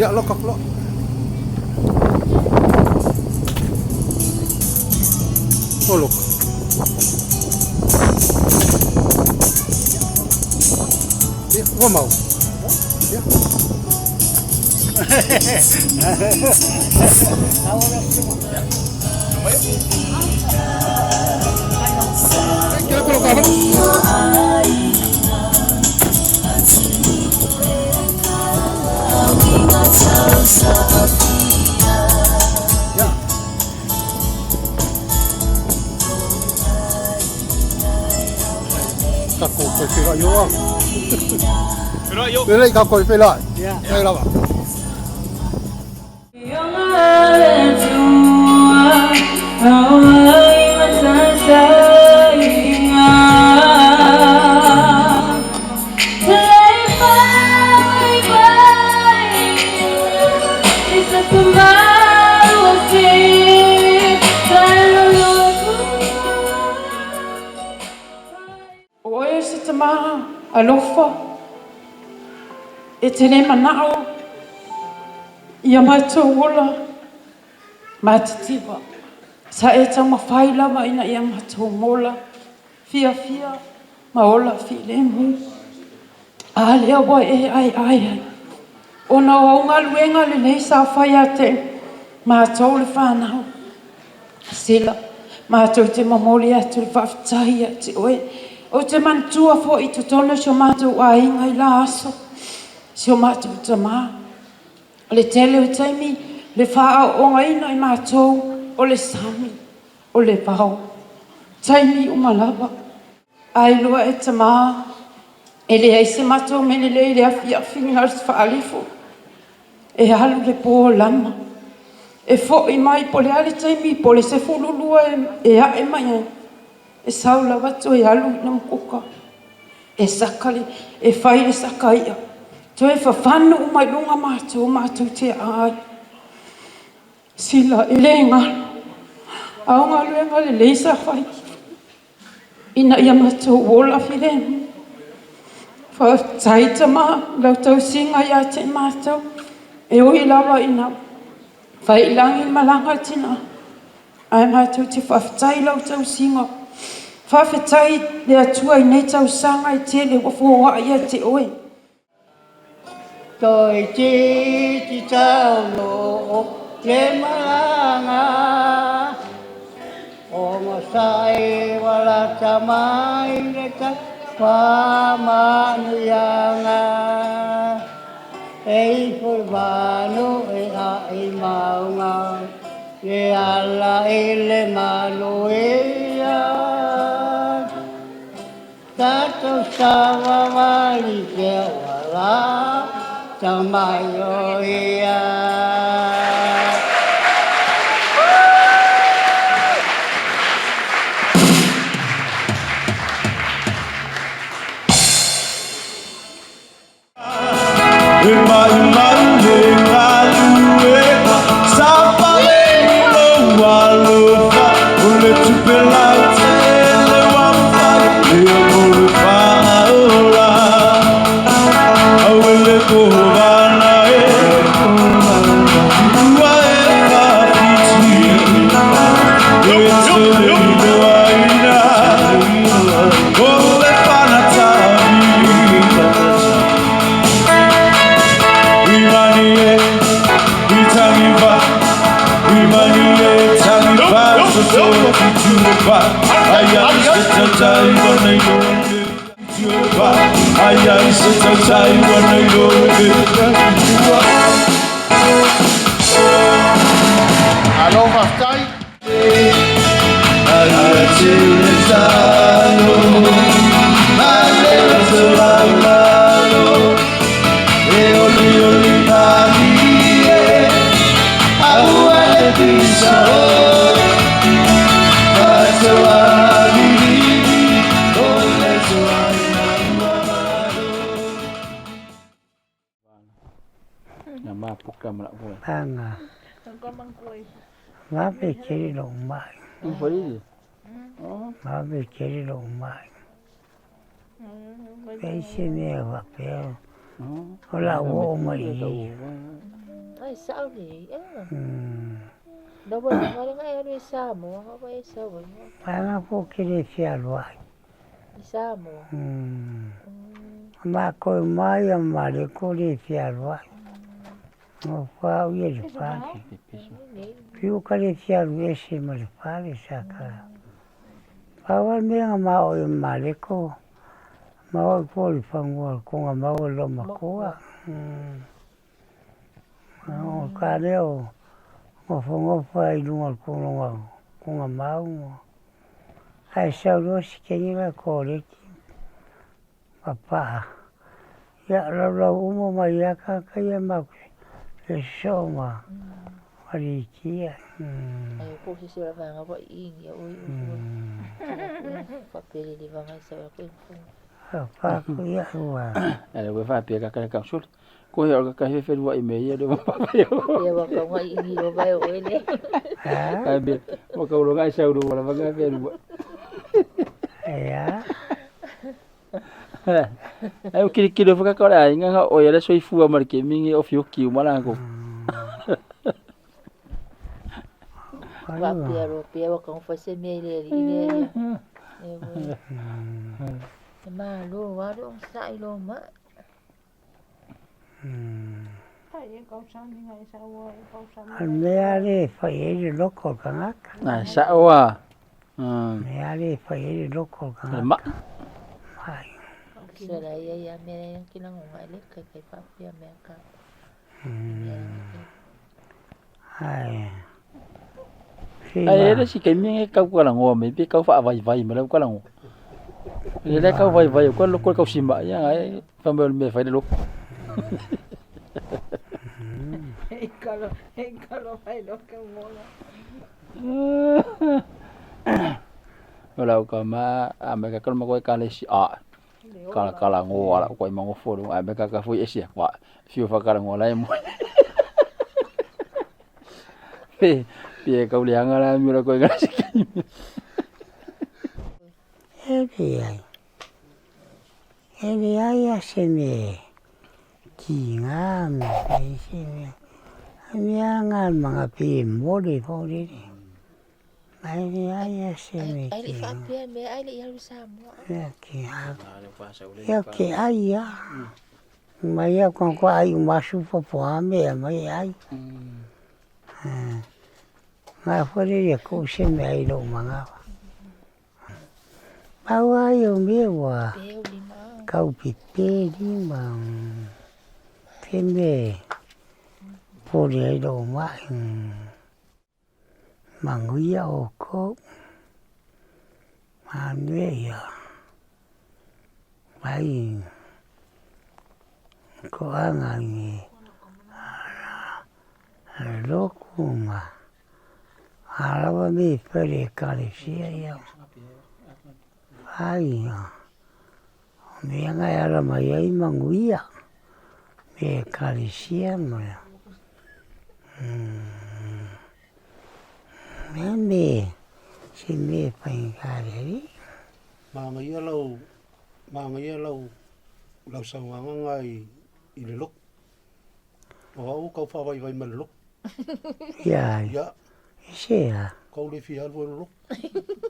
Ya lo kak lo. Oh look. Ya, gua mau. Ya. Kira kalau kapan? Ya. Kako koy pila yo. Pila yo. Pila ka koy pila. Ya. Ya la ba. Oe se te maha alofa e te ne manao ia mātou ola mātitiwa. Sa e tau mawhai lava ina ia mātou mola fia ma ola fi le mu. A lea wa e ai. Ona o ngā luenga le nei sa whai a te mātou le whanau. Sila mātou te mamoli atu le whawhitahi a te oe. O te mantua fo i totona sio mātou a inga i la aso. Sio mātou ta mā. Le tele o taimi, le whaa o ngaina i mātou, o le sami, o le pao. Taimi o malava. Ai loa e ta mā. E le eise mātou mene le afi ngā whaalifo. E halu le pō lama. E fo i mai po le ale taimi, po le se fululua e ae mai ai. E saula watu e alu na mkuka. E sakali, e whai le sakaia. To e whawhanu o mai lunga mātou te ai. Sila e le ngalo. Au ngā luenga le leisa whai. Ina ia mātou wola whirenu. Whaitaita mā, lau tau singa ia te mātou. E oi lawa ina. Whai langi malanga tina. Ai mātou te whawhitai lau tau singa. Whawhitai le atua i nei tau sanga i te le wafuoa ia te oe. Tôi chỉ trao lộ le malanga o masai wala tamai le ka pa manuyanga ei furbano e ai maunga le ala ele manuia tato sawa mali ke wala Tamayoya. Alô, Vastai? Nama puka malak boy. Banga. Mabe kiri lomai. Apa ini? Mabe kiri lomai. Pese ne wa pe. Ola wo mai. sao ni no bo ngale ngai ri sa mo ha ba sa bo Para po kiri fialwa. sa mo Ma ko mai amare ko ri fialwa. No fa o ye fa. Piu kari fialwa ese mal fa le saka. Pawa me ma o mare ko. Ma o ko le fango ko ma o lo ma ko. O kare o fongo fa i lunga ko nga mau. Ai sa ro si ke ni la ko le papa. Ya la umo ma ya ka ya ma e so ma. Ari ki ya. ai ko si sura va nga bo i ya o fa pele di va nga sa ko Pa ko ya wa. Ele we fa pia ka sul. Ko ya ka fe wa i me ya de pa ya. ya wa ka nga i ni ro va o ele Ai be mo ka ro ga sa ru wala va ga fe ru. Ya. Ai ki do fa ka ora nga o ya so i fu mar ke mingi of yo ki mala ko. va pia wa ka fa se me le ri le ma lo wa lo sa i lo ma Me ale fa ye loko kangaka. Na sa wa. Me ale fa ye loko kangaka. Ma. Ai. sa la ya me ki na nga le ka fa pia me ka Ai. Ai ele si ke mingi ka ko la ngo me pe ka fa vai me la ko la ngo. Ele ka vai ko lo ko simba ya ai fa me fa de lo. Kalau fai lo que mola. Ola ka ma a me ka ma ko ka le si a. Kala ngo ala ko ma ngo fo a me ka fu esi kwa. Fiu fa ka ngo la mo. Pe ka uli anga la mi ko ga si. Ele ai se me. Kinga me se me. Mianga mga pimori po rin. Ay niya siya ai fa pia me ai le ya sa mo ya que ai ya. Maya con ko ai masu po po ame mai ai. Ma fore ya ko se me ai lo mga. Bawa yo me wa. Kau pipe di mang. Pembe. Cô đi ấy đồ mãi mà nguy ô cô mà nuôi à vậy có ngày lúc mà là bao nhiêu phải đi cà phê yêu vậy miếng ngày là mà ấy mà nguy à về cà phê mà Mẹ xin mẹ phải cả đấy. Mà người lâu lâu sau ngang ngày in lúc. Nó câu pha vay vay mình lúc. Dạ. Dạ. Thế à? Câu đi phía vui lúc.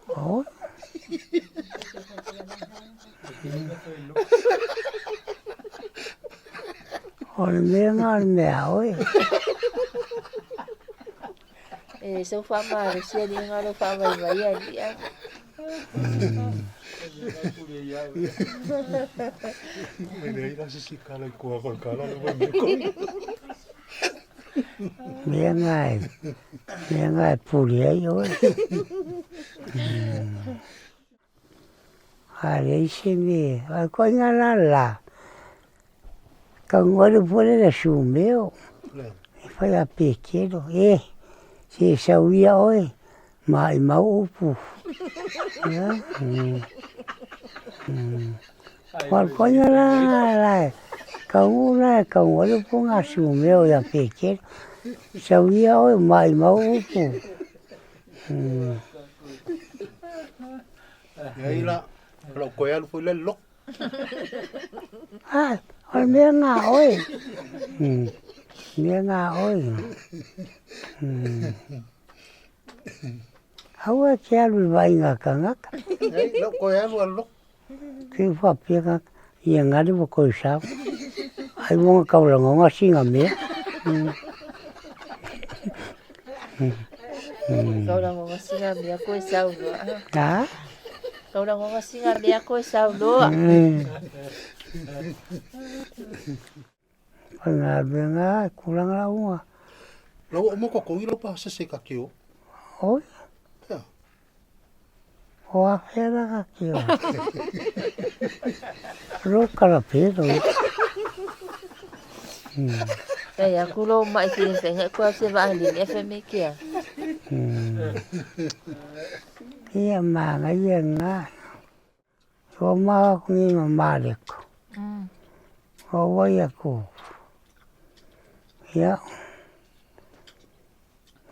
Ồ. Còn mẹ ngon mèo ấy. so fa ma sia di nga lo fa vai vai ya dia Này đang xí cá lại cua còn cá nó mẹ ngài phụ lý rồi. Đấy xem đi, có nhà là cần có được phụ lý là sùn mèo, phải là bể chết rồi. Chị sao vậy ơi, mãi máu phụ, còn có nhà là cậu có được phụ ngã sùn mèo là bể chết, sao vậy ơi, mãi máu phụ. Vậy là lộc quẹo phải lên lúc. Con bé ngạo ơi. nghe ngà ôi hau a kia lui vai ngà cả ngắc Lo ko ya lu lo. cái pháp kia ngắc yên ngà đi vô coi sao ai muốn câu là ngon xin ngà mía Kau dah ngomong singa biar kau sau dulu. hả Kau dah ngomong singa biar kau sau dulu. phải ngà bên ngà kurang lau mà Lo mo ko ko ilo pa sa se ka kio. ôi Ya. hoa phê ra các kiểu rốt cả là phê rồi Saya aku lo mai kirim tengok kau sebab ahli FM kia. iya mà ngay yên ngà cho mà không nghĩ mà được có vậy à cô ya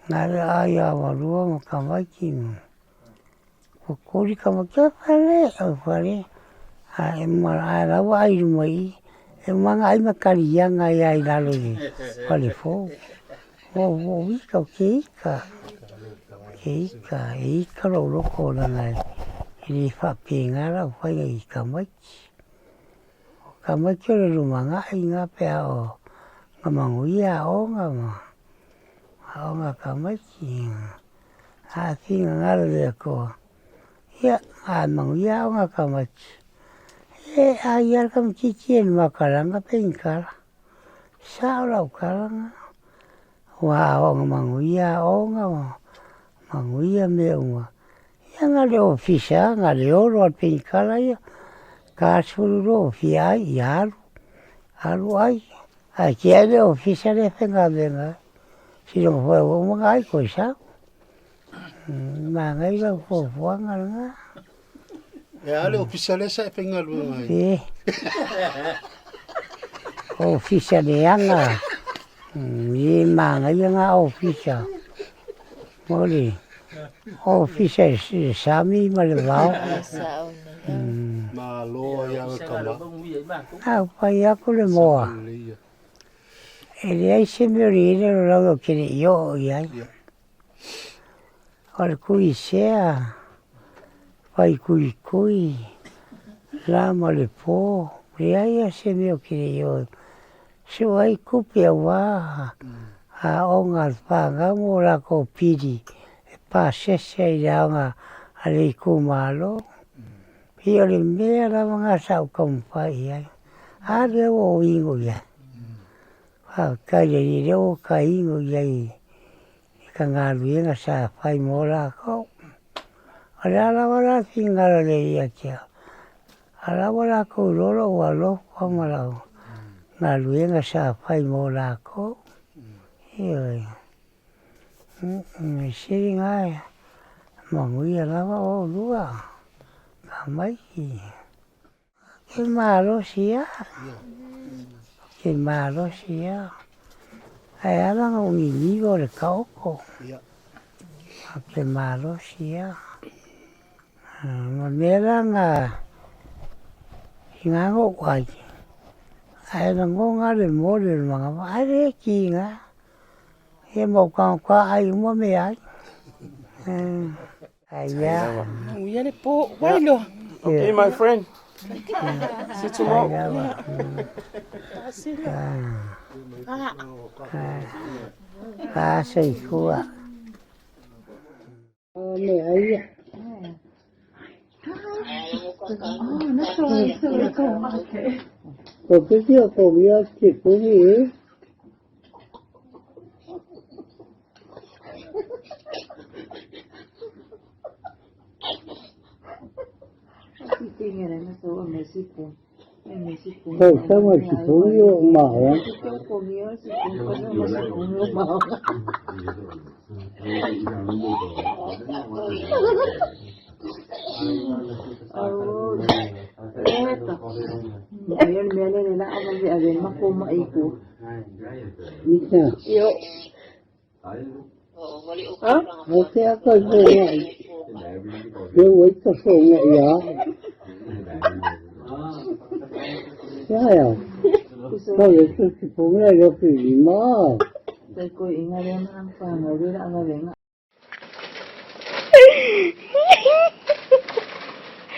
ngà ra ai à mà đua mà cầm vai chim cô đi cầm cái phải đấy em mà ai là ai rồi em mang ai mà cari yang ai đã rồi phải phố vô biết câu chí cả ý cái đầu nó cô là này đi pháp tiền á là phải gì cả mấy chỗ rồi mà ngã bèo mà ngồi à ông cả mấy gì khi ngã rồi cô ya mà ngồi ông cả mấy ai ya cầm chiên mà cả lăng cái pin cả sao đâu cả lăng wow mà ngồi ông mà ngồi mèo mà yang ada ofisa ngaleo road pin kala ya kasuru ofia ya alu ai kia de ofisa de fenga denga si no fue mo ngai ko sa mà ngai lo fo fo nga Ya le official sa pengal lu ngai. ofisa de anga ni mà ngai nga ofisa mo đi ofisa sami malvao Ma lo ya kama. Apa ya ko le mo ele ai sempre ele lo que yo ya al cui sea vai cui la male po ya se me que yo se vai copia wa a onga panga mo la ko pidi pa se ya nga ali kumalo io le mera mga sao kompai ai ada o ingo ya ka le o ka ingo ya ka ngalu nga sa fai mola ko ala wala singala le ya kia ala wala ko lolo walo ko mala ngalu nga sa fai mola ko io siringa manguia lava o lua mấy cái mà nó xía ai nó không nghĩ vô được cấu cô cái mà nó xía mà nghe rằng ngã ngộ quậy ai là ngô ngã để mua được mà ai đấy chi ngã em một con qua ai cũng có mẹ ấy ai da Uia po, wai lo. Okay, my friend. See you tomorrow. Xây khu ạ. Mẹ ấy ạ. Có cái kia có bia chỉ có gì? Thôi sao mà chỉ có nhiều màu á? Oke ako ngại. Yung wait ko so ngại ya. Sao? Thôi tôi chỉ phụ nghe được cái gì mà. Tại cô ý ngay đây mà ăn phàng ở đây đã ngay đến ạ.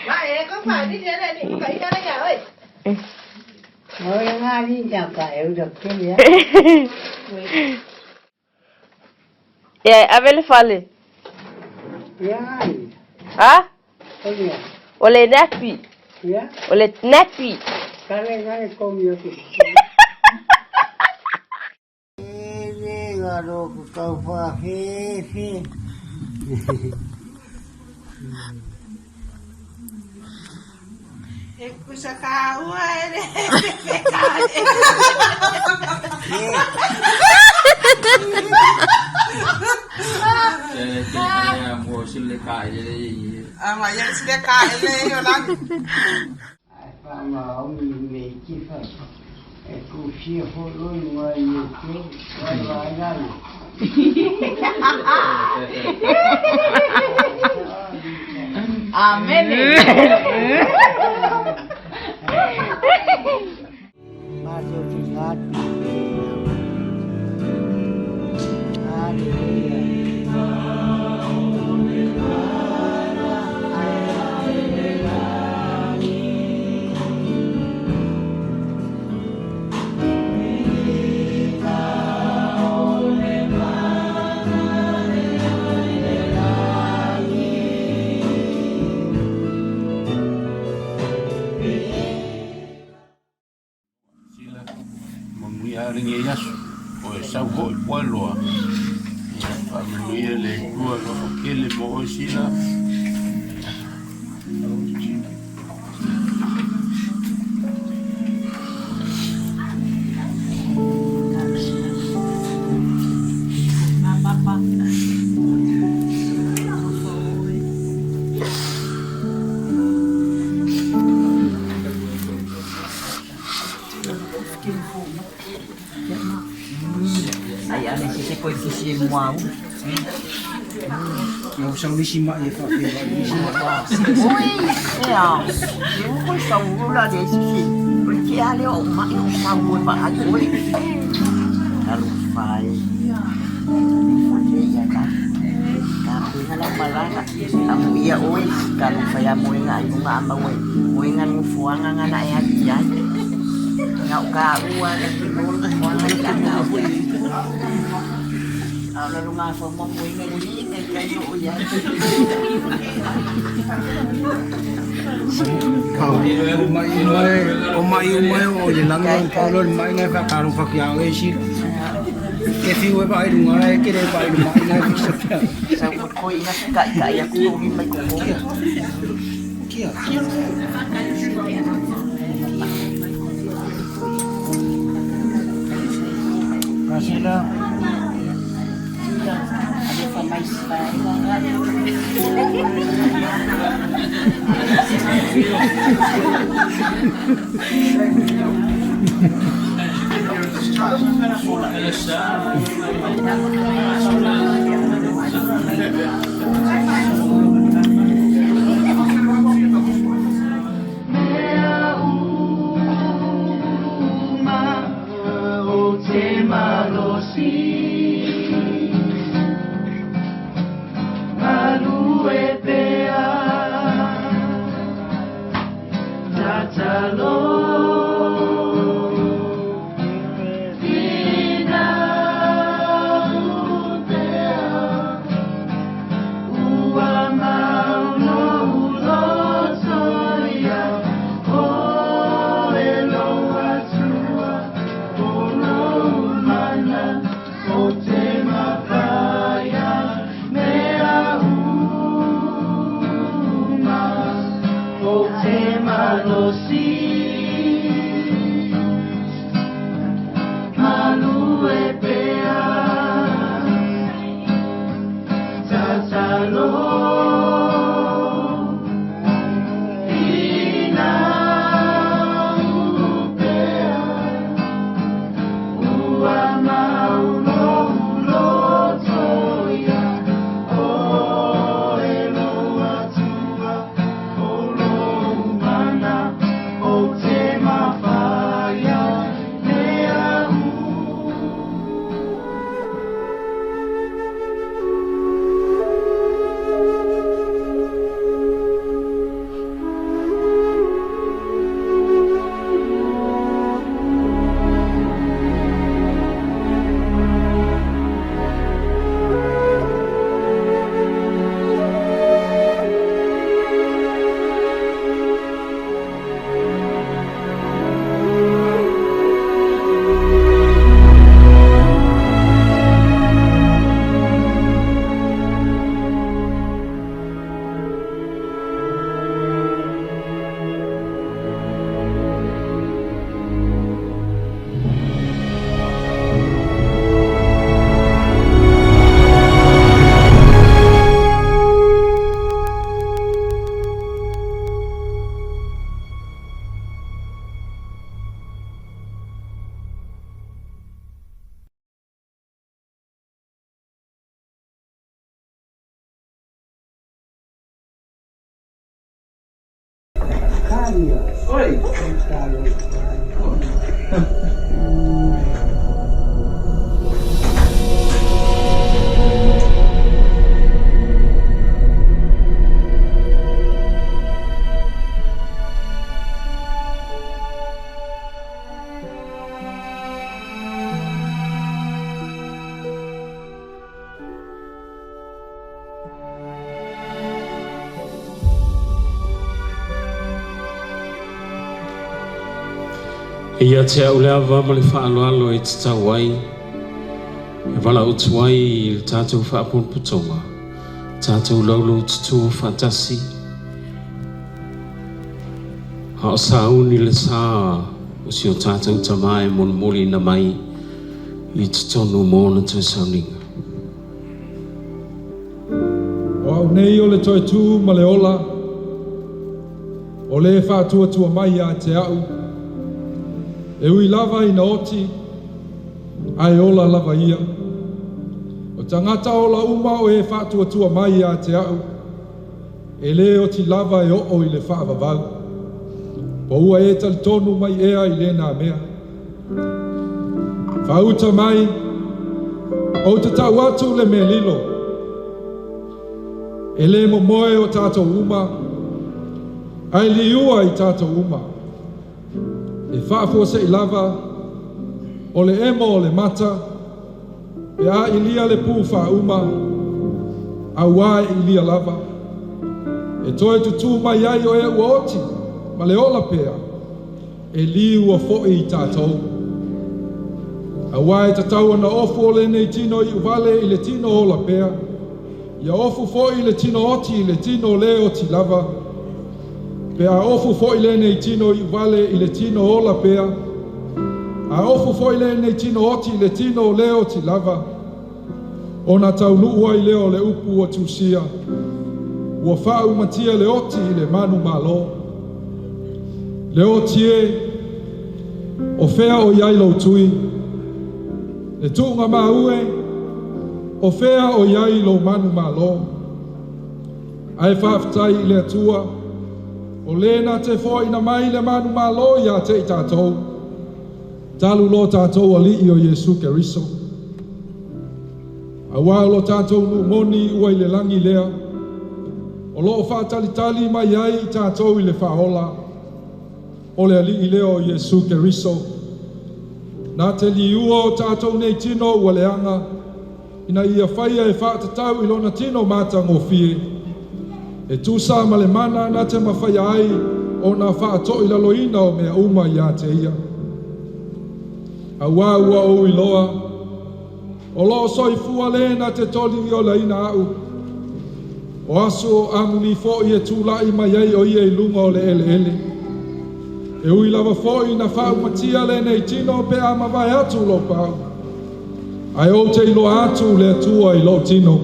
Mày có phải đi thế này thì phải ra đây nhà ơi. Thôi nga đi chào cãi được cái gì á. Avele fale. Ya. Ha? Oye. Ole napi. Ya. Ole napi. Kale comió que. Garo kau fa fe. Escucha cagua eres. Mà dân sẽ cài lên rồi lắm. Mà ông về chi phải. Cô chia hôn luôn ngoài nhiều cái ngoài ra. Amén. Masuk di hati. Ringi yasu o sau ko pueblo familia le dua lo que le mo sila Ay, ano si ko si mo. Yung isang lisima ito. Uy, ya. Yung ko sa ula de si. Porque ali o ma yung sa ula pa ako. Lalu fai. Porque ya kan. Tapi kalau malah kamu iya oi kalau saya mau ngai mo nga ma oi. Oi ngan mo fuang nga na ya ya. Ngau ka uan mo fuang nga na oi. Lalu ngafo mo mo ngai ni kayo oi. Umay o lang yung kolon may nga ka karong pakyang sila. Kasi we ba ay ngay kire ba ay may bisa. Sa ko ina kaya ko ni may ko. Kia. Kasi lang ada pa may style. Oi. Ia te au lea wama le whaaloalo e te tau ai. E wala utu ai i le tātou whaapunputonga. Tātou laulau tutu whaatasi. Hao sauni le sā o si o tātou tamae moli na mai i te tonu mōna tui sauninga. O au nei o le toi tū ma le ola. O le whaatua tua mai a te au. E ui lava i na oti, ai ola lava ia. O tangata ola uma o e whaatua tua mai a te au, e le o ti lava e o i le whaavavau. Po ua e tali tonu mai ea i le nā mea. Whauta mai, o te tau atu le me lilo. E le mo moe o tātou uma, ai li ua i tātou uma. E whaafua se i lava, o le emo o le mata, pe a ilia le pū wha uma, a wai ilia lava. E toe tutu mai ai o e ua oti, ma le ola pea, e li ua fo'i i tātou. A wai tatau ana ofu o le nei tino i uvale i le tino ola pea, ia ofu fo'i i le tino oti i le tino le oti lava, pe a ofu fo'i le nei tino i vale i le tino ola pea. A ofu fo'i le nei tino oti i le tino o leo ti lava. O na tau nuua i leo le upu o tusia. Ua whau matia le oti i le manu malo. Le oti e o whea o iailo tui. Le tuunga maue o whea o iailo manu malo. Ai whaftai i le atua. O lena te fōi na mai le manu malo ia te i tātou. Talu lo tātou ali i o Jesu Keriso. A wao lo tātou nu moni ua i le langi lea. O lo whātalitali mai ai i tātou i le whaola. O le ali i leo o Jesu Keriso. Nā te li ua o tātou nei tino ua leanga. Ina ia whaia e whātatau i lona tino mata ngofie. E tūsā ma le mana na te mawhai ai o nā whaato i laloina o mea uma i a te ia. A wāua o i loa, o loo soi fua le na te toli o leina au. O asu o amuni fo i e tūlai mai ai o i e lunga o le ele ele. E ui lava fo i na whau matia le nei tino pe a mawai atu lo pau. Ai o te ilo atu le atua i lo tino.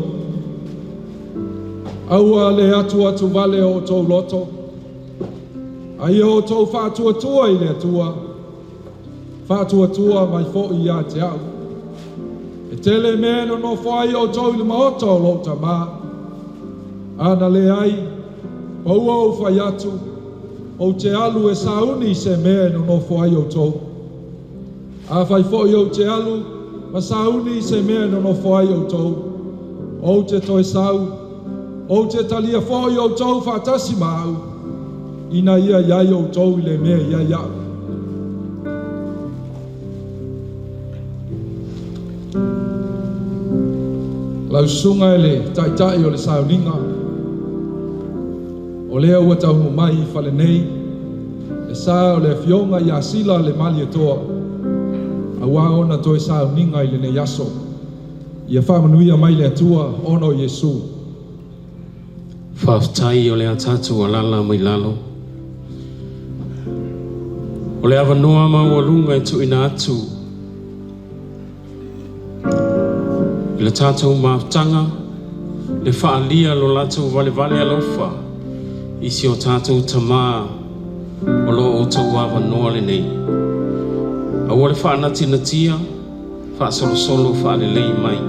Aua le atu vale o tō loto. Ai o tō whātua tua i le atua. Whātua tua mai fo i a te au. E tele mea no whai o tō ili maota o lota mā. Ana le ai, paua o whai atu, o te alu e sauni se mea no whai o tō. A whai fo i o te alu, ma sauni se mea no whai o tō. O te toi sau, o te talia fōi o tau whātasi māu, ina ia iai o tau i le mea ia iau. Lau sunga e le taitai o le sauninga, o lea ua tau mai i whale nei, e sā o le fionga i a sila le mali e toa, a wā ona toi sauninga i le ne yaso, ia whamanuia mai le atua ono Jesu. Whaftai o le atatu a lala mai lalo. O le awanoa maua lunga e tuina atu. I le tātou maftanga, le whaalia lo latu vale alofa. Isi o tātou tamā, o lo o tau awanoa le nei. A o le whaanati na tia, whaasolo whaalelei mai.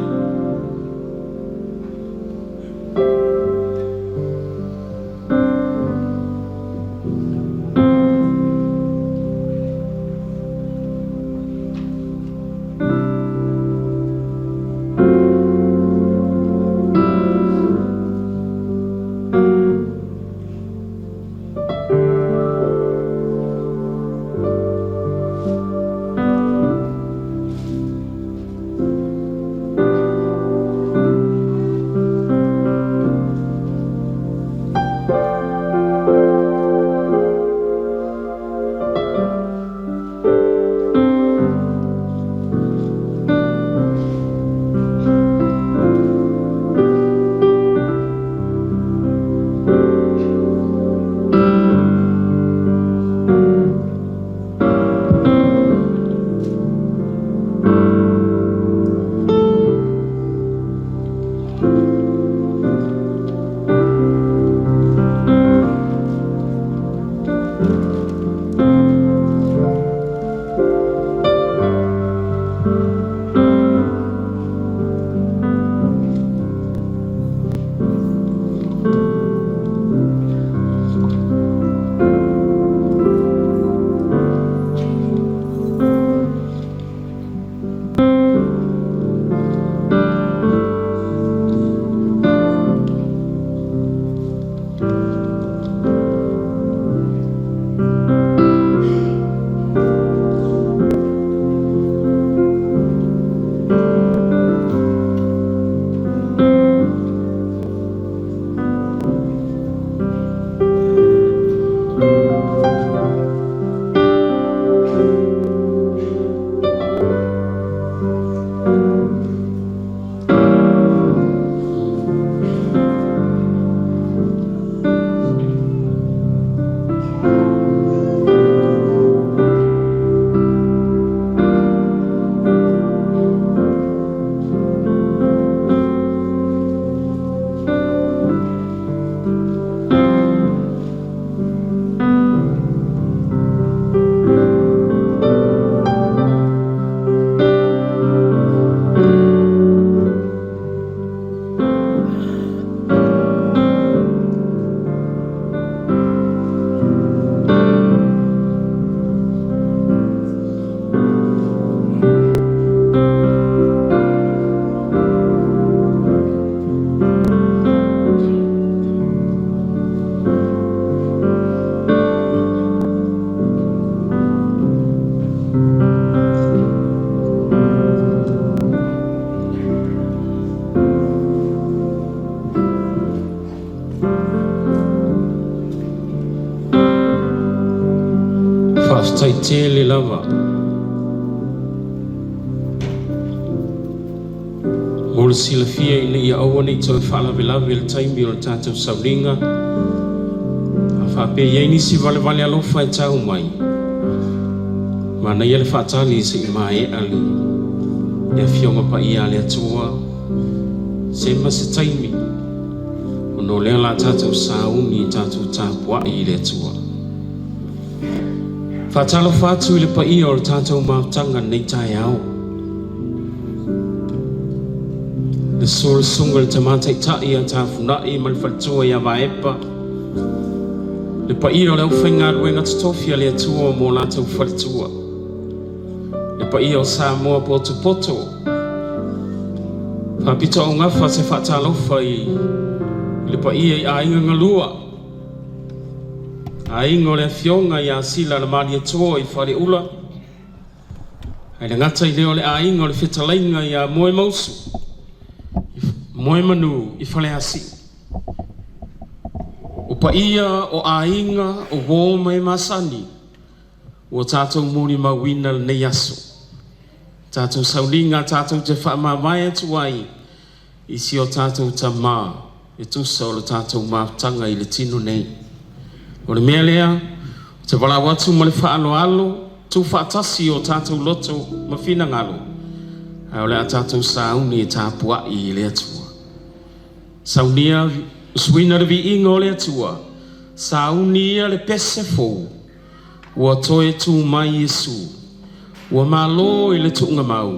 whaafitai tele lava. Mo le silafia ina ia aua nei tau e whaalawe le taimi o le tātou sauringa. A whape iei nisi vale alofa e tau mai. Mana ia le whaatali se i mai ali. Ia fionga pa ia le atua. Se ma se taimi. Ono lea la tātou sauni tātou tāpua i le atua. Whaatalo whātu i le pa ia o le tātou mautanga nei tai au. Le sore sunga le tamatai tai a tāwhunai ma le whalitua i a waepa. Le pa ia o le uwhainga ruenga tatofia le atua o mō lātou whalitua. Le pa ia o Samoa poto. Pāpita o ngawha se whaatalofa i le pa ia i a inga ngalua. A ingo le fionga i a sila na mali atua i whare ula. Ai le ngata i leo le a ingo le whetalainga i a moe mausu. Moe manu i whale asi. O pa ia o a inga o wō mai masani. O tātou muri mawina nei aso. Tātou saulinga, tātou te whaamamai atu ai. Isi o tātou ta mā. E tusa o le tātou mātanga i le tino nei. O le mea lea, te wala watu ma le whaaloalo, tu whaatasi o tātou loto ma whina ngalo. Ai o le a tātou sauni e tāpua i le atua. Saunia, suina le vi ingo le atua. Saunia le pese fōu. Ua toe tu mai Yesu. Ua malo i le tuunga mau.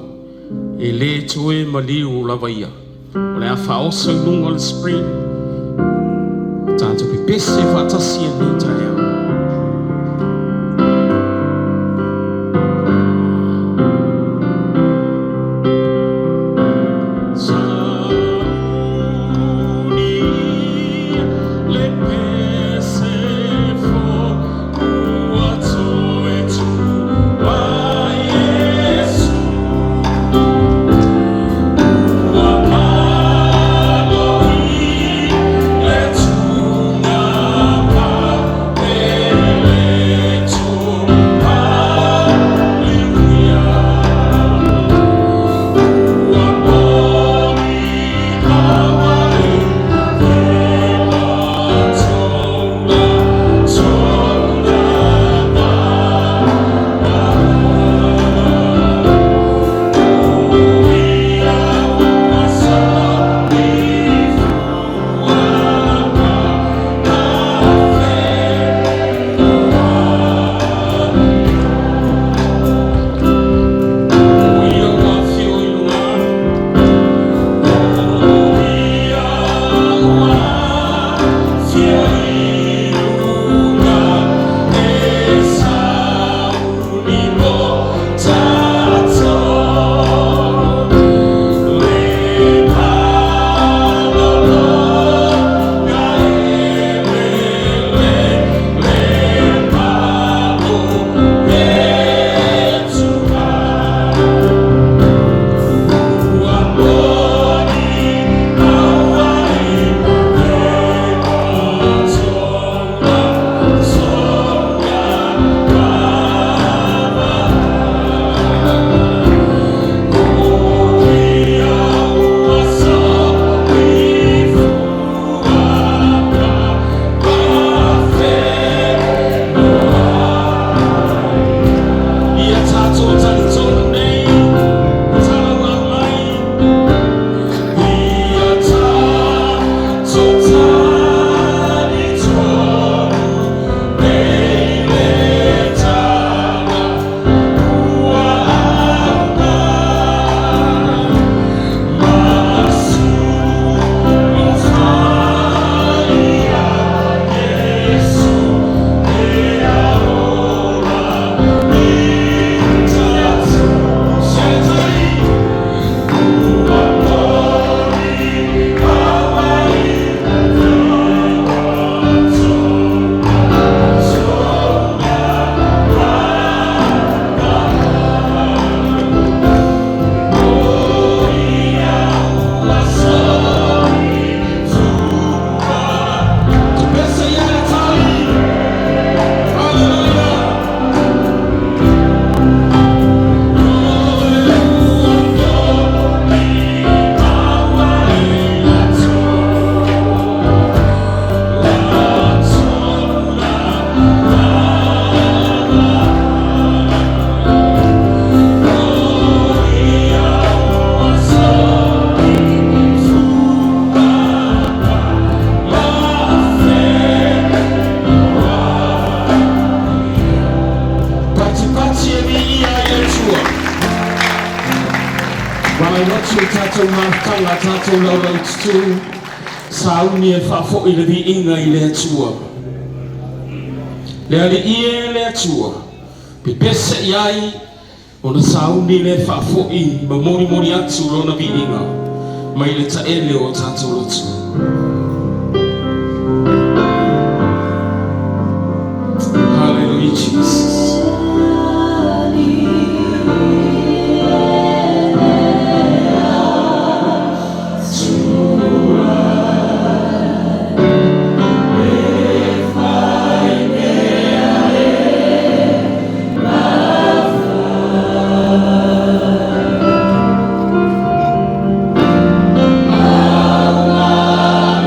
E le toe maliu la vaia. O le a whaoso i lunga le spring. Tātou pi pese whaatasi e nei tai au. Let's Mai watu tātou mātanga tātou lau tutu. Sauni e whafo i le vi inga i le atua. Le ali ie le atua. Pipese i ai. Ona sauni le whafo i ma mori atu lona vi inga. Mai le taele o tātou lotu. Hallelujah, Jesus. Allah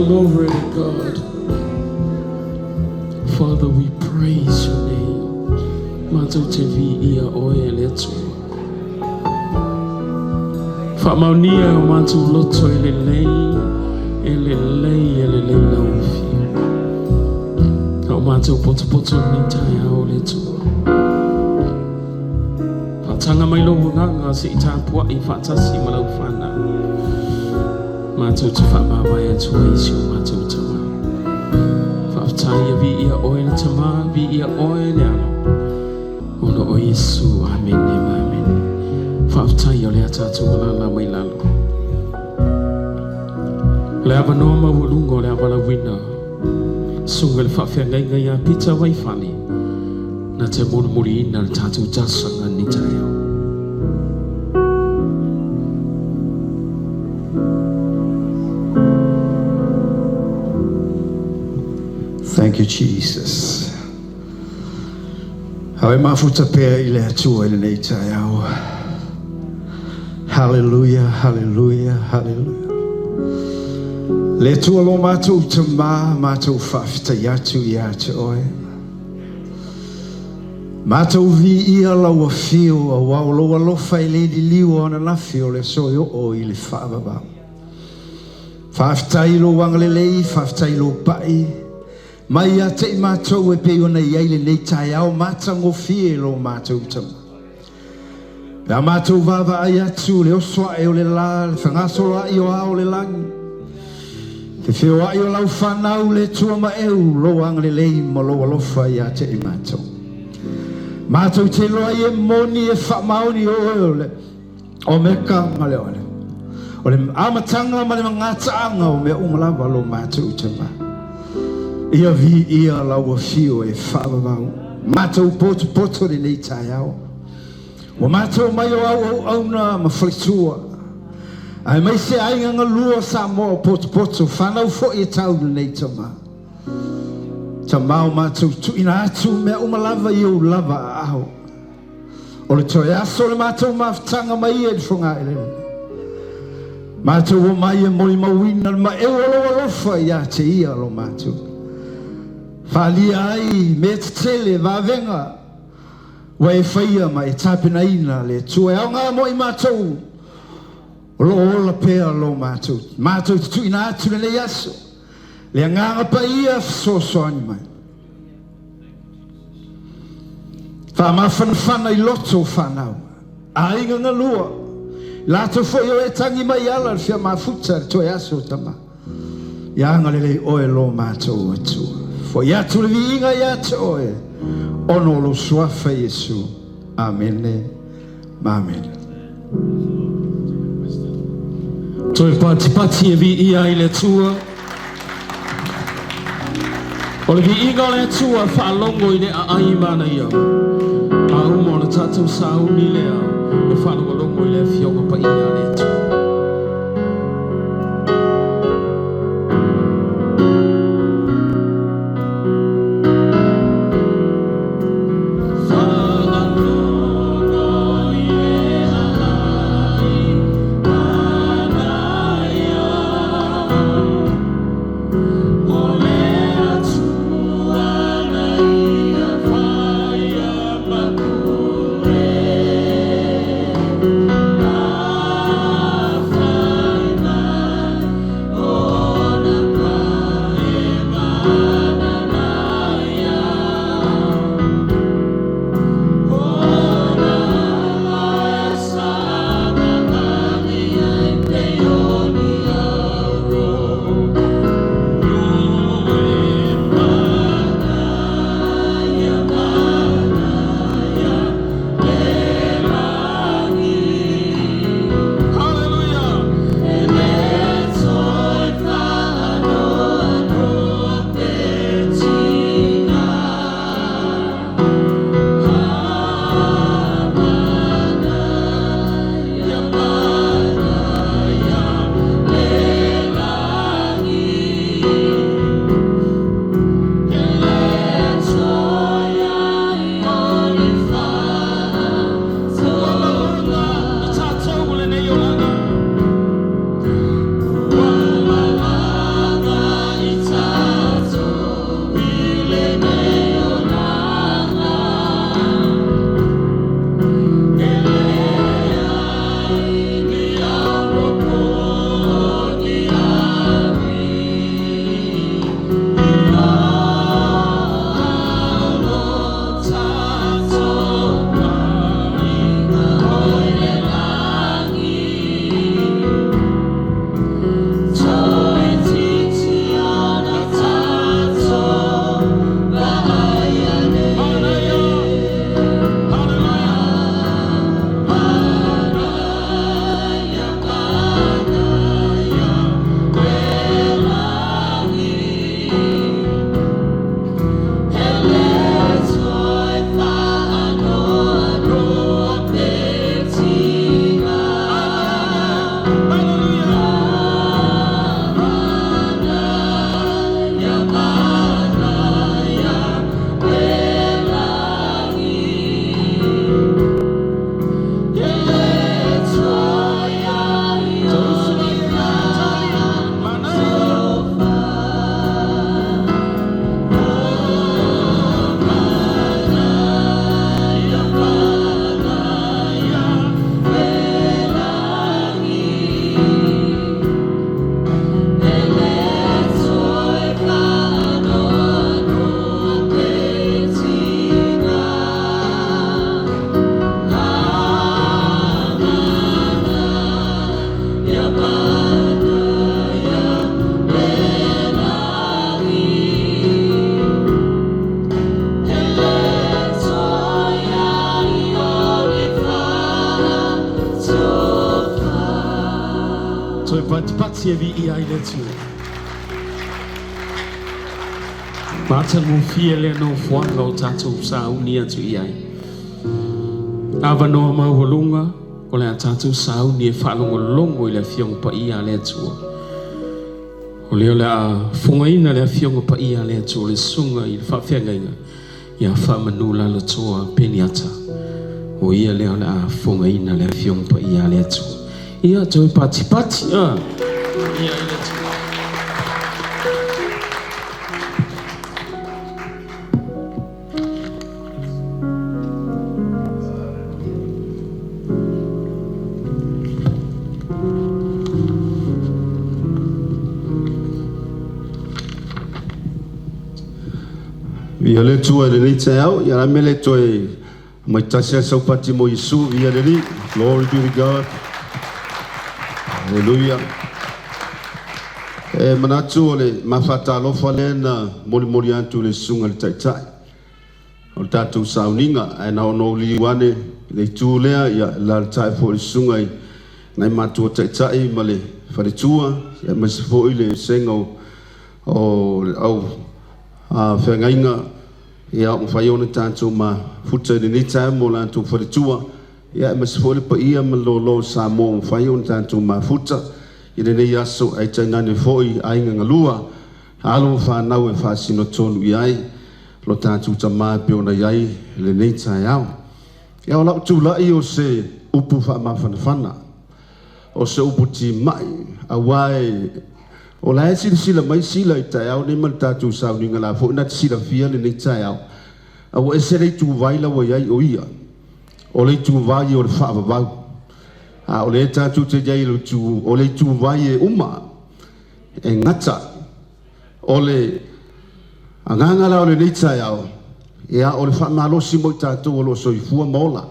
Glory to God. Father, we praise your name. Mātou te vi ia oe le atua. Whamaunia o mātou loto e le lei na uwhi. Kau mātou poto ni tai hao le tua. Whatanga mai lo nganga se i tāpua i whatasi malau whana. Mātou te whamawai atua isi o mātou tama. Whaatai a vi ia oe na tama, vi ia oe le ano. Ono o Yesu, amen, amen. Whaatai o le atatu la mai lalo. Le ava noa mawulungo le ava la wina. Sunga le whaafea ngai a pita wai whani. Na te muri ina le tatu jasanga ni tayo. Thank you, Jesus. Hawe mafuta pea ile atua ile nei tayo. Hallelujah, hallelujah, hallelujah. Le tua lo mātou te mātou whawhita yatu i ate oe. Mātou vi ia laua whio a wau loa lofa i le di liwa ana lafi o le soio o i le whaababa. Whawhita i lo wangalelei, whawhita i lo pai. Mai a te i mātou e pei ona i aile nei tai au mātango fie lo mātou tama. Pea mātou vava ai atu le oswa e o le la, le whangasola i o ao le langi. Te whio ai o lau whanau le tua ma eu lo angale lei mo lo alofa i a te i mātou. Mātou te loa i e moni e whamaoni o le o meka ma le ole. O le amatanga ma le mangataanga o me umalawa lo mātou tama. Ia vi ia laua fio e whaavavau. Mātou poto le nei tai au. Wa mātou mai o au na ma whalitua. Ai mai se ainga lua sa mo poto whanau fo i tau nei tama. Tamau mātou tu ina atu mea umalawa i o lava a aho. O le toi aso le mātou mawhtanga mai e whunga elene. Mātou o mai e mori mawina ma e olo alofa i a te ia lo mātou. Whalia ai me te tele wawenga. Wa e whaia ma e tāpina ina le tua e au ngā mo i mātou. Lo ola pēa lo mātou. Mātou te tu ina atu le aso. Le nganga pa ia soani mai. Whamawhanawhana i loto whanau. A inga ngā lua. Lato fwoi o e tangi mai ala le whia mafuta to e aso tama. Ia anga lele oe lo mātou atua. Fo ia tu le viinga ia te oe. Ono lo suafa Yesu. Amen. Amen. Toi pati e vi ia i le tua. O le vi inga le tua whaalongo i le a aimana ia. A umo na tātou sauni lea. E whaalongo i le fionga pa ia le tua. Ah pati e vi ia i le tu. Mata mo fie le no fuanga o tātou sa uni atu i ai. Awa noa mauhalunga, o le a tātou sa uni e whalongo longo i le fionga pa ia le atua. O leo le a fungaina le a fionga pa ia le atua le sunga i le whawhiangainga. Ia whamanu lalo toa peniata. O ia leo le a fungaina le a fionga pa ia le atua. Ia toi pati pati, ia le atua. Via le tua le ni tau, ia me le toi mai tasia sau pati mo Yesu via le ni. Glory be to God. Hallelujah. Manatu le mafata lo falena moli antu le sunga le tai. O tatu sauninga ai na ono liwane le tulea ia la tai fo le sunga nai matu tai male fale tua ia masifo ile sengo o au whengainga ia o whaiona tātou ma futa ni tai mo lantou wharitua ia masifole pa ia malolo sa mo whaiona tātou ma futa i nei aso ai taingane foi ainga ngalua alo whanau e whasino tonu i ai lo tātou tamā peona iai le nei tai au ia o lau tūlai o se upu whamawhanawhana o se upu ti mai a wai o la sila mai sila i tai au nei man tātou sauninga la fo na sila fia le nei tai au a o ese rei tu vaila wa iai o ia o le tu vai o le whaavavau a o le tātou te iai o le tu vai e uma e ngata o le angangala o le nei tai au ia o le whaamalosi mo i tātou o lo soifua maola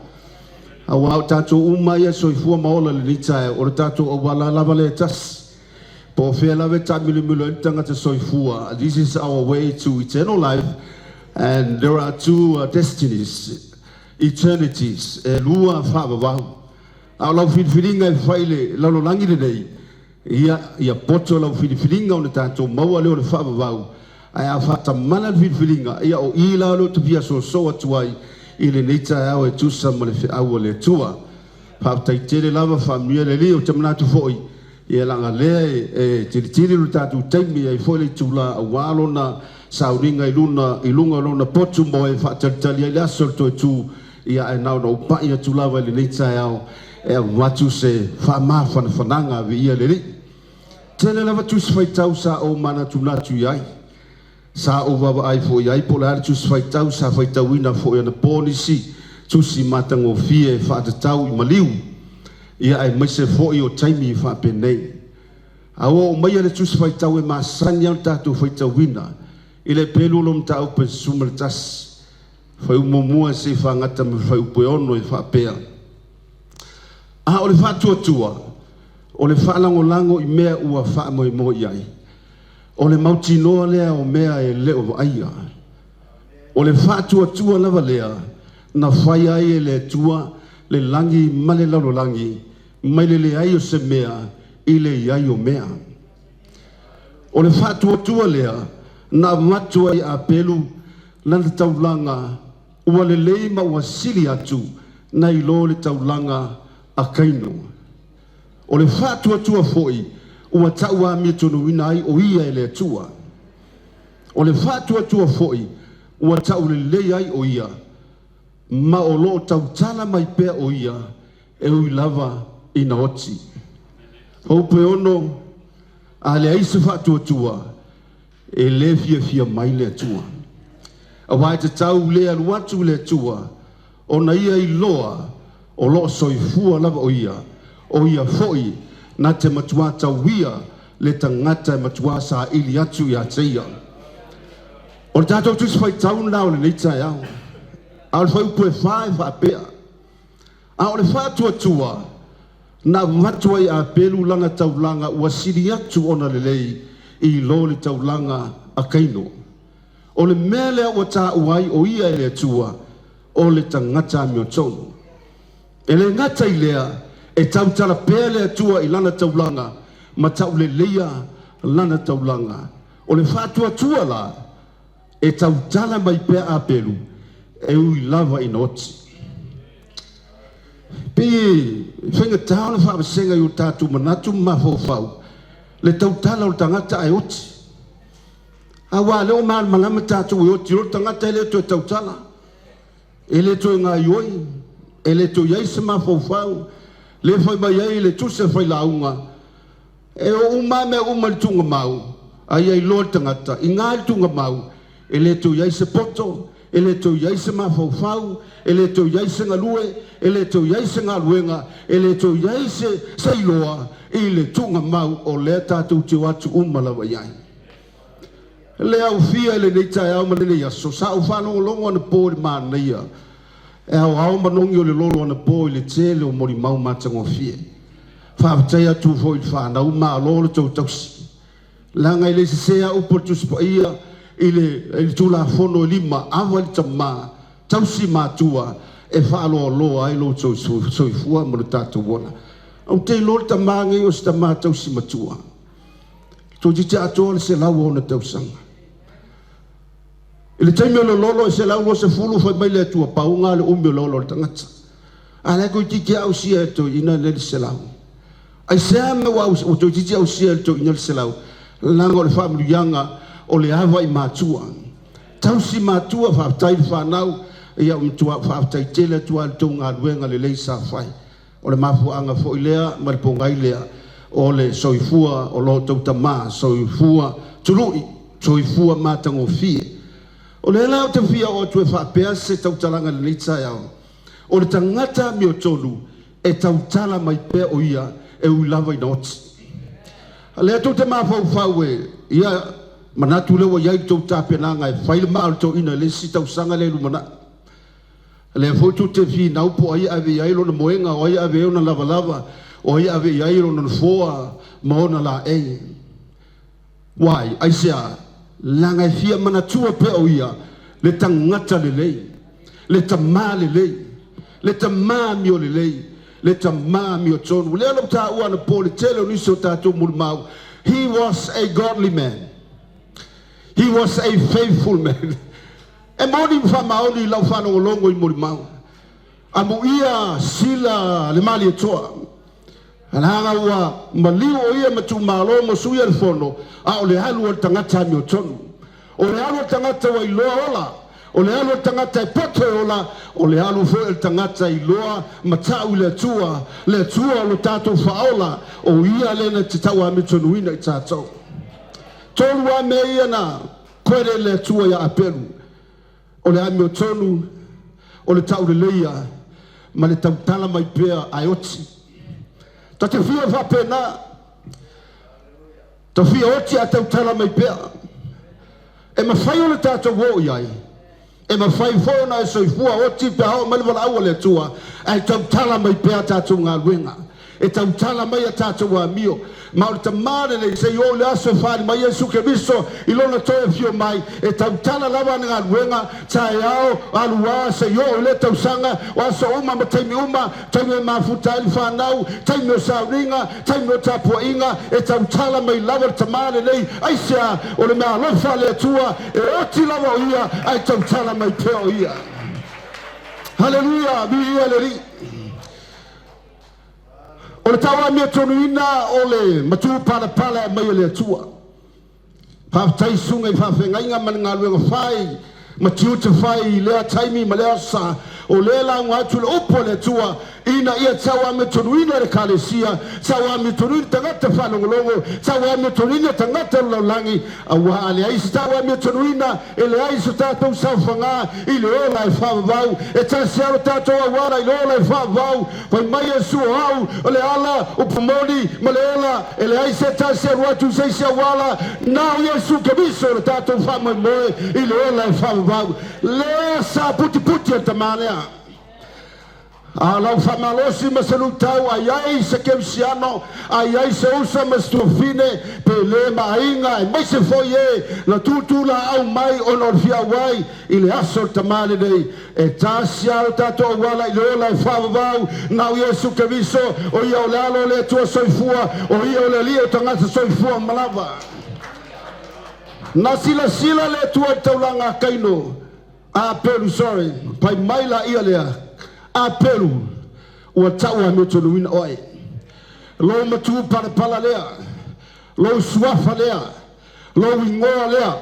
a o tātou uma ia soifua maola le nei tai o le tātou o wala lava le tas po fela ve tamilu entanga te soifua. This is our way to eternal life, and there are two destinies, eternities. Lua whaavavau. Au lau whiwhiringa e whaile lalo langi nei. Ia poto lau whiwhiringa o ne tātou maua leo le whaavavau. Ai a whata mana whiwhiringa. Ia o ila lo te pia so atuai i le neita au e tusa ma le whiau le tua. Pātai tere lava whamia le leo te manatu foi. Ia langa lea e tiri lu tātou taimi ai foi le tula a walo na sauringa i lunga lona potu mo e whaatalitali ai laso to tu ia e nau na upai a tulawa le neita au e watu se whananga vi ia le li. Tele lava tu sfaitau sa o mana tunatu iai. Sa o wawa ai fo iai po le tu sfaitau sa faitauina fo ia na polisi tu si matango fie whaatatau i maliu. Ia ai mai se foi o taimi fa penei awo mai le tus fai tau e masanya tatu fai tau wina ile pelu lom tau pe sumertas fai umomua se fa ngata me fai upono e fa pea a o le fa tua o le fa lango i mea ua fa mo iai o le mautino le o mea e le o aia o le fa tua lava lea na fai ai le tua le langi male lalo langi mai le ai o se mea i le ai o mea o le whātua lea na matua i a pelu lana taulanga ua le leima ua sili atu na i lo le taulanga a kaino o le whātua foi ua taua mi tonu ina ai o ia e le atua o le whātua foi ua tau le lei ai o ia ma o lo tautala mai pea o ia e ui lava ina oti. Houpe ono a le aise whātua e le fia mai le atua. A wai te tau le aluatu le atua o na ia i loa o lo soifua lava o ia foi na te matua tau ia le tangata e matua sa ili atu i a teia. O le tātou tusi whai tau nao le neitai au. A le whaupu e whae whapea. A o le whātua na matua i a pelu langa taulanga ua siri atu ona le lei i lo le taulanga a kaino. O le mele ua tā uai o ia e le atua o le tangata mi o tonu. E le ngata i lea e tautala pea le atua i lana taulanga ma tau le leia lana taulanga o le fatuatua la e tautala mai pea a pelu e ui lava ina oti pe whenga tau na whaabasenga i o tātou manatu mafofau le tautala o tangata ai oti a wā leo maa malama tātou i oti o tangata e le to e tautala e le to e ngā ioi e le to iai se mafofau le whai mai ai le tuse whai launga e o uma me uma le tunga mau ai ai loa tangata i ngā le tunga mau e le to iai se poto e le to iai se mafofau e le to iai se ngalue e le to iai se ngaluenga e le to iai se sailoa i le tunga mau o le tātou te watu umalawa iai le au fia le nei tai au manene aso sa au whanongo longo ana pō le mana ia e au manongi o le lolo ana pō i le tele o mori mau matango fia whaapatai atu fo i whanau maa lolo tau tausi langa i le sesea upo tuspa ia i le tula fono lima awa li tamā tausi mātua e whaaloa loa ai lo soifua mo le tātou wana au te lolo tamā ngai o si tamā tausi matua to jita atoa le se lau ona tausanga ile taimi o le lolo e se lau o se fulu fai mai le atua paunga le umi o lolo le tangata a le ko tiki au sia e to ina le se lau ai sea me wa o to tiki au sia e to ina le se lau langa o le whaamuru yanga o le awa i mātua tausi mātua whaatai le whanau ia umtua whaatai tele tua le tau ngā luenga le leisa whai o le mafuanga fo i lea ma le pongai lea o le soifua o lo tau tamā soifua tului soifua mātango fie o le lao te fia o tue whaapea se tautalanga le neita iau o le tangata mi o tolu e tautala mai pea o ia e ui lava i noti a lea tau te mawhau e ia manatu lewa iai tau tāpenanga e whaile maa tau ina le si tau sanga le lumana lea fōtu te fi naupo ai ave iai lo na moenga o ai ave euna lava lava o ia ave iai lo na foa maona la ei wai ai sea langa e fia manatua pe o ia le tangata le lei le tamā le lei le tamā mi o le lei le tamā mi o tonu le alo ta ua na po le tele o niso tātou mulmau he was a godly man he was a faithful man e moni whamaoni lau whanongolongo i mulmau amu ia sila le mali e toa Alanga ua maliu o ia matu malo mo suia le fono a o le halu o tangata mi o tonu o le halu o tangata wa iloa ola o le halu o tangata e poto ola o le halu fo el tangata iloa matau le tua lo tato faola o ia lena te taua mi tonu ina i tatou tonu a me ia na kwere le tua ya apelu o le ami o tonu o le tau le leia ma le tautala mai pea ai oti ta te fia whapena ta fia oti a tautala mai pea e ma whai o le tātou wo iai e ma whai whona e soifua oti pe hao malwala awa le tua e tautala mai pea tātou ngā luenga e tautala mai a tātou a mio ma o le tamare le se yo le aso whari mai Yesu Keriso i lona toe fio mai e tautala lawa ngā luenga tae ao alua se yo le tausanga o aso uma ma taimi uma taimi e mafuta ili whanau taimi o sauringa taimi o tapua inga e tautala mai lawa le tamare lei aisea o le mea lofa le tua e oti lawa o ia ai tautala mai peo ia haleluya mi ia le ri o le tawa mea tonu ina o le matu pala pala mai le atua whaatai sunga i whaafengainga mani ngā luenga whai matiu te whai lea taimi ma lea sa o le la ngā atu le upo le atua ina ia tawa mea tonu ina le kalesia tawa mea tonu ina tangata whanongolongo tawa mea tonu ina tangata laulangi a waha le aisi tawa mea tonu ina e le aisi tātou sauwhanga i le ola e whaavau e tasi alo tātou awara i le ola e whaavau pai mai e su au o le ala o pomoni ma le ola e le aisi e tasi alo atu seisi awala nao Yesu Keriso le tātou whaamai moe i le ola e whaavau lea sa puti puti e tamanea Alau whamalosi ma se lutau ai se keusiano ai se usa ma stofine pele ma inga mai se foi na tutula au mai onor wai ile aso tamale dei e tasia o tato wala ile la whavau na Yesu Keriso o ia o lalo le tua soifua o ia o le lia tangata soifua malava na sila le tua taulanga kaino a pelu sorry pai maila ia lea apelu o tau a meto no wina oi lo matu pala lea lo suafa lea lo wingoa lea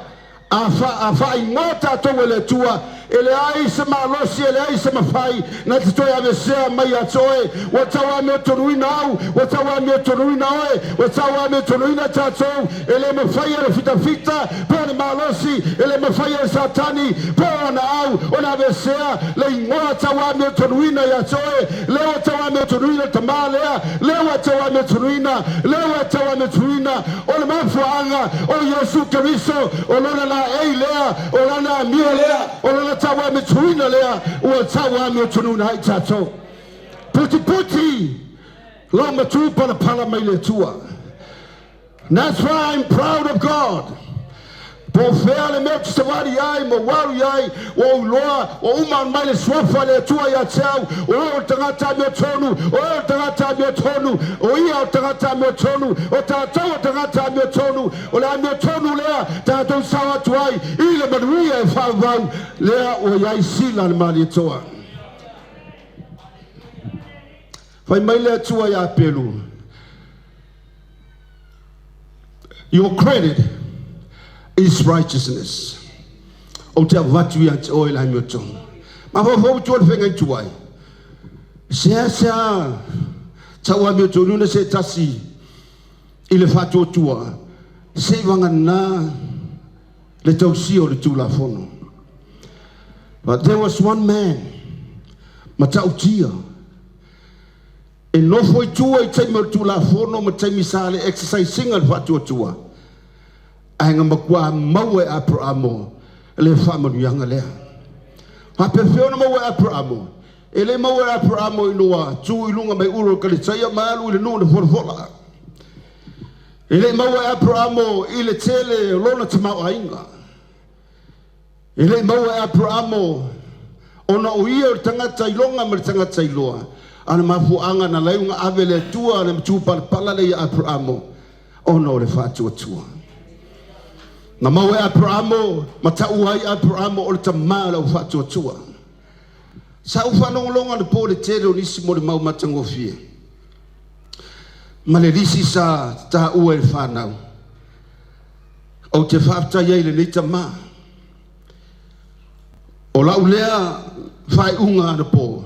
afa ingota to le tua ele ai se malosi ele ai se mafai na te toi ave sea mai atoe o tau a meto no wina au o tau a meto no wina oi o tau a meto no wina tato ele me fai ele fita pone malosi ele me fai ele satani pone au ona ave sea le ingoa tau a meto no wina ya toe le o tau a meto no wina tamalea le o tau a meto no wina le o tau a meto no wina o le mafuanga o Yesu Keriso o lona la ei lea o lona mia lea o lona tawa me tuina lea o tawa me tununa ai tato puti lo matu pala mai le tua. That's why I'm proud of God. Po fea le mea tawari ai mo waru ai o loa o uman mai le swafa le tua ya tau o tangata me tonu o tangata me tonu o ia o tangata me tonu o tātou o tangata me tonu o la me tonu lea tātou sawa tuai i le manuia e whawau lea o iai sila le mali toa whai mai lea tua ya pelu. Your credit is righteousness. O te avatu ia te oe lai mioto. Ma fo tu le fenga tuai. Sea tawa mioto nuna se tasi ile fatu tua. Se vanga na le tausi o le tula fono. But there was one man matautia. E no foi tua i te tula fono ma te misale exercise singa le fatu tua. Ainga makua maue Abrahamo le famanu yanga lea. Ha pefeona maue Abrahamo. Ele maue Abrahamo inoa tu ilunga mai uro kalitaya malu ile nuna forfola. Ele maue Abrahamo ile tele lona tamau ainga. Ele maue Abrahamo ona uia o tangata ilonga ma tangata iloa. Ana mafuanga na launga avele tua na mtupa pala le Abrahamo. Ona o le fatu atua. Na mawe Abrahamo, matau ai Abrahamo o le tamala o fatu atua. Sa ufanonglonga na po le tere o nisi mo le mau matangofie. Ma le risi sa ta ua e whanau. O te whafta iei le ni tama. O lau lea whai unga na po.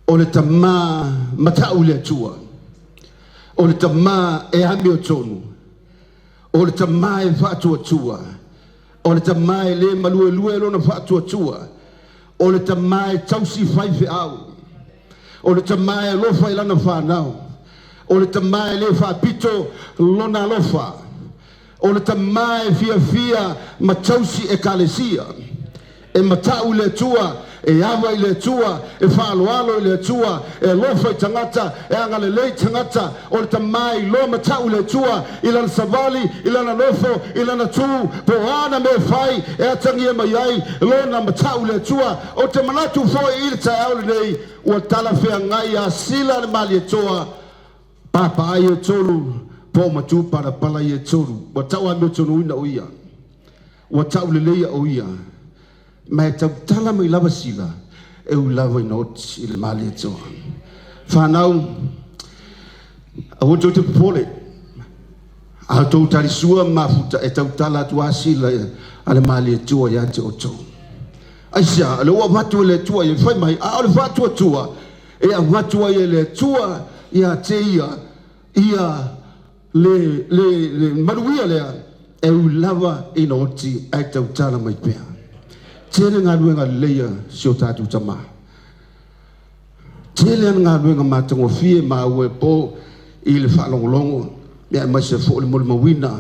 O le tama matau le atua. O le tama e hami o tonu. O le tamae whaatua tua. O le tamae le malue lue lona whaatua tua. O le tamae tausi whaife au. O le tamae lofa ilana whanau. O le tamae le whaapito lona lofa. O le tamae fia ma tausi e kalesia. E matau le tua. E awa i le tua, e whaaloalo i le tua, e lofa i tangata, e angalelei tangata, o le tamai lo matau le tua, i lana savali, i lana lofo, i lana tu, po ana me whai, e atangia mai ai, lo na matau le tua, o te manatu fo i le tai aule nei, ua tala whea ngai a sila le mali e toa, papa ai e tolu, po matu para pala i e tolu, ua tau ame tonu ina o ia, ua tau le leia o ia, mai tau tala mai lava sila e u lava inoti i le mali e toa. Whanau, a hoto te pole, a tau tari sua mafuta e tau tala atua sila a le mali e toa ia te oto. Aisia, le ua watu le tua i whai mai, a le watu atua, e a watu i le tua ia te ia le maruia lea e u lava inoti e tau tala mai pea. Tele ngā ruenga leia sio tātou tama. Tele ngā ruenga mātango fie mā ue po i le whaalongolongo. Mea mai se fo le mole mawina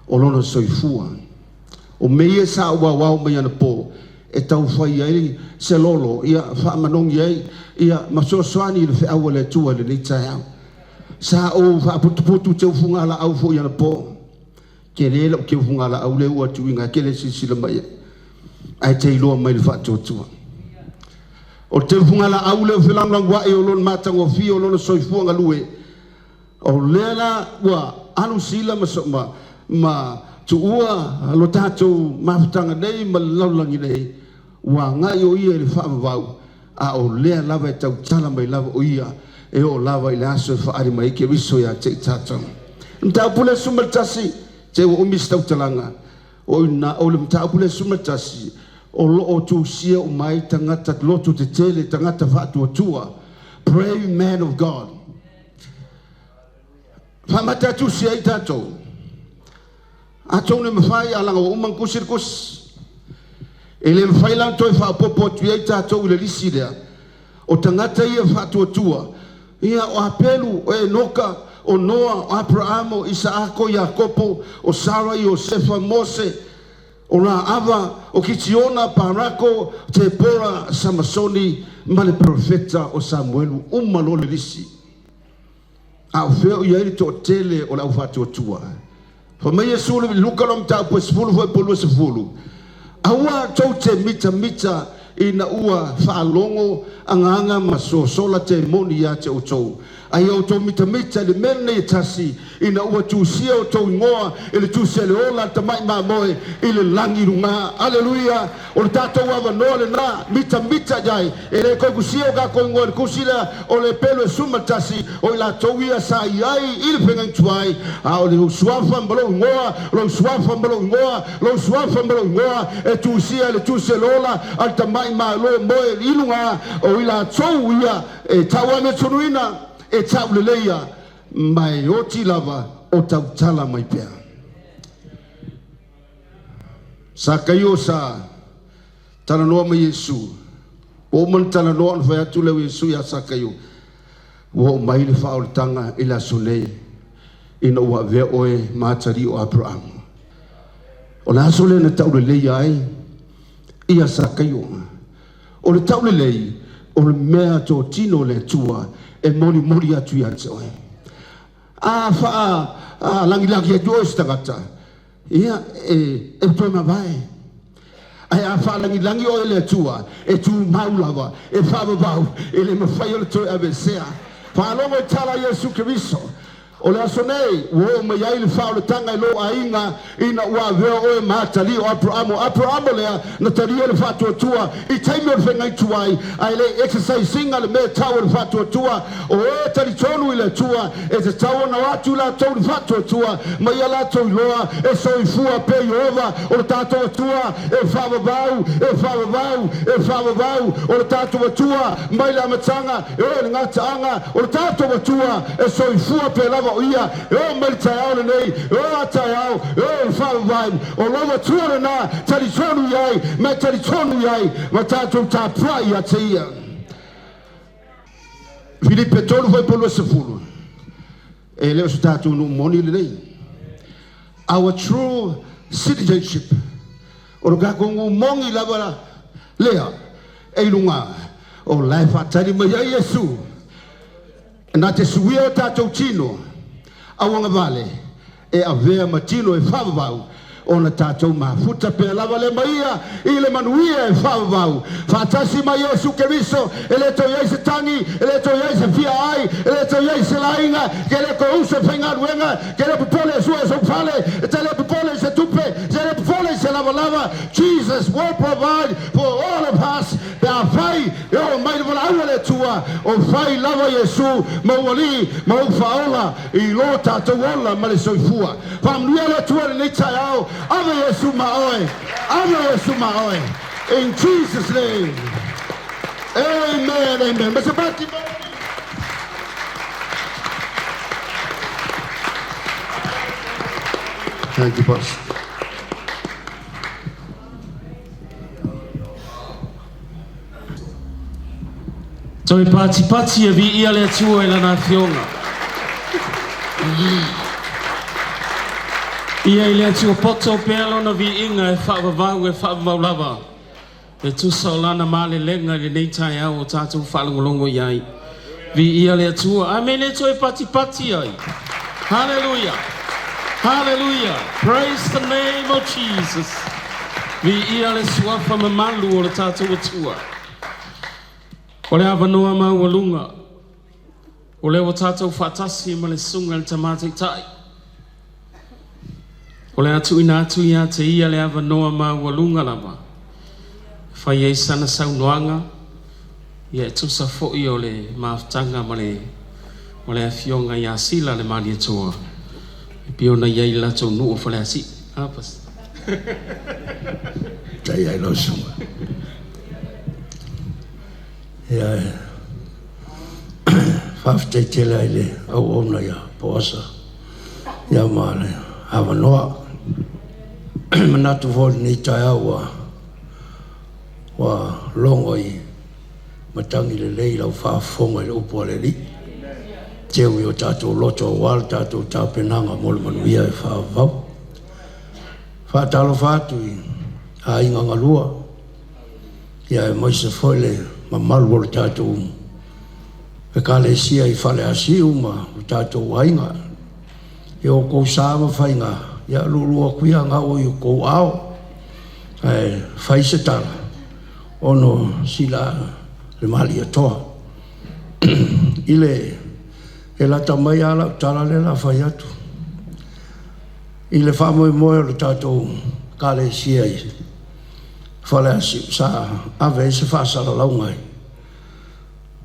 o lona soifua. O meia sa ua wau mai ana po e tau whai ai se lolo ia whaamanongi ai ia masosoani le whiaua le tua le ni tai au sa o whaaputuputu te ufunga la au fo ia na po ke le lo ke ufunga la au le ua tuinga ke le sisila mai ai te iloa mai le whaatotua o te ufunga la au le whilangang wai o lon matango fi o lon soifuanga lue o lea ua anu sila ma tuua lo tātou mafutanga nei ma laulangi nei wa ngai o ia le whaamavau a o lea lava e tau tala mai lava o ia e o lava i le aso e whaari mai ke riso ia te tātou mtau pule sumatasi te o umis tau talanga o le mtau pule sumatasi o loo tu sia o mai tangata lotu te tele tangata whaatua tua brave man of God whamata tu sia i tātou atou le mawhai alanga o umang kusirkus e le mawhai lang toi whaapopo tu i tātou i le lisi lea o tangata ia whaatuatua ia o apelu o e noka o Noa o Abrahamo Isaako Iakopo o Sara i o Sefa Mose o la ava o Kitiona Parako Tepora Samasoni ma le profeta o Samuelu umalo le lisi a o feo ia ili to tele o la whaatuatua fa mai Yesu le luka lo mta po sfulu foi polo sfulu aua tau te mita ina ua whaalongo anganga maso sola te moni ya te utou ai o tau mita le mene i tasi ina ua tusia o tau ingoa ili tusia le ola ta mai moe ili langi runga aleluia o le tatou awa noa le na mita jai ele koe kusia o kako ingoa le kusira o le pelo e suma tasi o ila tau ia sa iai ili pengang tuai a o le usuafa mbalo ingoa lo usuafa mbalo ingoa e tusia le ola al ta mai lo moe ilunga o ila tau ia e tawane tunuina e tau leleia mai oti lava o tau tala mai pea sa kaio sa tala noa mai Yesu o man tala noa na whai atu leo Yesu ya sa kaio o mai le whao le tanga ila sonei ina ua vea oe mātari o Abraham o la aso le na tau leleia ai ia sa kaio o le tau lelei o le mea tō tino le tua e mori atu i anse oe a langi atu oe stagata ia e toi mawai ai a wha langi oe le atua e tu maulava e whaavavau e le mawhai o le toi avesea whaalongo e tala Yesu Keriso o le aso nei wo mai ai le whao le tanga i lo a inga ina ua veo oe mātali o Abrahamo lea na taria le whātuatua i taimi o le whengai tuai ai le exercisinga le mea tau le whātuatua o e tari tonu i le tua e te tau na watu la tau le whātuatua mai ala tau i loa e soifua pe Jehova o le tātou atua e whaavavau o le tātou atua mai le amatanga e o le ngata anga o le tātou atua e soifua pe lava o ia o mai taiao le nei o taiao o whaavavau o lova tua na tari tonu iai ma tātou tā prai a te ia Filipe tolu vai polo sefulu e leo su tātou no moni le nei our true citizenship o kako ngu mongi lava lea e lunga o lai whatari mai ai Yesu na te suia o tātou tino awanga vale e avea matino e whavavau ona tātou mafuta pe lava le maia i le manuia e whavavau whatasi mai Yesu Keriso e le to iai se tangi e le to iai se fia ai e le to iai se lainga ke le ko usa whainga ruenga ke le pupole e sua e sopale e te le pupole se tupe se le pupole se lava Jesus will provide for all of us pe a whai e o mai le vala aua le tua o whai lava Yesu mauali mau whaola i lo tātou ola ma le soifua whamnuia le tua le nei tai au Ave Yesu maoe. In Jesus' name. Amen. Mr. Bati. Thank you, Pastor. Toi pati e vi ia le tua e la nazione. Ia i le tua poto pelo na vi inga e whaavavau lava. E tu saulana male lenga le nei tai au o tātou whalongolongo iai. Vi ia le atua. Amen e toi pati pati ai. Hallelujah. Hallelujah. Praise the name of Jesus. Vi ia le suafa mamalu o le tātou atua. O le awanoa mau alunga. O le o tātou whatasi ma le sunga le tamate tai. O le atu ina atu ia te ia le awanoa mau alunga lama. Whai ei sana saunoanga. Ia e tusa fo'i o le maafutanga ma le afionga ia sila le mali atua. E pio na iai lato nuu o whale asi. Apas. Tai ai lo sunga. Ia e. Whafte tele ai le au ona ia poasa. Ia maa le awanoa. Manatu voli ni tai au wa longo i matangi le lei lau whaafonga le upo le li. Teo i o tātou loto o wal, tātou tāpenanga mole manuia e whaavau. Whaatalo whaatu i a inga ngalua. Ia e maisa foile ma malu o le tātou e kale sia i whale asiu ma o tātou wainga. E o kou sāma whainga. Ia lulua kuia ngā o i o kou ao. E whaise tala. Ono sila le mali atoa. Ile e lata mai ala tala le la whai atu. Ile wha moe moe o le tātou kale sia i. Whale asi sa ave se whaasara laungai.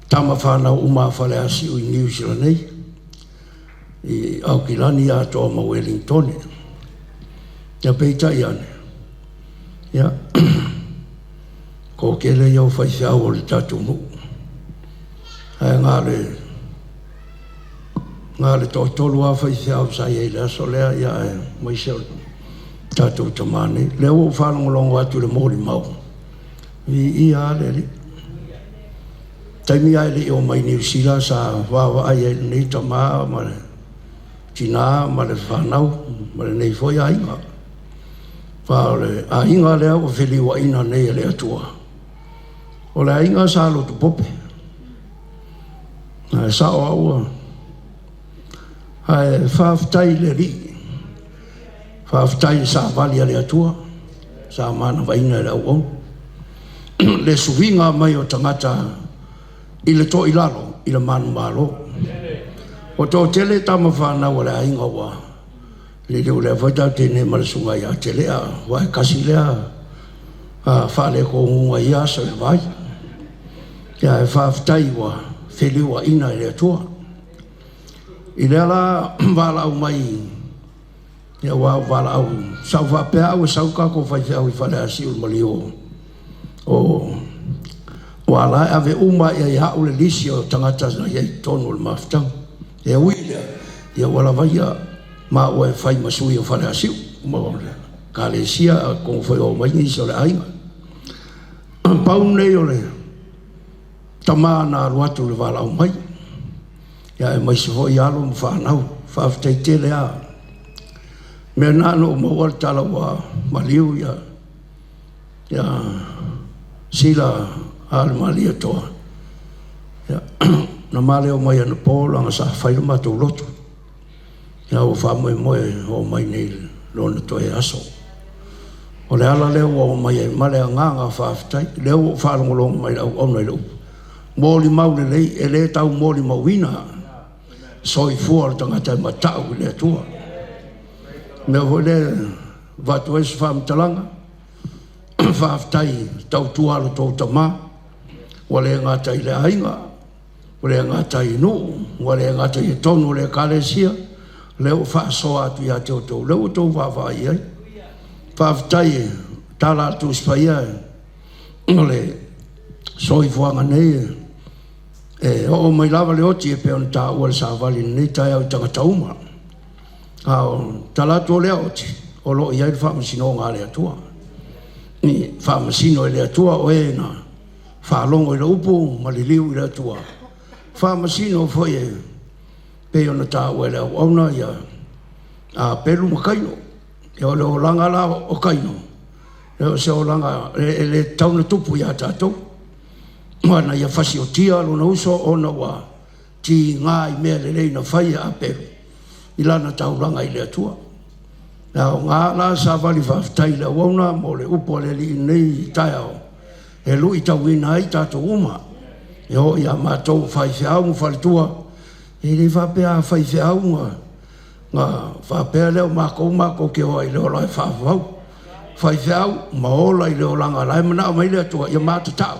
Tama whanau uma whale asi ui New Zealand nei. I au ki lani atoa ma Wellington. Ia peita i ane. Ia. Ko kele iau whai whiau o le tātou mu. Hai ngā le tōtolu a whai whiau sa iei le aso lea ia e maise o tātou tamane. Leo o whanongolongo atu le mori mau. Vi ia le li. Taimi ai le o mai New Zealand sa wawa ai e nei tamaa ma le tina ma le whanau ma le nei foi a inga. Wha le a inga lea o whiliwa ina nei le atua. O le inga sa lo tu pope. Sa o aua. Hai whaftai le ri. Whaftai sa vali le atua. Sa mana waina le au. Le suvinga mai o tangata i le to ilalo, i le manu malo. O tō tele tama whanau o le inga wa. Le leo le whaitau tēne marasunga ia tele a wai kasi lea. Whale ko ngunga ia sa le vai. Ia e whaftai wa wheliwa ina i le atua. I le ala wala au mai. Ia wala au. Sau whapea au e sau kako whaiwhau i whale asi ulmali o. Wala ave uma i hau le lisi o tangata na iei tonu le maftang. E uile. Ia wala vaia ma o e whai masui o whale asi. Ka le sia kong whai o mai nisi o le ainga. Pau nei o le tama na ruatu le wala o mai. Ia e mai se ho i alo ma whanau. Whaftai tele a. Mea nano o mawal tala wa maliu ia. Ia sila ale malia toa. Ia na male o mai ana pola nga sa whaila matou lotu. Ia o whamoe moe o mai nei lona toe aso. O le ala leo o mai e male a nganga whaftai. Leo o whalongolongo mai au au nei lau. Mōli mau le lei, e le tau mōli mau wina. Soi fua le tangata ma tau le atua. Mea hoi le vatu esu whamtalanga. Whaftai tau tualo tau tamā. Wale ngatai le ainga. Wale ngatai nu. Wale ngatai tonu le kalesia. Leo whaasoa atu ia teo tau. Leo tau wawai ai. Whaftai tala atu spaia. Ole soi fuanga nei. O mai lava le oti e peon ta ua le savali nei tai au tangata uma. Talatu o le oti. O lo iai le whaamasino ngā le atua. Ni whaamasino e le atua o e na whaalongo i le upu ma li liu i le atua. Whaamasino foi e peon ta ua le au auna ia a peru makaino. E o le o langa la o kaino. e se o langa le tauna tupu ia tātou mana ia whasi o tia lona uso ona wa ti ngā i mea le leina whai a peru i lana tauranga i le atua Now, ngā sa wali whaftai le wauna mo le upo le li nei tai au. E lui tau ina ai tātou uma. E o ia mātou whai whiau whalitua. E li whapea whai whiau ngā whapea leo mākou ke hoa i leo lai whawau. Whai whiau maola i leo langa lai mana mai lea tua ia mātatau.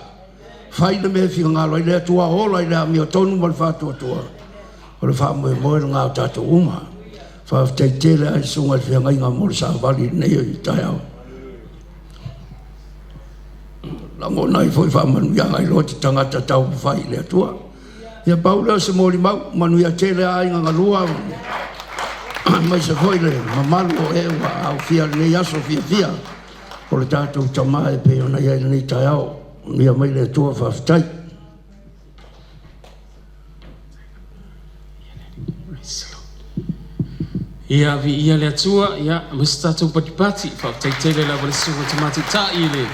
Whai le mea whia ngā lai lea tua ola i lea mea tonu mali whātua tua. O le whamoe moe ngā tātou uma. Whaftai tele ai sunga whia ngai ngā mori sa wali nei i tai au. Lango nai foi whamanu ia ngai loti tangata tau whai lea tua. Ia paulea se mori mau, manu ia tele ai ngā lua. Mai se foi le, mamalu o ewa au whia nei aso whia. O le tātou tamae pe ona ia nei tai au. Ia mai lea tua whaftai. Ia vi ia le atua, ia mista tau patipati, whaktaitele la wale sunga tamati ta i le.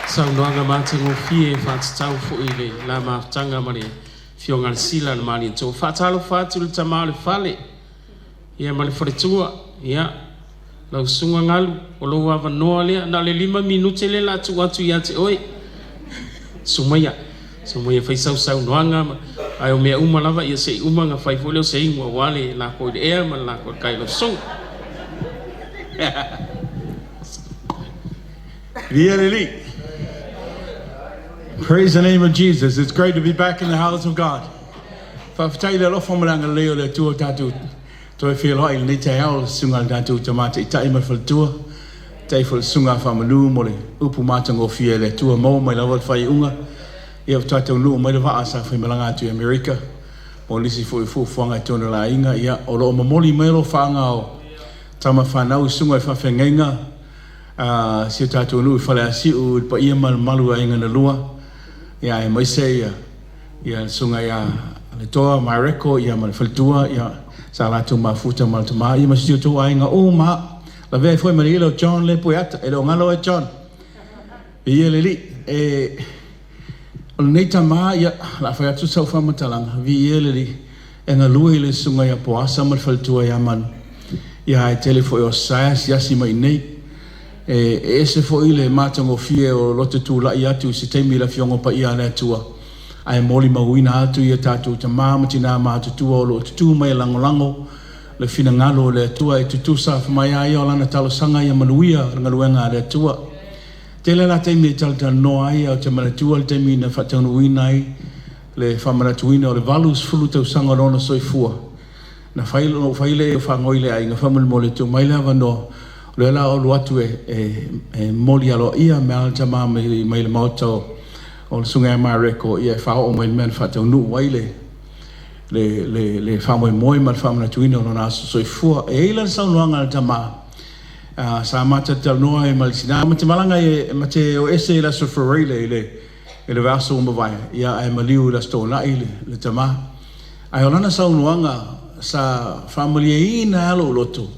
Sau noanga mate ngofie, whatatau fo i le, la maftanga mare, fionga le sila na mali nto. Whatalo whatu le tamau le fale, ia male wharetua, ia, lau sunga ngalu, o lo wawa noa lea, na le 5 minute le la tu atu ia te oi. Sumaya whaisau sau noanga, ai o mea uma lava ia se uma nga whai foleo se ingua wale la koe de ea ma la koe kai lo song. Praise the name of Jesus. It's great to be back in the house of God. Whawhitai le lofa maranga leo le tua tātou. Toi whielo ai ni te ao sunga tātou tamate i tai mai whaltua. Tai whal sunga whamalu mo le upu mātango fia le tua mo mai lawal whai unga. Ia tātou nuu mai le waa sa whai malanga atu i Amerika. O nisi fo i fuwhanga i tōna la inga. Ia o lo mamoli mai lo whaanga o tama whanau sunga i whawhengenga. Si tātou nuu i whale asiu i pa ia malu a inga na lua. Ia e mai se ia sunga ia le toa mai reko ia ma le whaltua. Ia sa lātou mafuta ma le tama. Ia masitio tō a inga o maa. La vea fwoi mani ilo John le pui ata. E lo ngalo e John. Ia le li. O nei tama ia la whai atu sau whamatalanga. Vi ia le li. E ngā lua i le sunga ia poasa ma le whaltua ia manu. Ia e tele fwoi o saias yasi mai nei. E se fwoi le mātango fie o lote tū lai atu si teimi la fiongo pa ia le atua. Ai moli mawina atu ia tātou tama matina mātu tua o lo tutu mai lango le fina ngalo le atua e tutu sa whamai ai o lana talo sanga ia manuia ngaluenga le atua. Tele la teimi e talta no ai o te manatua le teimi na whatanu uina ai le whamanatuina o le valus fulu tau sanga rona soifua. Na whaile o whangoile ai ngā whaman mo le tu maile hawa no le la o luatu e moli alo ia me alta maa mai le mautau o le sunga e mareko ia e whao o mai mea whatau nu waile le whamoe moi ma le whamanatuina o nona aso soifua e eila le saunuanga le tama sa mata tal noa e malisina ma te malanga e ma te o ese i la sofareile e le vaso o mawai ia e maliu la stona i le tama ai o lana saunuanga sa whamolia i na alo loto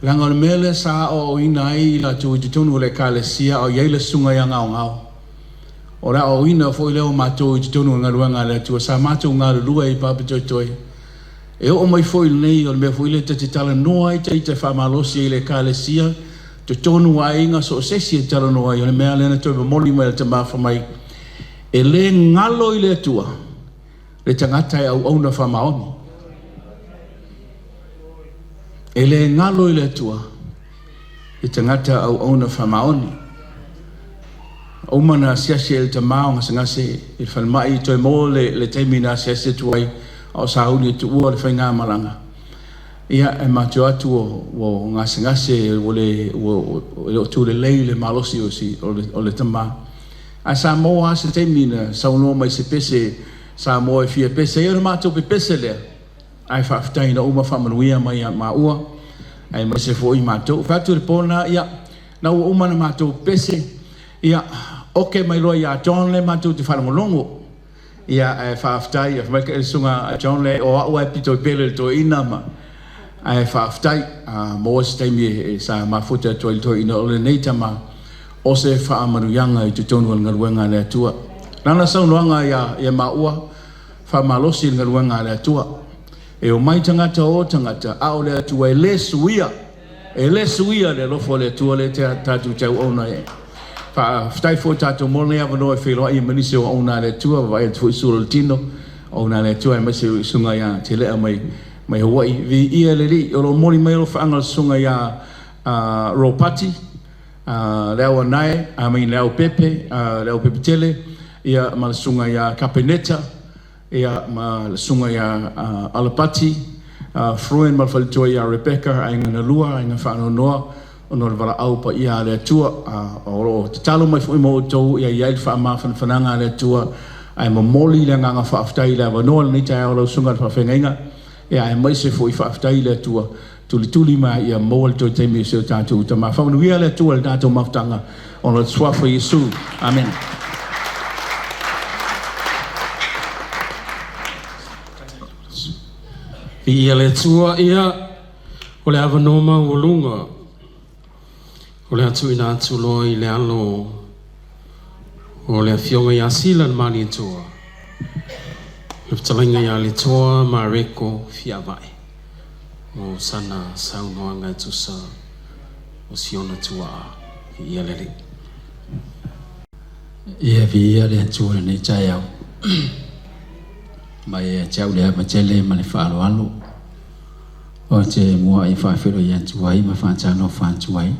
langa o le mele sa o ina i la tu i tunu le kalesia o iei le sunga ia ngao ngao o la o ina fo i leo mato i tunu ngā ruanga le tu sa mato ngā lua i papitoi toi e o mai fo i nei o le mea fo i le te tala noa i te whamalosi i le kalesia te tonu a inga so sesi e tala noa i o le mea lena toi moli mai le te mafa mai e le ngalo i le atua le tangata e au auna whamaoni e le ngalo i le atua e tangata au auna whamaoni o mana siasi e le tamao ngasangase i le whanmai i toi mo le teimi na siasi tuai o sauli tu ua le whainga malanga ia e matu atu o ngasangase o le tu le lei le malosi o le tama a sa mo a se teimi na sauno mai se pese sa mo e fia pese e o matu pe pese lea ai whaftai na uma whamanuia mai a maua ai mai se fo i matu whatu le pona ia na ua uma na matu pese ia oke mai loa ia John le matu te whanangolongo ia e whaftai e whaika e sunga John le o au e pito i pele to ina ma ai whaftai mo se teimi e sa mafuta to i ina o le neita ma o se whaamaruyanga i te tonu al ngaruenga le atua. Nana saunoanga ia maua whaamalosi al ngaruenga le atua. E o mai tangata o tangata ao le atua e le suia le lofo le atua le te tatu tau ona e. Whai fo tatu mole avano e wheloa i manise o ona le atua vai e tui sura le tino ona le atua e mase sunga ia te lea mai Hawaii. Vi ia le li o lo mori mai lo whaangal sunga ia Ropati, leo anai, leo pepe tele, ia malasunga ia Kapeneta, ia malasunga ia Alapati, fruen malfalitua ia Rebecca, ainga na lua, ainga whaano noa, ono le wala au pa ia le atua, o te talo mai fui mo o tau, ia iai wha mawhan whananga le atua, ai mamoli le nganga whaaftai le awanoa, ni tai au lau sunga whawhengainga, ia ai maise fui whaaftai le atua, tuli ma ia moal to te mi se tatu tama fa no ia le tu al tatu maftanga on le swa for Yesu amen. Ia le tua ia o le avanoma o lunga o le atu ina atu loi le alo o le fionga ia sila mani tua le talinga ia le tua ma reko fia vai o sana saunoanga tusa o siona tua ia lele ia via le tua nei tai au mai e tau le matele ma le falo alo o te mua i whawhiro i antuai ma whaatano whaantuai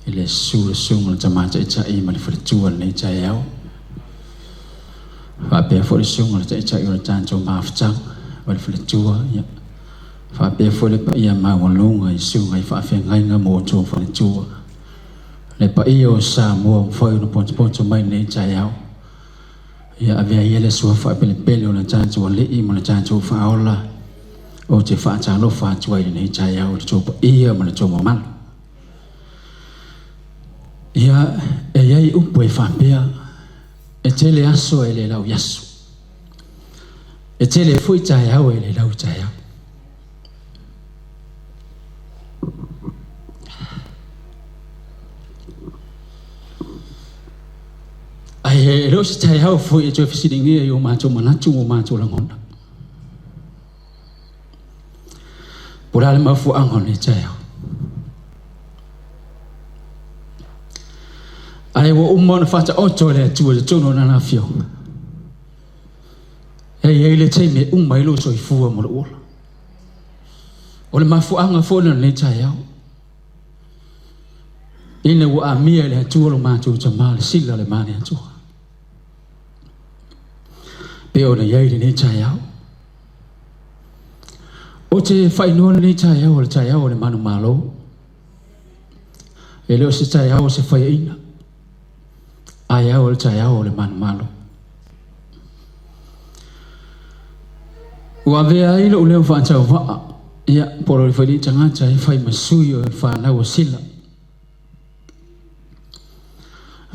i le sura sunga le tamata i tai ma le wharetua nei tai au whapea whore sunga le tai o le tanto maafutang ma le wharetua ia whapea whore pa ia mawalunga i sunga i whawhengainga mo tō wharetua le pa ia o sa mua mwhoi no ponto mai nei tai au ia avea ia le sua whapelepele o na tanto o lei mo na tanto whaola o te whaatalo whaatuai nei tai au le tō pa ia mo na tō mamalo ia e iai upo e whapea e tele aso e le lau yasu e tele fui tai au e le lau tai au ai lo si tai au fui e tō whisiringia i o mātou manatu o mātou langona pura le mafu angon ni tai au ai wo umona fata oto le tu le tono na na fio e le teme umai lo so i fua mo lo o le mafu anga fo na le tai au ina wo amia le tu lo ma tu mal sila le mane tu pe o le yai le tai au o te fai no le tai au le manu malo e le o se tai au se fai ina ai au le tai au le manu malo ua vea ilo uleo whaatau waa ia poro le whaini tangata e whai masui o e whanau o sila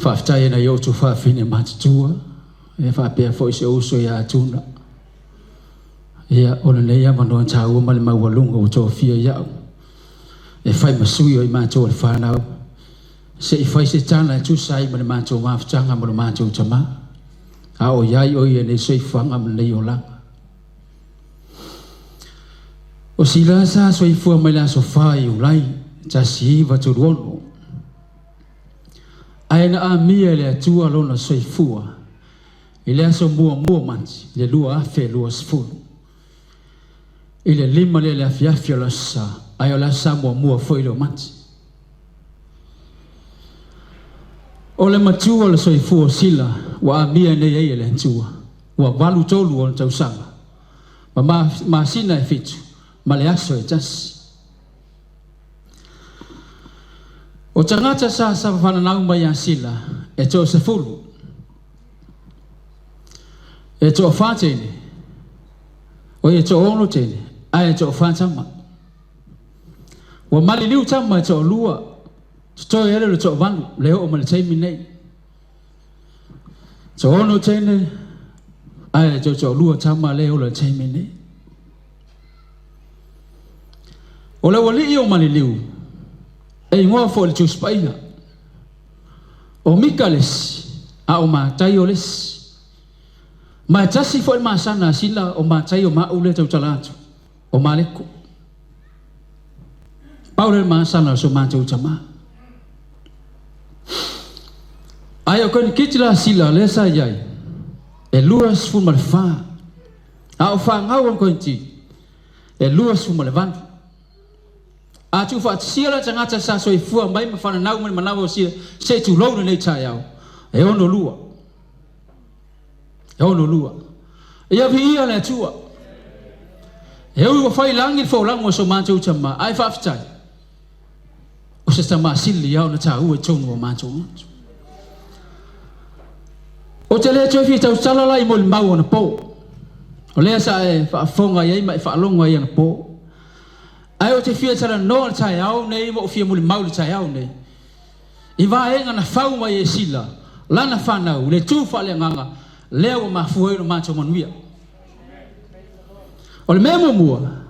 whaftai na yotu whawhine matatua e whapea fo se uso ia atuna ia ona nei amanoa tau ma le maualunga o tō fia iau e whai masui o i mātou le whanau se i whai se tana e tusai ma le mātou mawhtanga ma le mātou tama a o iai o ia nei soifanga ma nei o langa o sila sa soifua mai la sofai ulai ta siva turuono aina a mia le atua lona soifua i le aso mua manti le lua afe lua sfulu i le lima le afiafi o la sa ai o la sa mua foi lo manti o le matua le soifua sila wa a mia nei ei le atua wa valu tolu o le tausanga ma sina e fitu ma le aso e tasi o tangata sa whananau mai a sila e tō se fulu e tō whātene o e tō ono tene a e tō whātama wa mali liu tama e tō lua tō e le tō vanu leo o mali teimi nei tō ono tene a e tō lua tama leo le teimi nei o le wali o mali liu e ngoa fo le tuspaina o Mikales a o matai o les ma tasi fo ma sana sila o matai o ma ule tau talatu o maleko Paulo ma sana so ma tau tama ayo kon kitla sila lesa yai e luas fu malfa a o fa ngau kon ti e luas fu malvan a tu fa sila tangata sa so fu mai ma fa na nau ma sia se tu lo nei chayao e ono lua e ia via le tua e o fai langi fo lango so ma tau tama ai fa ftai o se tama sili ya na tau e tonu o ma tau o te le tau fi tau salala i mo le mau na po o le sa e fa fonga ye mai fa longa ye na po ai o te fia tala no le tai au nei mo fia mo le mau le tai au nei i va e na fau mai e sila lana fa na le tu fa le nganga le o ma fu e no ma tau manuia o le memo mua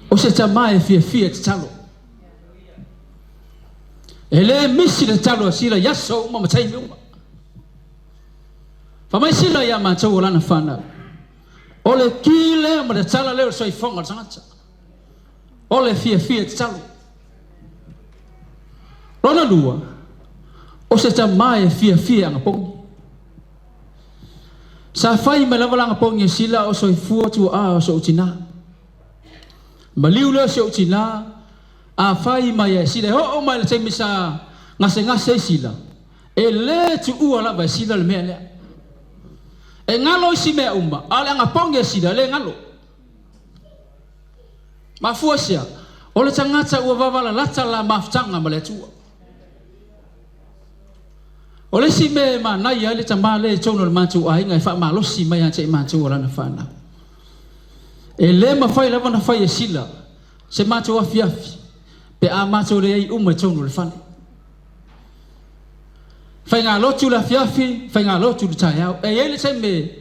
o se tama e fia te talo e le misi le talo sila yaso ma matai miuma fa mai sila ya ma tau lana fa na o le kile ma le tala le o soi fonga tangata o le fia te talo rona lua o se tama e fia anga pongi sa fai me lava langa pongi sila o soi fua tu a o so utina maliu le so utina a fai mai e sila o mai le temi sa ngase sila e le tu ua lava sila le mea lea e ngalo isi mea uma ale anga pongi sila le ngalo ma fua sia o le tangata ua vavala lata la maftanga ma le tua o le si me ma nai ya le tama le tono le mantu ai ngai fa ma lo si mai ante mantu ora na fana e le ma fai lava na fai e sila se mantu afiafi pe a mantu le ai uma tono le fana fai nga lo tu la fiafi fai nga lo tu le taiao e ele se me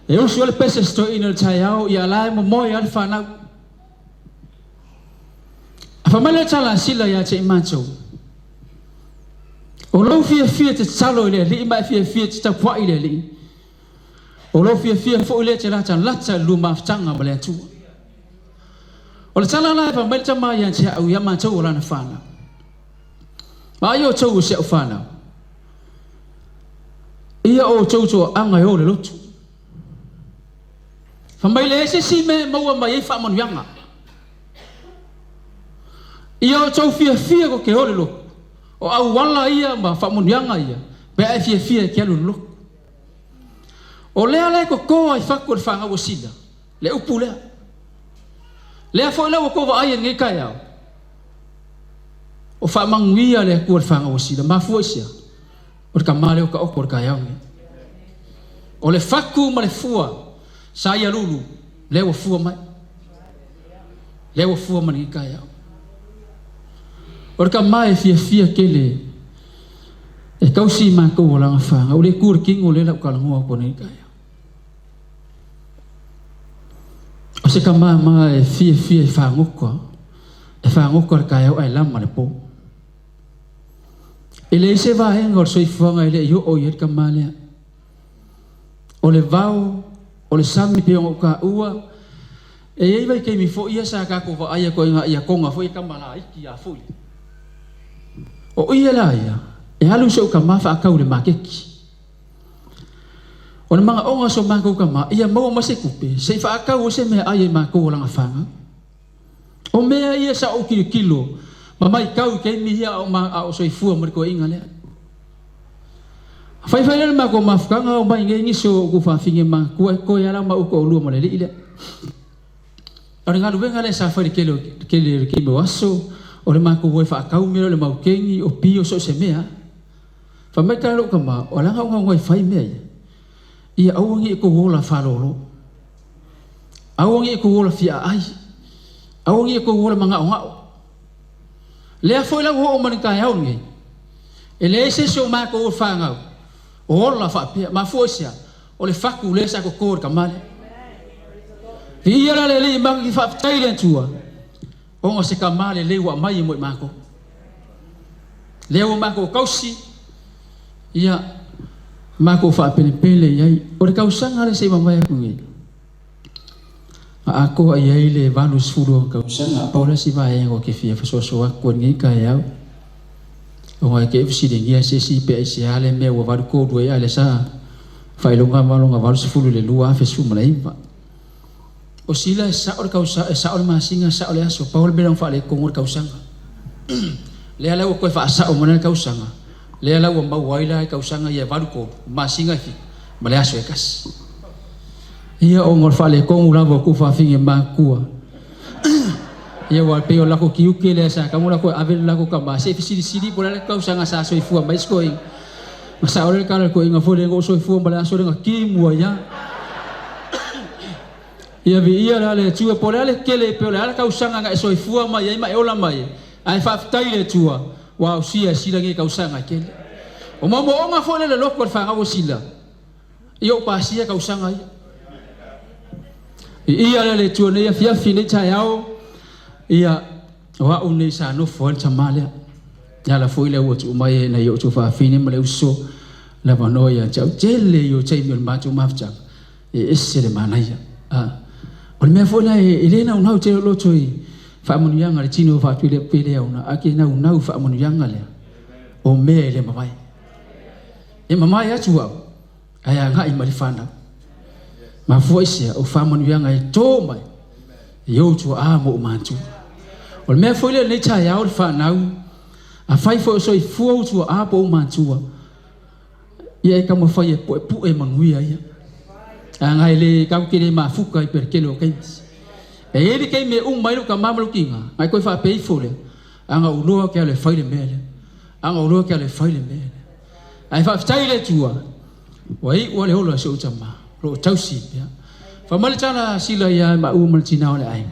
e o so le pese sto in le taiao ya la mo ya le fana fa ma le tala sila ya te mantu o lo fia te talo ile li mai fia te tapwa ile li o lo fia fo ile te lata luma ftanga male tu o le tala la fa mai tama ya te au ya ma tau ora na fana ma yo tau se fana ia o tau anga yo le lotu fa mai le se si me mo mai fa mon yanga ia o tau fia ko ke o le lotu o au wala ia ma fa munianga ia pe ai fia ke alu o le ale ko ai fa ko fa nga wasida le upule le fo le ko va ai ngai kai au o fa mangia le ko fa nga wasida ma fu sia o ka male o ka o ka ia o le faku ma le fua sa ia lulu le o fua mai le o fua ma ngai kai au Orka mai fia kele e kausi ma ko wala fa o le kur king o le la ka ngo po nei kai o se ka ma e fia fa ngoko ka yo ai lam ma le po ele se va en or so ifonga ele yo o yer ka male o le vau o le sami pe o ka ua e ei vai ke mi fo ia sa ka ko va ai ko ia konga fo i ka mala iki a fo o ia la ia e halu so ka mafa ka ule makeki o manga onga so manga ka ma ia mo ma se kupe se fa ka o se me ai ma ko la fanga o me ia sa o kilo ma mai ka ke mi ia o ma o so fu mo ko inga le fai le ma ko mafkanga o mai ngi so ku fa finge ma ko ya la ma ko lu mo le ile Ora ngalo le sa fa ke mo aso o le mako voi fa kau mero le maukengi o pio so se mea fa mai ka lo kama o la ngau ngoi fai mea ia awangi ko wola fa lolo awangi ko wola fia ai awangi ko wola manga ngau le foi la ho man ka ya ngi ele se so mako fa ngau o la fa pia ma fosia o le faku le sa ko kor kamale ia la le mangi fa tailen tua o se kamale le wa mai mo mako le o mako kausi ia mako fa pele yai o le kausanga le sei mamai aku ngi ako ai le vanus furu kausanga ora si vai ngo ke fia so ko ngi ka ya o ngai ke fisi de ngia se si pe se ale me wa var ko do ya le sa fai longa var furu le lua fe su mai pa o sila sa o kausa sa o masinga sa o le aso paul belang fa le ko ngor kausanga le ala ko fa sa o mona kausanga le ala wa mau waila kausanga ya var ko masinga fi male aso ekas ia o ngor fale ko ngula ko fa finge makua ia wa pe o la ko kiuke le sa kamu la ko ave la ko ka ba se sidi pola le kausanga sa so ifu mai sko ing masa ore ka ko inga fole ngo so ifu mala so nga ki mua ya ia vi ia la le tua pola le kele pe la kausanga nga so ifu mai mai ola mai ai fa tai le tua wa sia sila nge kausanga kele o mo nga fole le lokko fa nga sila io pa sia kausanga ia le tua ne fia fine cha yao ia wa une sa no fo chamale ya la foi le wotu mai na yo tu fa fine male uso la vanoya chau jele yo chai mi ma tu mafcha esele manaya o me fo na elena una o te lo toi fa monu yanga le chino fa tuile pele una aki na una fa monu yanga le o me le mamai e mamai ya tu aya nga i malifana ma fo isia o fa monu yanga e to mai yo tu mo mantu o me fo le ne cha ya o fa na a fai fo so i fu tu po mantu ia ka mo fai pu e manuia ia anga ele ka kile ma fuka i perché lo kai e ele kai me mai lo ka mamlo kinga ai ko fa pe fole anga ulo ka le fai le mele anga ulo ka le fai le mele ai fa stai le tua wai o le holo so chama lo tausi ya fa mal chana sila ya ma mal china ole ai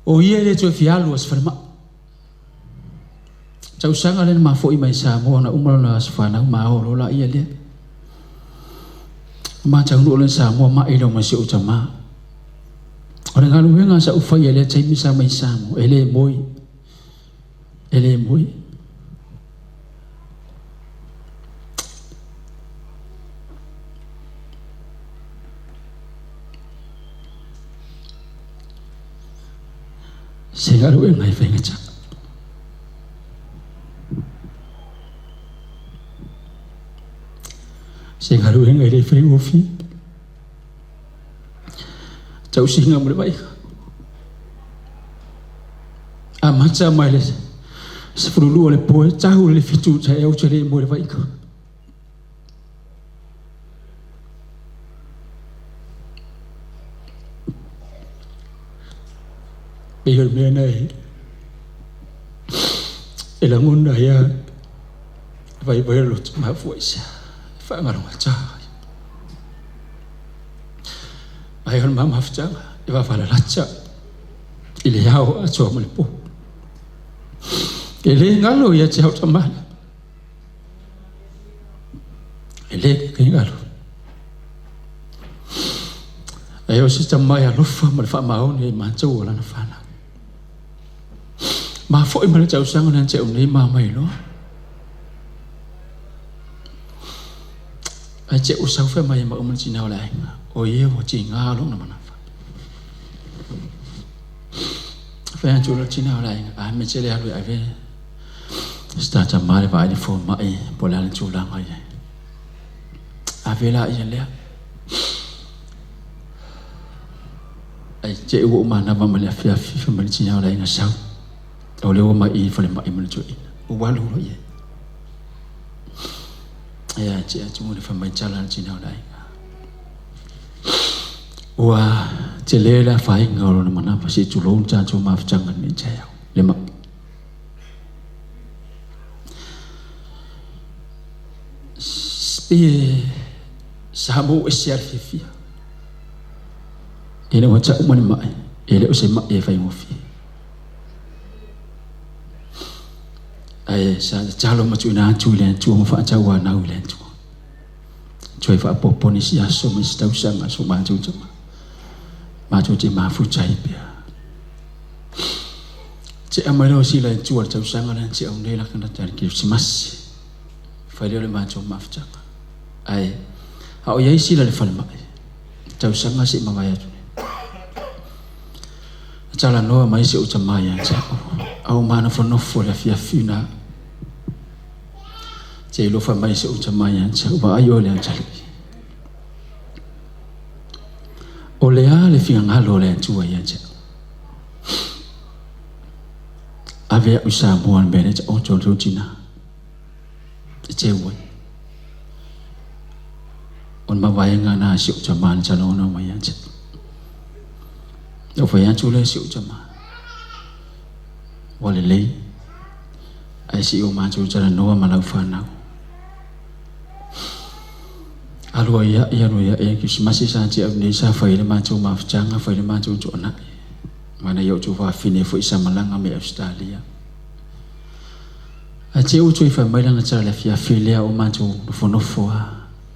o ie le to fialo as ferma chau sanga le ma fo i mai sa mo na umalo na sfana ma o la ia le ma chang lo le sa mo ma i lo ma se chama ora ngalu nga sa ufa ia le chai mi sa mai sa mo ele moi Segaru ngai fenga cha Segaru ngai le fenga fi Chau singa mo le bai Amacha mai le Sfrulu le po chau le fitu cha eu chele mo le bai ka Biar menai, elangunaya, vai lot mafuisa, fa ngarong cha. Ayon mamafcha, eva fala lacha, ile yao acho malipo. Ele ngalo ya chao tamal. Ele ngalo. Ayo si tamaya lufa malfa maon ni mancho la na fana. Ma foi mal chau sang nan cheu nei ma mai lo a cheu sau fe mai ma um chinau lai o ye wo chi nga lo na mana fe an chu lo chinau lai a me chele a lo a ve sta cha ma le va ni fo ma e po la chu la ngai a ve la ye le ai cheu wo ma na va ma le fa fa ma chinau lai na sau o le o mai fa le mai mana chu o wa lo ye ya che chu mo le fa mai chala chinau lai wa che le la fa ngalo na mana fa si chu lo cha chu ma fa chang ni cha ya le ma spi sabu esiar fifia ele wa cha mo ni mai ele o se ma e fa mo fi ai sa chalo ma chu na chu le chu mo fa cha wa na u le chu choi fa popo ni sia so mi sta usanga so ma chu chama ma chu ti ma fu chai pia che amalo si le chu cha usanga le che on le la kana ta ki simas Fai le macho mafchanga. Ai. Ha o yai sila le falma. Tau sanga si mawaya tu. Chala noa mai se utamaya cha. Au mana fonofo la fia fina. Che lo fa mai se utamaya cha wa ayo le chali. O le ale fia ngalo le tua ya cha. Ave usa buan bene cha o cholo china. Che woi. On mawaya ngana si utaman cha no no mai cha. Đâu phải ăn chú lên xịu cho mà Và lấy Ai xịu mà chú cho là nó mà lâu phản nào Alo ya Christmas sang chị ông đi xa phải là mà chú mà chẳng phải là mà chú chỗ nãy Mà này dạo chú vào phim này phải xa mà lăng ở mẹ Australia Chị ưu chú phải mấy lăng trả lại phía Philia ông mà chú phổ nộp phổ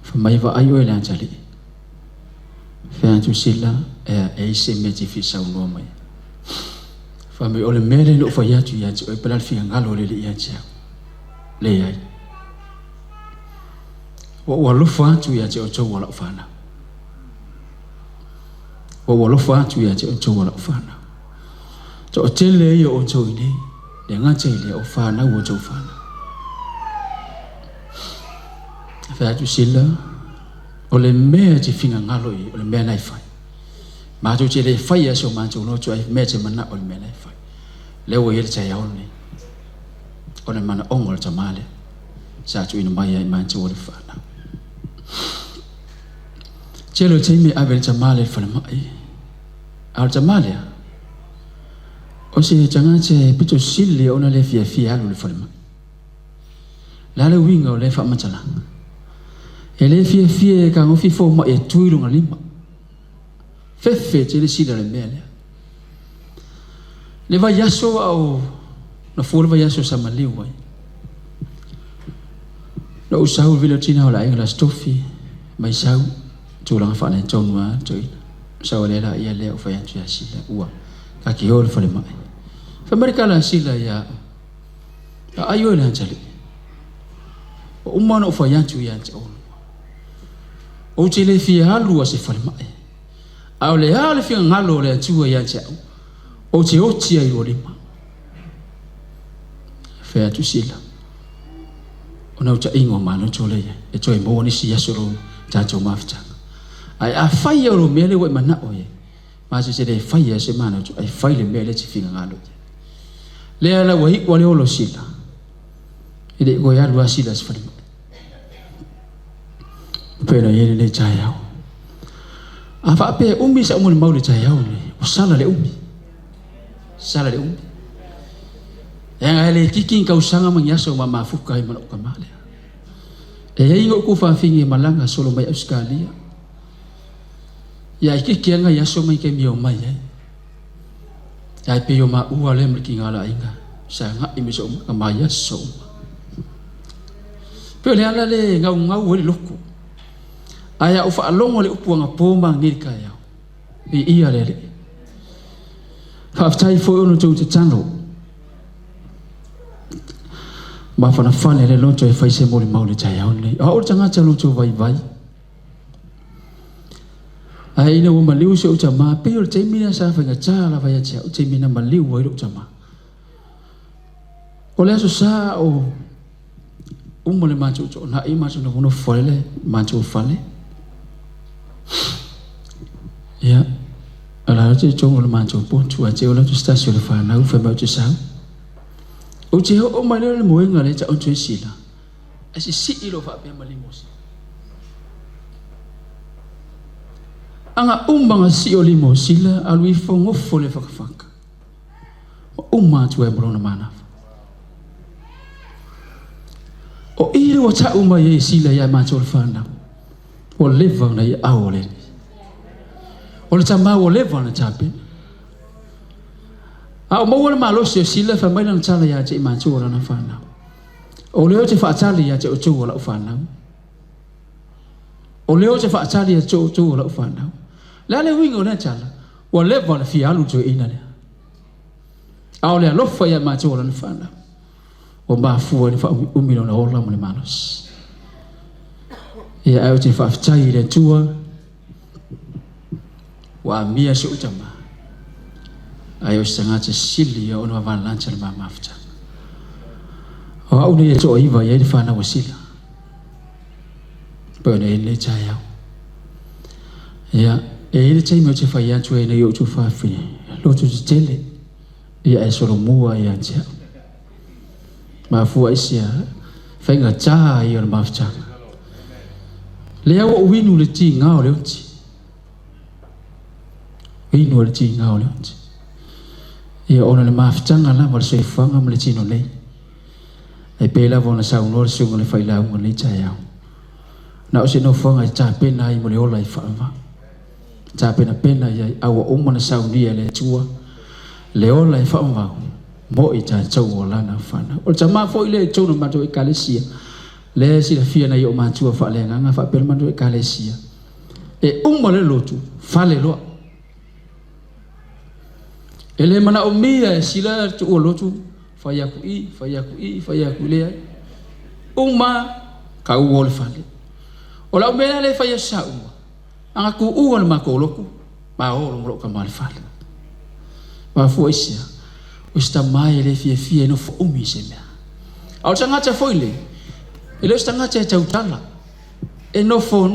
Phải mấy vợ ai ơi là trả lại Phải chú xin là ai xem mẹ chỉ phía sau nó mày và mày ole mẹ lên nụ phải ya chú ya chú ấy bắt phía ngalo lên đi ya chào lấy ai wa lúc phá chú ya chú cho wa lộc phá nào wa lúc phá chú ya chú cho wa lộc phá nào cho trên lấy yo cho đi để ngã chơi lấy ở phá nào wa cho phá nào phải chú xin là ole mẹ chỉ phía ngalo ole mẹ này phải mà chú chỉ để phải ya số mà chú nó cho mẹ chỉ mà ole mẹ này phải leo yel cha yao ni ole mana ongol cha male sa chu ina mai man chu ole fa na chelo chei me avel cha male fa mai al cha male o se changa che pitu silli ona le fia lu fa ma la le winga le fa ma cha la ele fia ka ngo fi fo ma e tu lu ngali ma fe che le sila le mele le va yaso au na fo le va yaso sa maliu wai no usau vile tina ola ingla stofi mai sau tu lang fa na chonwa choi sau le la ia le fa yan chia sila ua ka ki hol fa le mai fa mereka la sila ya ayo la chali o umano fa yan chu yan chon o chile fi halu se fa le mai au le hal fi ngalo le chu yan chao o che o chia i olima fe tu sila ona ucha ingo mano chole e choi mo ni sia soro cha cho mafcha ai a fai ro mele we mana oye ma se de fai se mano ai fai le mele chi finga ngalo le ala we ko le o lo sila ide go ya lu sila se fali pero yele le cha yao apa pe umi sa mo mau le cha yao ni usala le umi sala le umi yang ale kiking kau sanga mangyaso mama fukai manok kamale e ingo ku fa fingi malanga solo mai Australia ya kiking nga yaso mai ke mio mai ya pe yo ma uale mki ngala inga sanga imiso kamaya so pe le ala le ngau we loko aya ufa longo le upuanga pomba ngika ya ia le Haftai foi ono tu tano. Ma fa na fa le lo tu fai se mo le mau le chai au ni. O changa cha lo tu vai vai. Ai no ma liu se o chama pe o che mina sa fa nga cha la vai cha o che mina ma liu o chama. O le so sa o mo le ma chu na i ma chu no fole ma chu fale. Ya. Ala che chong le man cho pon chua che ola tu station le fa na u fa ba chu sa o che o ma le mo nga le cha o chu si la a si i lo fa pe ma le mo si anga nga si o le mo si la a lui fo ngo fo le fa fa ma tu e bro na mana o i le wa cha ye si la ya ma cho le fa na o le va na ya a o le o le tama o le vana chape a o mo le malo se sila fa mai na chala ya che ma chu ora na fa na o le o che fa chala ya che o chu ora fa na o le o che fa chala ya chu ora fa na la le wingo na chala o le vana fi alu jo ina le a o le lo fa ya ma chu ora na fa na o ba fu ni fa umilo na ora mo le malos ia au te whaafitai le tua wa mia se utama ai o sangata sili o no avalancha le mamafta o au ne to iva ia fa na wasila pone le chaya ia e le chai mo te fa ia tue ne yo tu fa fi lo tu tele ia e solo mua ia cha ma fu isia fa nga cha ia le mafta le au winu le ti ngao le ti winu le ti ngao le ti ia ona le mafitanga la mo le soifanga mo le tino lei e pela vona sauno le sunga le faila mo le chaya na o se no fanga i tapena i mo le ola i fa'ava tapena pena ia awa uma na saunia le tua le ola i fa'ava mo i ta tau ola na fana o tama fo ile tau no mato i kalesia le si la fia na i o matua fa le nganga fa pel mato i kalesia e uma le lotu fale lo ele mana o mia e sila tu o lotu fayaku le uma ka u ol fale o la mena le faya sa uma anga ku u ol makoloku ma o lo ka mal fale ma fu isia o sta mai le fie no fo umi se mea au tanga ta foile ele tanga ta tautala e no fo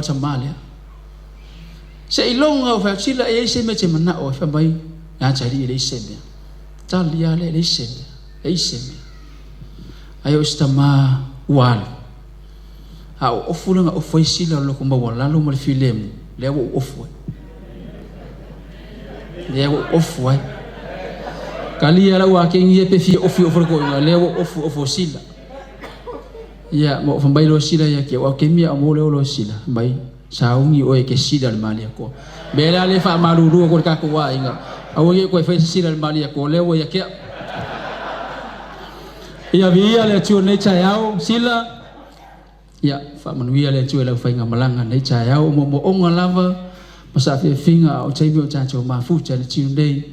ta malia se ilonga o fatsila e se me te mana o fa bai ya tsari le se me talia le se me e se me ayo stama wal ha o fulanga o faisila lo ko mawala lo mo filem le o fu le o fu kalia la wa ke ngie pe fi o ko le o fu sila ya mo fa bai lo sila ya ke o ke mia mo le lo sila bai saungi o ke sida le mali ko bela le fa maluru ko ka ko wa inga au ye ko fa sida le mali ko le o ya ke ya via le tu ne cha yao sila ya fa manuia le tu le fa inga malanga ne cha yao mo onga lava masa fe finga o chai bi o cha cho ma fu cha le tin dei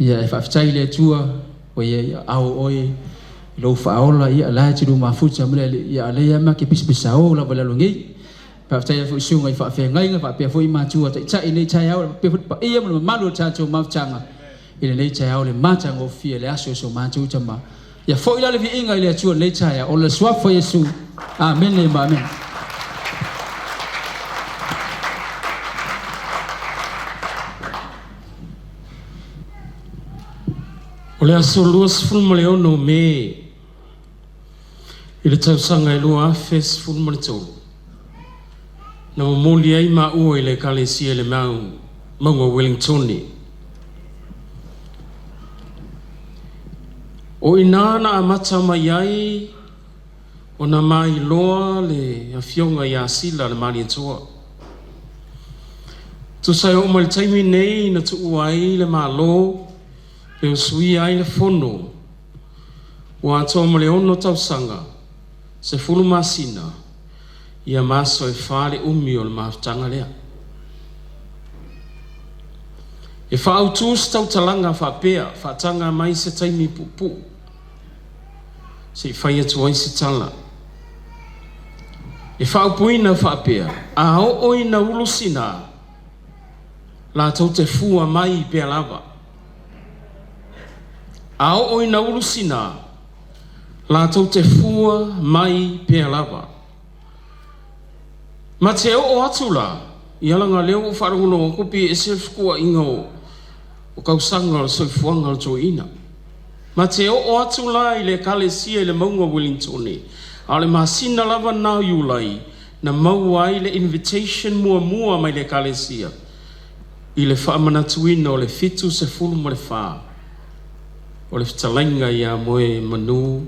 ya fa chai le tu o ye au o ye lo fa ola ya la ti ma fu cha mele ya le ya ma ke pis o la bala lungi pa taya fu sungai fa fe ngai fa pe fu ma chu ta cha ini cha yao pe pa ia mo malu cha chu ma changa ile le cha yao le ma changa o fi le aso so ma chu chama ya fo ila le vi inga ile chu le cha ya o le swa fo yesu amen le ma amen o le aso luas ful mo le ono me ile tau sanga i lua fes ful mo le tolu na moli ai ma o ile kalesia le mau Wellington o inana amata mai ai o na mai loa le afionga ya sila le mali toa tu sai o mal taimi nei na tu ai le malo le sui ai le fono wa to mo le ono tau sanga se fulu masina ia maso e fale umi o le maftanga lea. E whaautu stau talanga whapea, whatanga mai se taimi pupu. Se whai atu ai se tala. E whaupuina whapea, a o oina ulusina, la tau te fua mai pea lava. A o oina ulusina, la tau te fua mai pea lava. Ma te o atula, i alanga leo o wharangono o kopi e self-kua inga o kausanga o soifuanga o joina. Ma te o atula i le kalesia i le maunga Wellington a le masina lava nao iulai na maua i le invitation mua mai le kalesia i le whaamanatuina o le fitu se fulu mo le wha o le fitalainga i a moe manu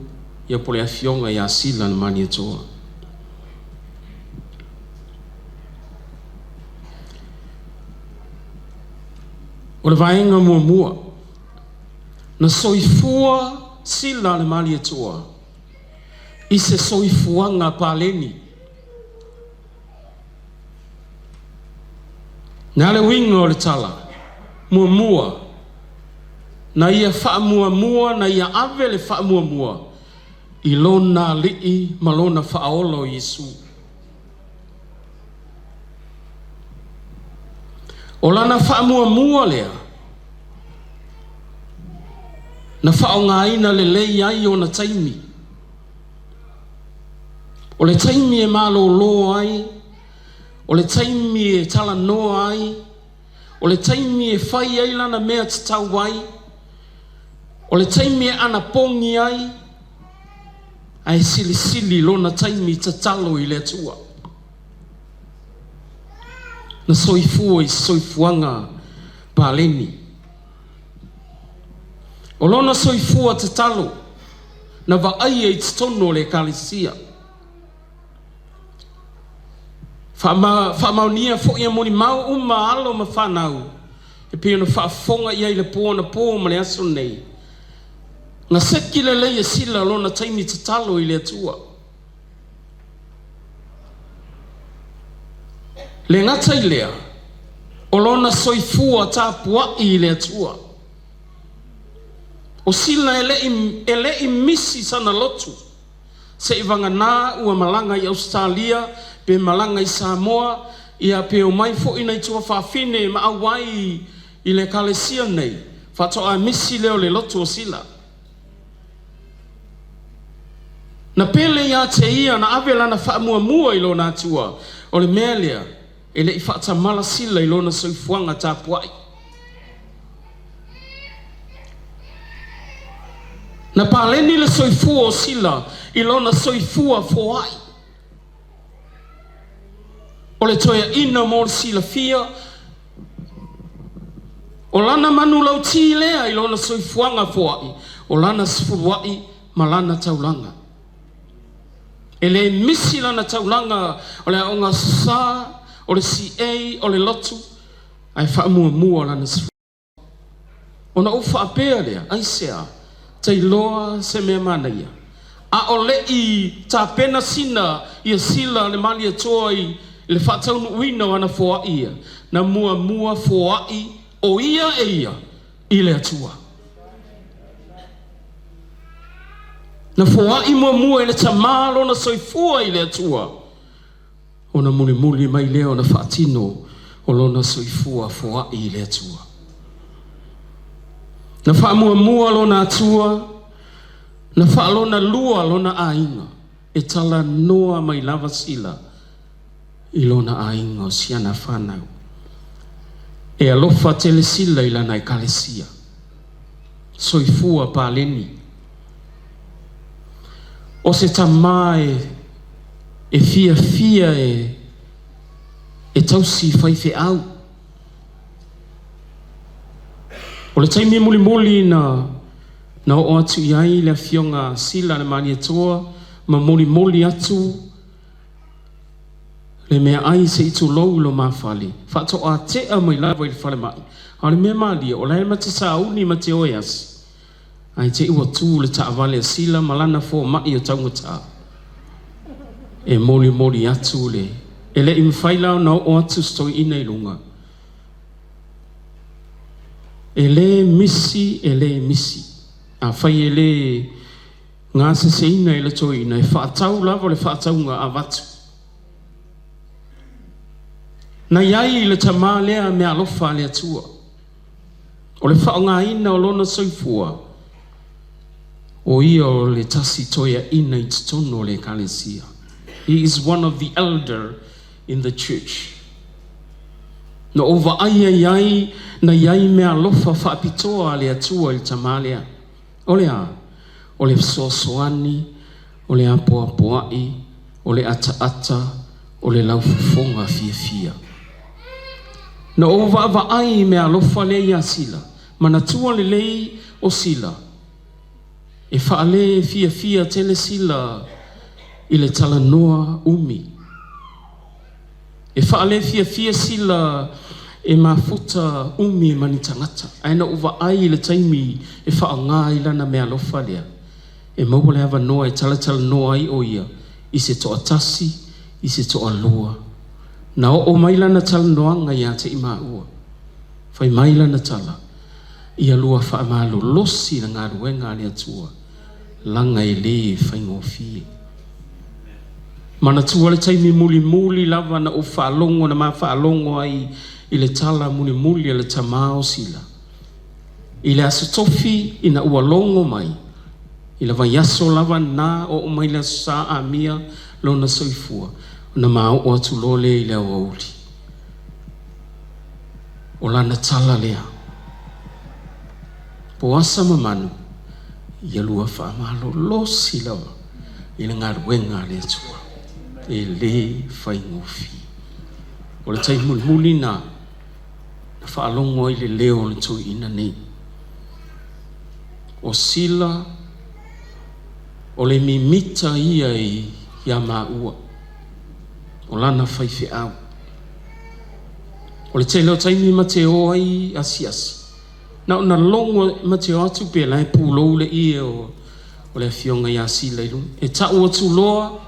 i a pole afionga i a sila na mani atoa. O le vaenga mua na soifua sila le mali atua i se soifuanga paleni na le winga o le tala mua na ia wha mua na ia ave le wha mua I lona li'i ma lona whaolo Yesu. O lana whaamua lea. Na whaongaina le lei ai o na taimi. O le taimi e malo lo ai. O le taimi e tala no ai. O le taimi e whai ai lana mea tatau ai. O le taimi e ana pongi ai. Ai sili lona taimi tatalo I le atua. Na soifua I soifuanga paleni. O lona soifua tatalo. Na vaai e titono le kalisia. Whamaunia fo ia moni mau uma alo ma whanau. E pia na whaafonga ia I le pō na pō ma le aso nei. Nga seki le leia sila lona taimi tatalo I le atua. Le ngata I lea. O lona soifua tāpua I le atua. O sila ele I misi sana lotu. Se ivanga nā ua malanga I Australia, pe malanga I Samoa, ia pe o mai fo ina I tua whawhine ma awai I le kalesia nei. Whatoa misi leo le lotu o sila. Na pele ia te ia na avela na whaamua I lona atua. O le mea lea, ele I whaatamala sila I lona soifuanga tāpuai. Na paleni le soifua o sila I lona soifua foai. O le toia ina mo le sila fia. O lana manu lau ti lea I lona soifuanga foai. O lana sifuruai ma lana taulanga. Ele misi lana taulanga o le aonga sa, o le CA, o le lotu. Ai whaamua lana sifuruai. O na ufa apea lea, ai sea. Tai loa se mea mana ia. A o le I ta pena sina ia sila le mali atoi le whataunu uina wana foa ia. Na mua foa I o ia e ia I le atua. Na foa I mua le tamalo na soifua I le atua. O na muli mai leo na whatino o lona soifua foa I le atua. Na whaamua lona atua, na whaalona lua lona ainga, e tala noa mai lava sila, I lona ainga o siana whanau. E alofa tele sila I lana I kalesia. Soifua paleni. O se tamae, e fia e tausi whaife au. O le taimi muli na o atu iai le fionga sila na mani atoa, ma muli atu, le mea ai se itu lou lo mawhali. Whato a tea mai lawa I le whale mai. Hale mea malia, o lai ma te sauni ma te oias. Ai te iwa tū le taawale a sila, malana fo mai o taungata. E moli atu le. E le imwhailau na o atu stoi ina I lunga. Ele misi a fai ele ngā se ina ele toi ina e whaatau lava le whaataunga a watu na iai le tamā lea me alofa le atua o le whaonga ina o lona soifua o ia o le tasi toia ina I titono le kalesia. He is one of the elder in the church. Na ova ai na iai mea lofa whaapitoa le atua I tamalea. O le soasoani, o le apoapoai, o le ata, o le laufufonga fia. Na ova ai mea lofa le ia sila, mana tua le lei o sila. E whaale fia tele sila I le talanoa umi. E whaale fia sila e mafuta umi mani tangata. Aina uwa ai le taimi e whaanga I lana mea lofa lea. E maua le hawa noa e tala noa I o ia. I se toa tasi, I se toa lua. Na o mai lana tala noanga ia te ima ua. Whai mai lana tala. Ia lua wha amalo losi na ngā ruenga le atua. langa i le whaingofi. Mana tua le taimi muli lava na o whaalongo na maa whaalongo ai i le tala muli le tamao sila. I le asa tofi ina ua longo mai. I le vaiaso lava na o mai le sa a mia lo na soifua. Na maa o atu lole i le awauli. O lana tala lea. Po asa mamanu. Ia lua whaamalo lo silawa. I le ngaruenga le atua. E le whaingofi. O le tai muli na whaalongo i le leo le tui ina nei. O sila o le mimita ia i ia maua. O lana whaife au. O le tele o taimi ma te o ai asi. Na o na longo ma te o atu pe lai pūlou le ia o le fionga i asi leilu. E tau atu loa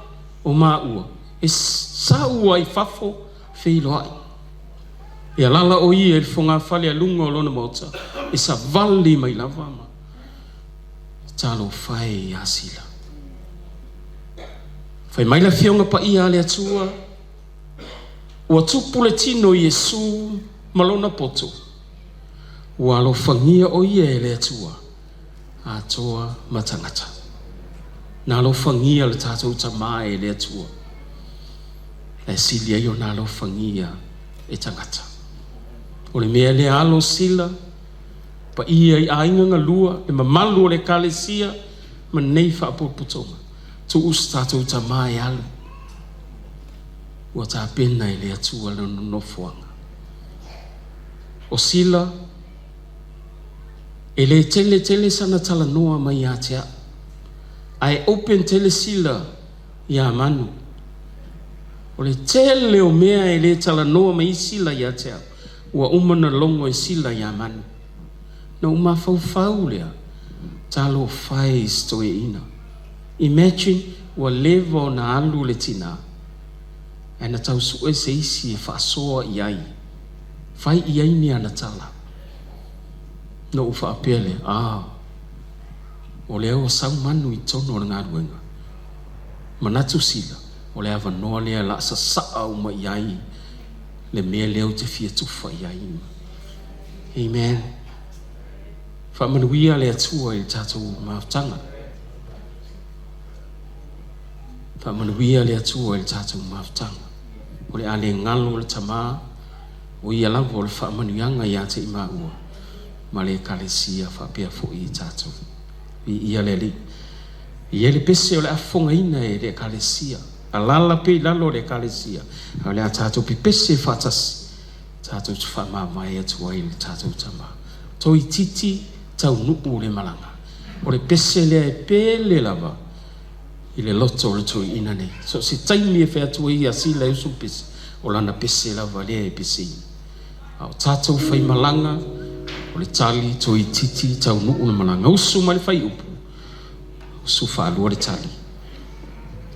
o maua. E sau ai fafo feilo ai. E alala o ia e fonga fale a lunga o lona mota. E sa vali mai lava ma. Talo fai i asila. Fai mai la fionga pa ia ale atua. Ua tupu le tino Yesu malona poto. Ua alo fangia o ia e le atua. A toa matangata. Na alo fangia le tatou tama e le atua. Le silia yo na alo fangia e tangata. O le mea le alo sila. Pa ia i ainga ngalua. Le mamalu o le kalesia. Ma nei whaapoputonga. Tu ustatou tama e alu. Ua ta pena i le atua le nonofuanga. O sila. E le tele sana tala noa mai atea. Ai open tele sila ia manu. O le tele o mea e le tala noa mai sila ia atea. Ua umana longo e sila ia manu. Na uma fau lea. Talo fai stoe ina. Imagine ua levo na alu le tina. Ana tau sue se isi e whaasoa iai. Fai iai ni ana tala. No ufa apele, o leo sau manu I tono na ngaruenga. Manatu sila, o lea vanoa lea la sa saa uma iai. Le mea leo te fia tufa iai. Amen. Whamanuia lea tua I tatou maafutanga. Whamanuia lea tua I tatou maafutanga. O le ale ngalo le tama, o ia lava o le whamanuianga ia te ima ua. Ma le kalesia whapea fo I tatou. I ia le li. I ele pese o le afonga ina e le kalesia. A lala pe lalo le kalesia. A le a tatou pi pese whatasi. Tatou tu whamamai atua I le tatou tama. Toi titi tau nuku le malanga. O le pese le e pele lava. I le loto o le tui ina nei. So se taimi e whea tua I asi le usu pese. O lana pese lava le e pese ina. Au tatou whai malanga. O le tali toi titi tau nuu na malanga usu mai fai upu usu whaalua le tali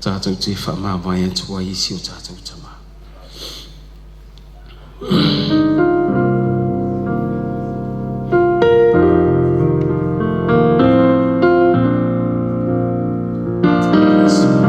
tātou te whamawai antua isi o tātou tama Let's go.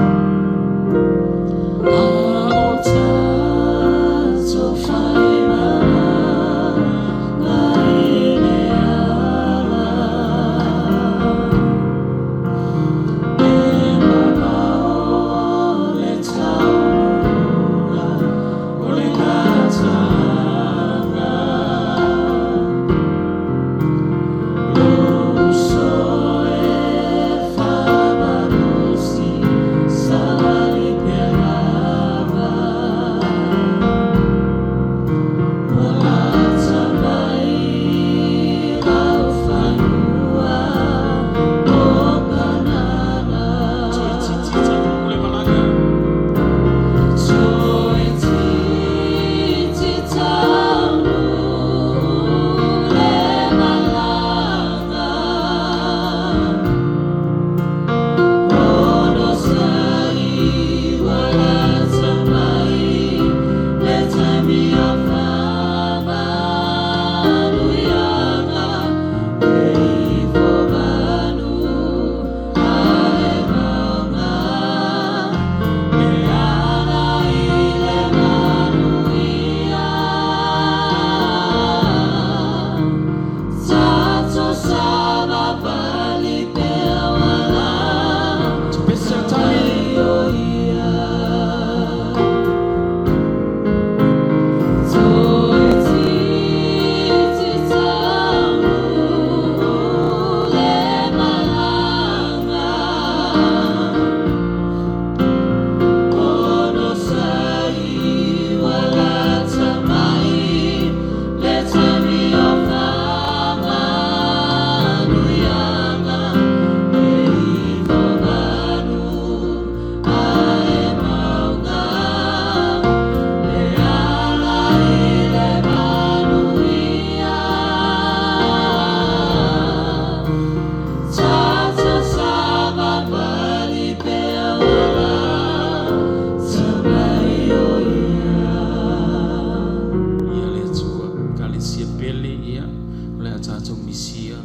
a tātou misia,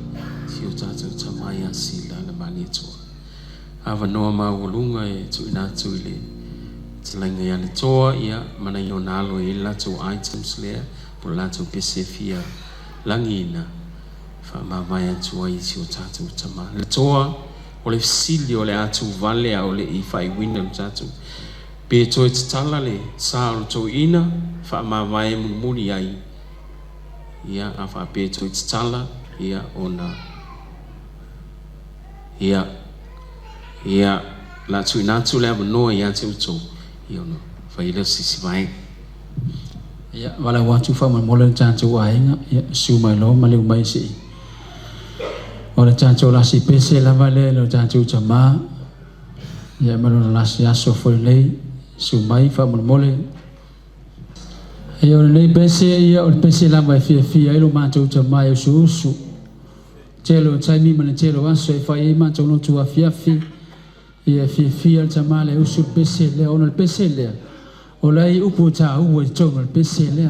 si o tātou tamai a sila na mani toa. Awa noa maulunga e tu inatu ile, te lainga ia le toa ia, mana i o nalo e latou items lea, po latou pese fia langina, wha mamai atu ai si o tātou tama. Le toa, o le fisili o le atu vale a o le I whai wina o tātou. Pe toi te tala le sa o tō ina, wha mamai muri ai. Ia a wha pe toi te tala, ia ona. Ia la tu inatu le ava noa ia te utou. Ia ona, wha ila sisi vai. Ia, wala watu wha mole le tātou ainga, ia, siu mai lo, ma leu mai si. O le tātou lasi pese lava le, le tātou tamā. Ia, maro na lasi aso fo lei. Su mai fa mole e o nei pese ia o pese la vai fia ilo matou ta mai o su telo taimi mana telo aso e fa e matou no tua fia ia fia ta male o su pese le o pese le o lai upu ta u e tonga pese le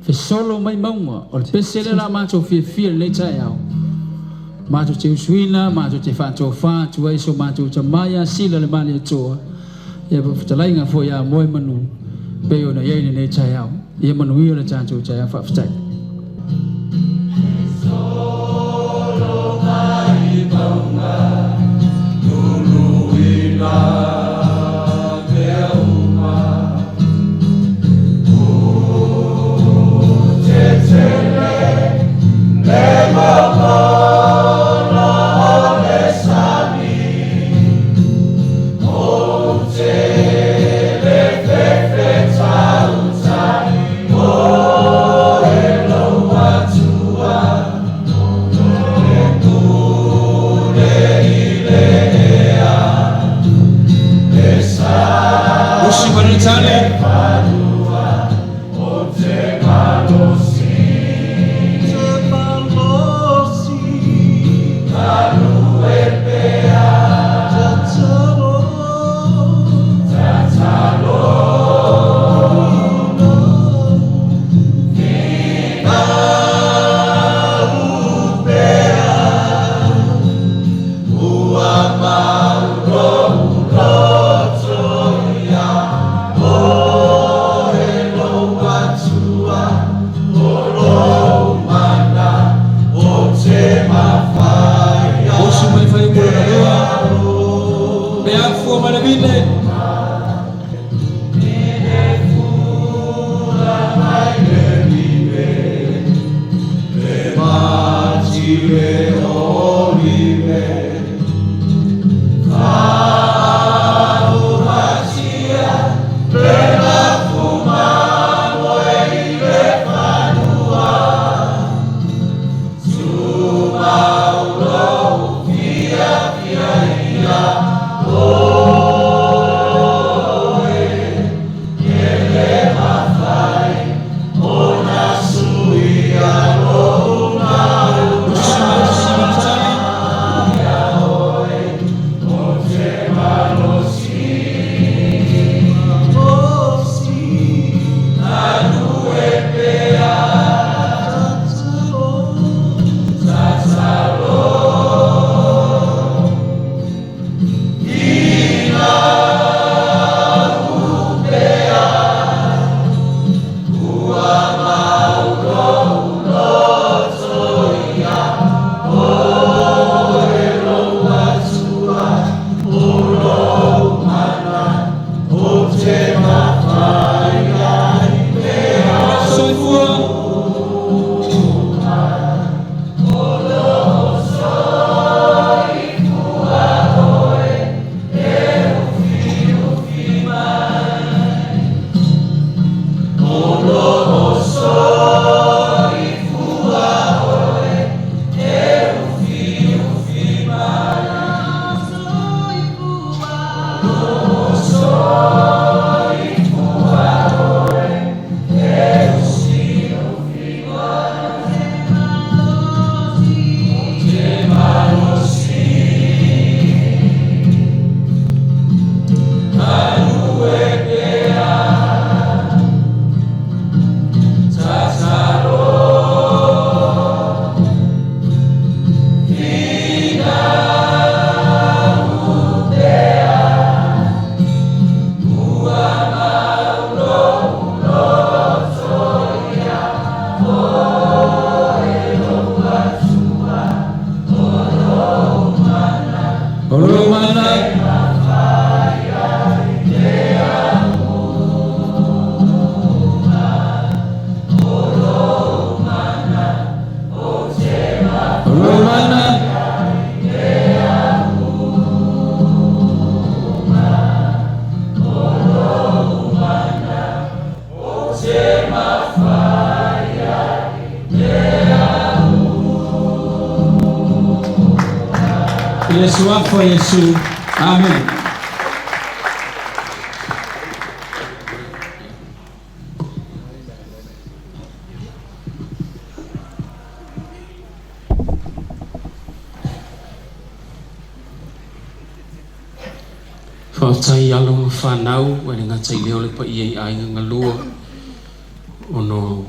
fe solo mai maunga o pese le la matou fia le ta ia matou te suina matou te fa tu ai so matou ta mai a sila le male toa ia po talai nga fo ia moi manu pe ona ia ni nei chai au ia manu ia le chancho chai fa fstai solo mai maunga tuluina te uma o te tele le mama Romana Yesu wako Yesu. Amen. Whautai alo whanau, wale ngata i leo le pa i ai ngalua. Ono,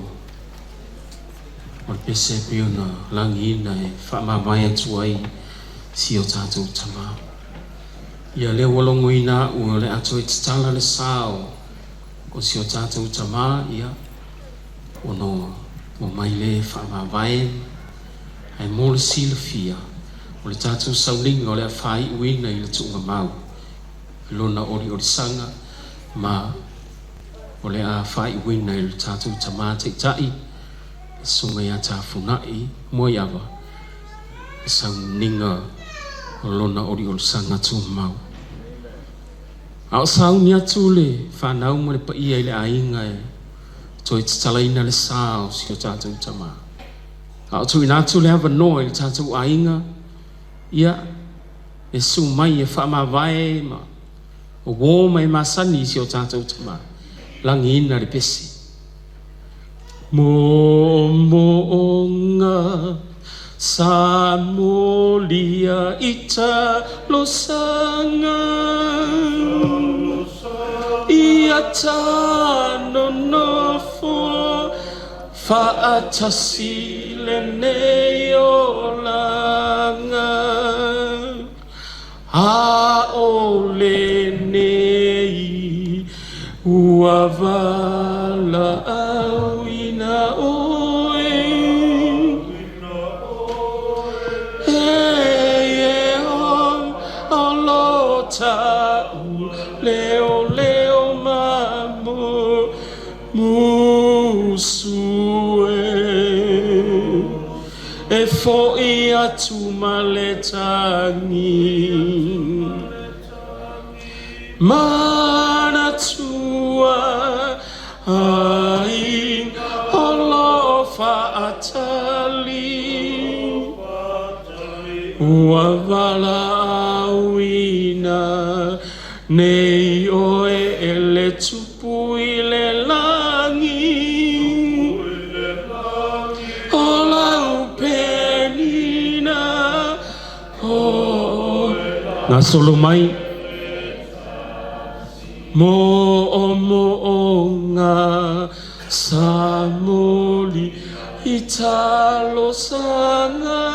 o pese pio na langi ina e whamamai atu ai si o tātou tama. Ia leo walongo ina ua le ato e tatala le sao o si o tātou tama ia. Ono, o mai le whamamai ai mo le sila fia. O le tātou saulinga o le a whai uina i le tuunga mau. Lona ori sanga ma o le a whai uina i le tātou tama te tai sunga ia tā funai mo iawa sau ninga o lona ori sanga tu mau au sau ni atu le whanau mo le pa ia i le ainga e toi tatalaina le sao si o tātou tama au tu ina atu le hawa noa i le tātou ainga ia e su mai e whamawai ma o wō mai masani si o tātou tama langi ina le pesi mo ngā sa molia ita losanga ia tano nofo faatasi le neo langa a ole nei uavala auina oe e o lota leo leo mamo musue e foi atu maletangi mana tua ai olofa atali wavala awina nei oe ele tupu ile langi ola upenina o na solo mai mo ngā samoli italo sanga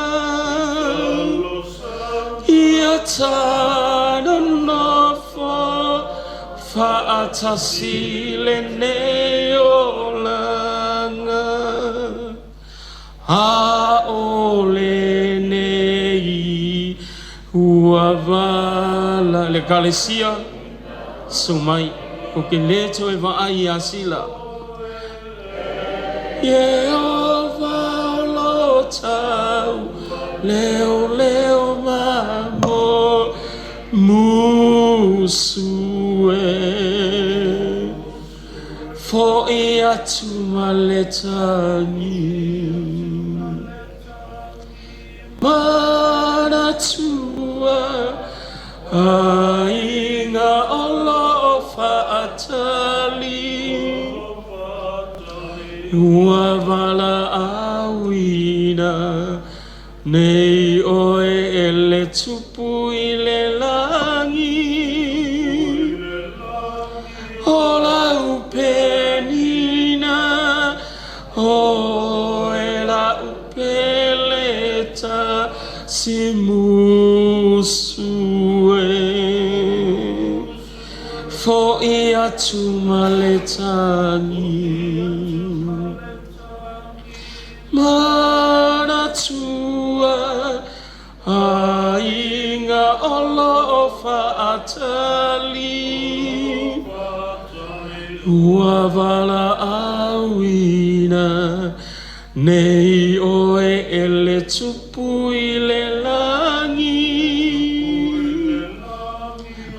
ia tana nofo faatasi le neo langa a ole nei uavala le kalesia sumai o ke leto e vaai asila Yehova lo tau leo leo mamo musue fo e atu maletani mana tua ainga olofa atali uavala awina nei oe ele tupu ile langi ola upenina oe la upeleta simusue fo i atu maletani mana tua ainga olofa atali uavala awina nei oe ele tupu I le langi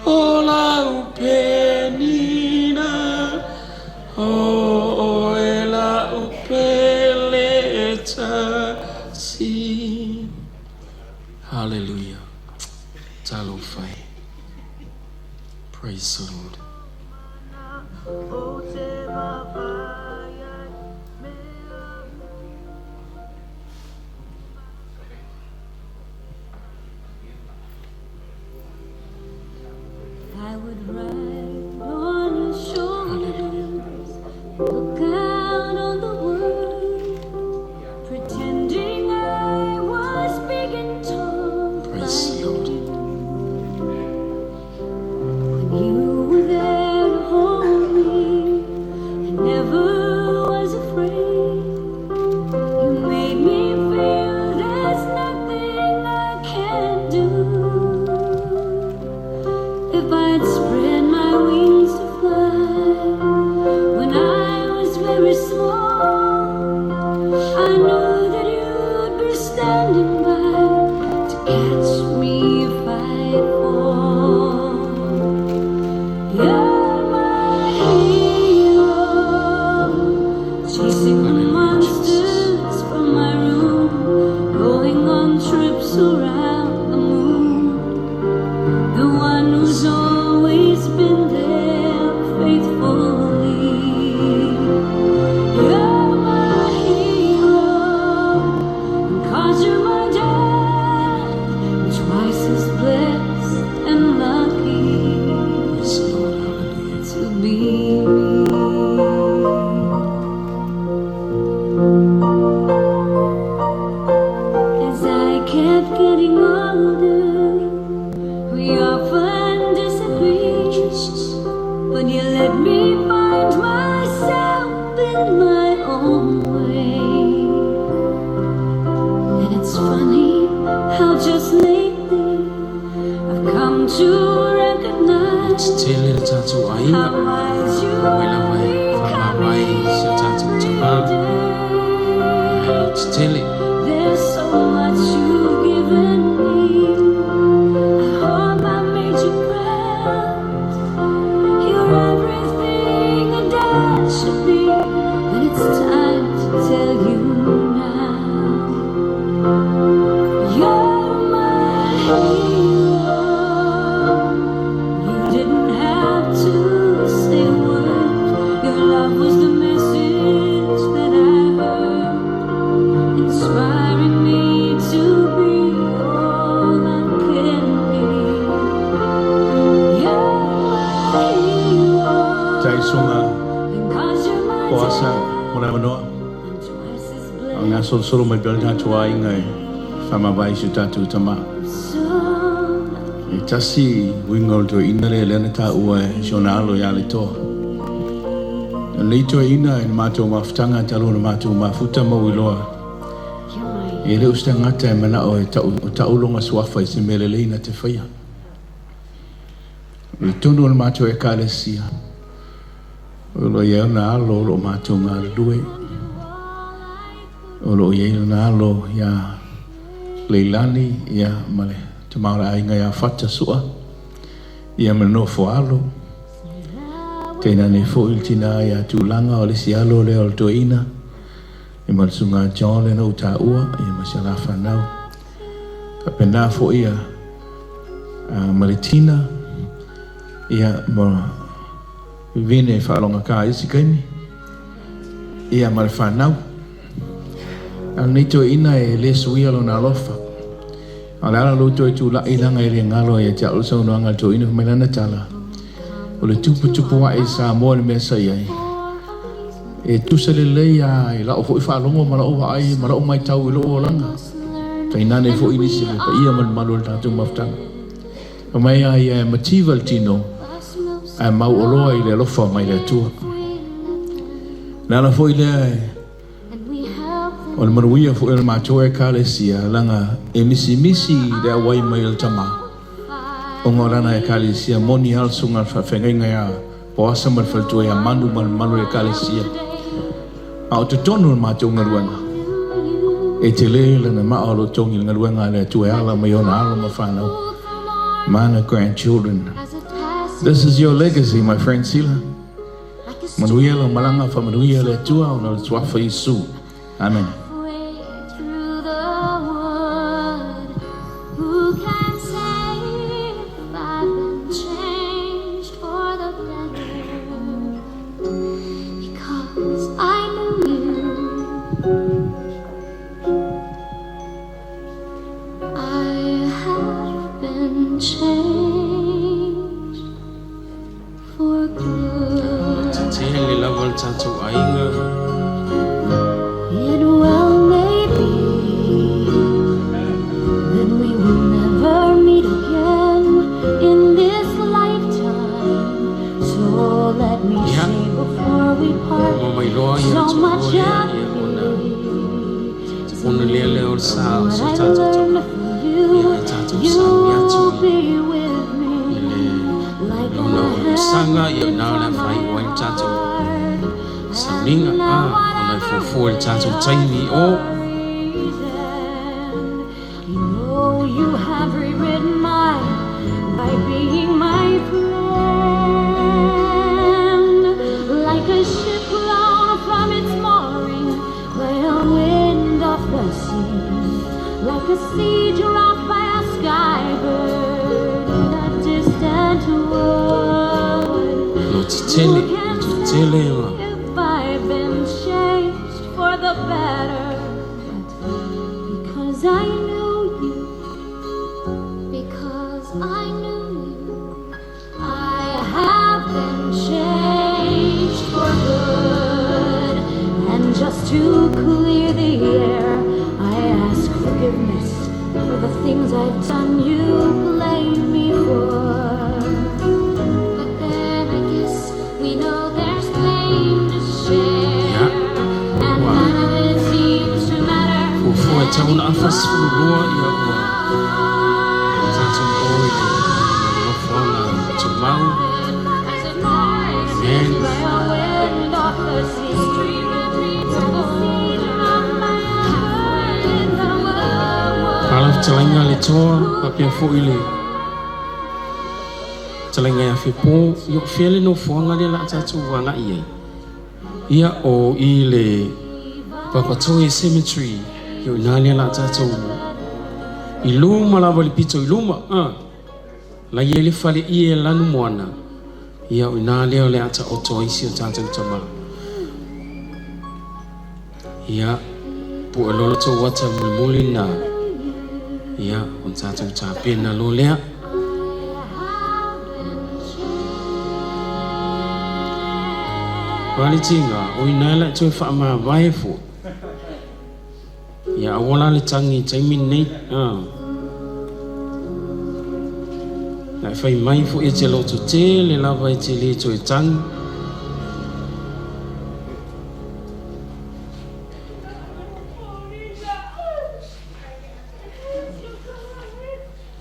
o lau penina o e lau pele tasi. Hallelujah. Talo fai. Praise the Lord. I would ride on your shoulders, look out on the world, pretending I was big and tall. Praise the Lord. When you were there to hold me, I never was afraid. You made me feel there's nothing I can't do. If I'd spread my wings to fly when I was very small, I knew that you'd be standing by to catch me if I fall. You're my hero, chasing the monsters from my room, going on trips around the moon. The one who's always been there faithfully. You're my hero, and 'cause you're my dad, I'm twice as blessed and lucky to be me. As I kept getting older, we often disagreed, but you let me find myself in my own way. And it's funny how just lately I've come to recognize Tele tatu ainga. how wise you Wela mai whama mai se tatu tama. Hello tele. There's so much you've given me. I hope I made you proud. You're everything a dad should be, but it's time to tell you now. You're my hero. You didn't have to say a word. Your love was the message that I heard, inspiring me to be all I can be. You're my hero, Tai sunga and 'cause you're my puasa mona manoa. Ang asol solo mai bel tatu ai ngai fama vai su tatu tama. E tasi wingol to inare lena ta ua jonalo ya le to. Le to ina en mato maftanga talo na mato mafuta mo wiloa. E le usta ngata e mana o ta ulonga swafa i se melele ina te whaia. Le tono na mato e kalesia. O lo ia na alo lo mato ngā lue. O lo ia na alo ia leilani ia male te maura ainga ia fata sua. Ia manofo alo. Tēnā ne fo iltina ia tūlanga o le si alo le o to ina. E malsunga John le no ta ua e masala whanau. Ka pena fo ia Maritina ia mo vine whaalonga ka isi kaimi. Ia mare whanau. Al nito ina e le suia lo na lofa. Ala ala lo to e tūla ilanga e le ngalo e te alusa unuanga to ina kumelana tala. O le tupu wa e sa mo le mesa iai. E tusa le leia e la o fo i whaalongo ma la o wa ai ma la o mai tau i lo o langa. Ka inane fo inisi le pa ia man malo le tatu maftanga. O mai ai e matival tino a mau oloa i le lofa mai le tua. Nana fo i le o le manuia fo i le matoe kalesia langa e misi le awai mai le tama. O ngorana e kalesia moni al sunga whawhenga ia po asa mar whaltua ia manu e kalesia. A o te tonu le matoe ngaruanga. e te le na maolo tongi nga luenga le tu ala mai ona ala mafano mana grandchildren. This is your legacy, my friend Sila. Manuia la malanga fa manuia le tua ona le tuafa Yesu. Amen. Fiele no fonga le la tatu wanga ie. Ia o i le Papatoi Cemetery yo nani la tatu. I luma la vali pito i luma. La ie le fale ie lanu moana. Ia o nani o le ata oto isi o tatu tama. Ia po alolo to wata mulmuli na. Ia o tatu tapena lo lea. Wali tinga, o inala tu fa ma vai fu. Ya wala le tangi taimin nei. Na fai mai fu e te lotu te le lava e te le to e tang.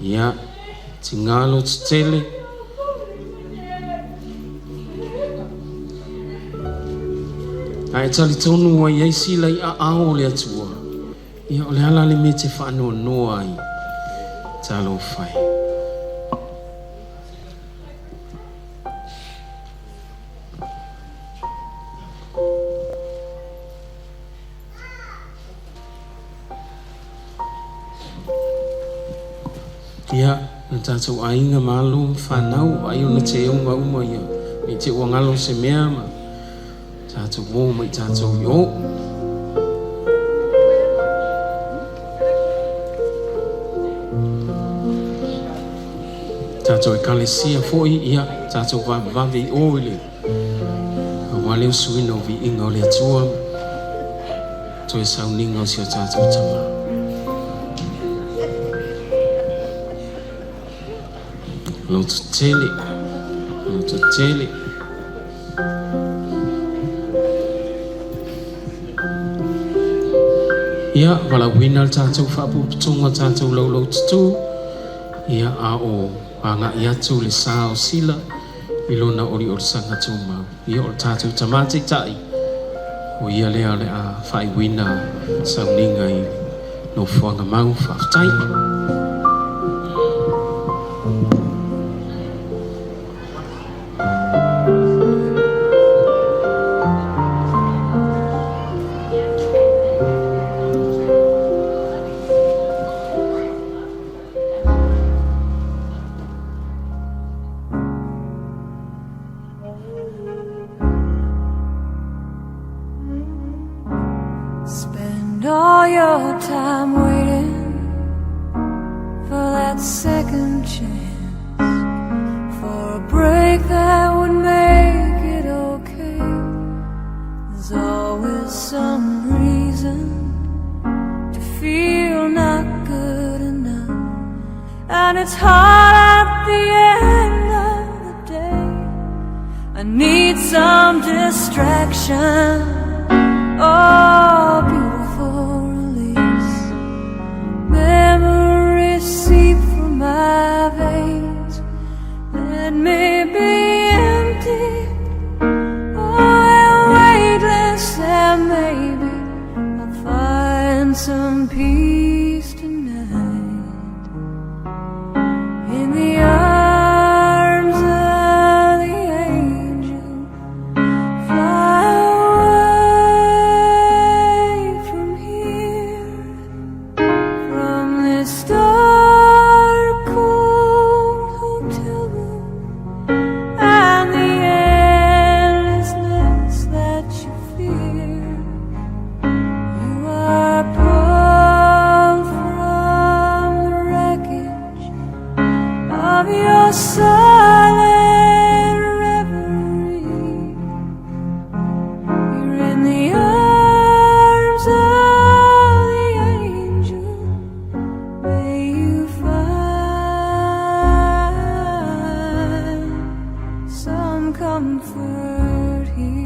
Ya tingalo tele. Ai tali tonu wa ia sila ia ao le atua. Ia o le ala le me te whaano noa ai. Talo fai. Ia, na tātou ainga malu whanau ai o na te unga uma ia. Me te wangalo se mea ma. Tātou wō mai tātou yo. Tātou e kalesia fōi ia, tātou wawe o ile. Ka wale o suina o vi inga o le atua. To e sauninga o si o tātou tama. Lotu tele. Lotu tele. Ia, wala wina al tātou whapuputunga tātou lau tutu. Ia a o anga i atu le sā o sila. I lona ori o sanga tū mau. Ia o tātou tamate tai. O ia lea le a whai wina sauninga i no whanga mau whaftai. Spend all your time waiting for that second chance, for a break that would make it okay. There's always some reason to feel not good enough, and it's hard at the end of the day. I need some distraction. Oh, beautiful release. Memories seep from my veins. Let me be empty. Oh, weightless, and maybe I'll find some peace tonight. In the arms of the angel, fly dark, cold hotel room, and the endlessness that you fear. You are pulled from the wreckage of your silent reverie. You're in the arms of the angel. May you find some comfort here.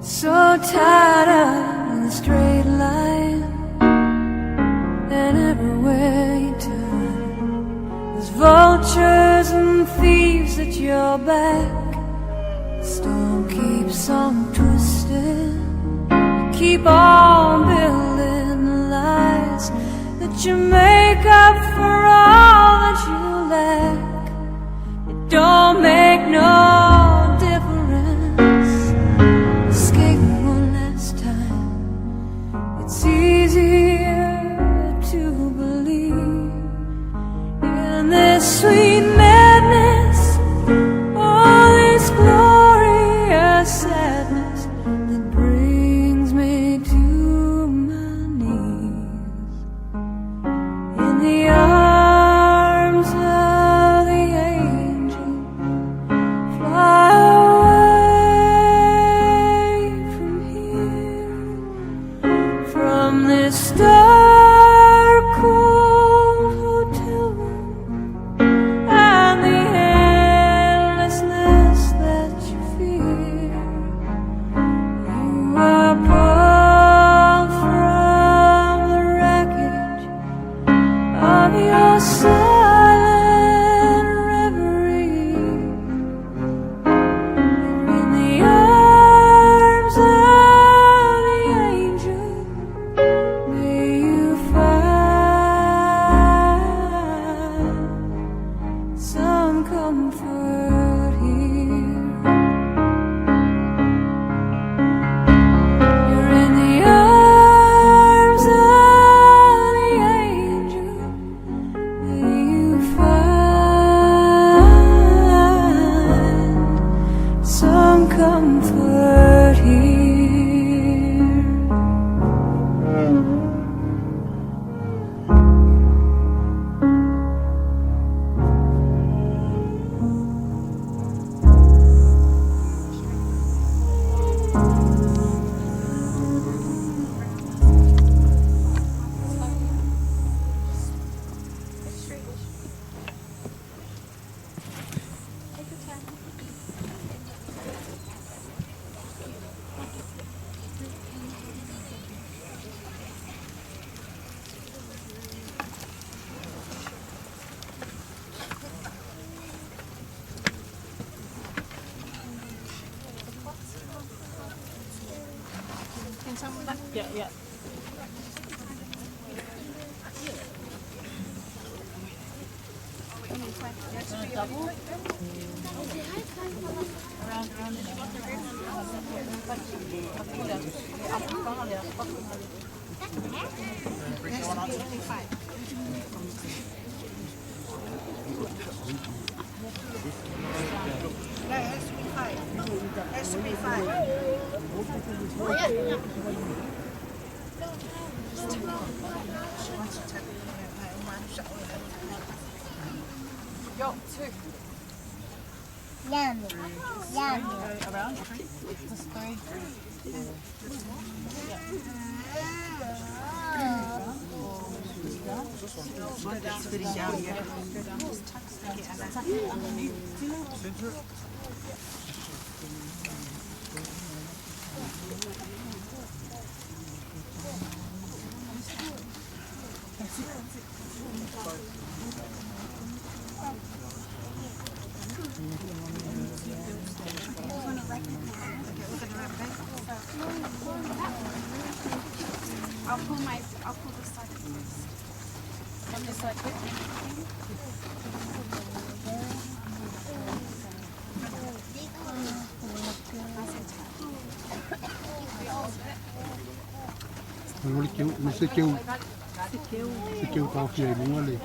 So tired of the straight line, and everywhere you turn, there's vultures and thieves at your back. Storm keeps on twisting. Keep on building the lies that you make up for all that you lack. It don't make no difference. Escaping one last time. It's easier to believe in this sweet madness. All this glorious sadness that brings me to my knees. In the arms of the angel, fly away from here, from this dark, cold hotel room, and the endlessness that you fear. You are pulled from the wreckage of your silent reverie. You're in the arms of the angel. May you find some comfort here. You're in the arms of the angel. May you find some comfort here. Yeah, yeah. Double? Yo, two. Yummy. Yummy. Around three. Just three. Sitting down here. I'll pull this side first. On this side, Ngoli keu, mese keu. Se keu tau fia I lunga le.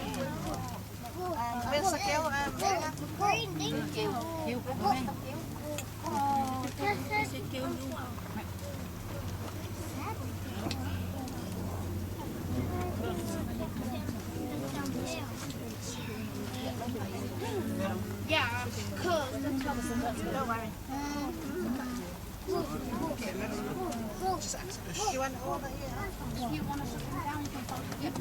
Yeah, cool. Don't worry. You want all the If you want to sit down, you can fold it.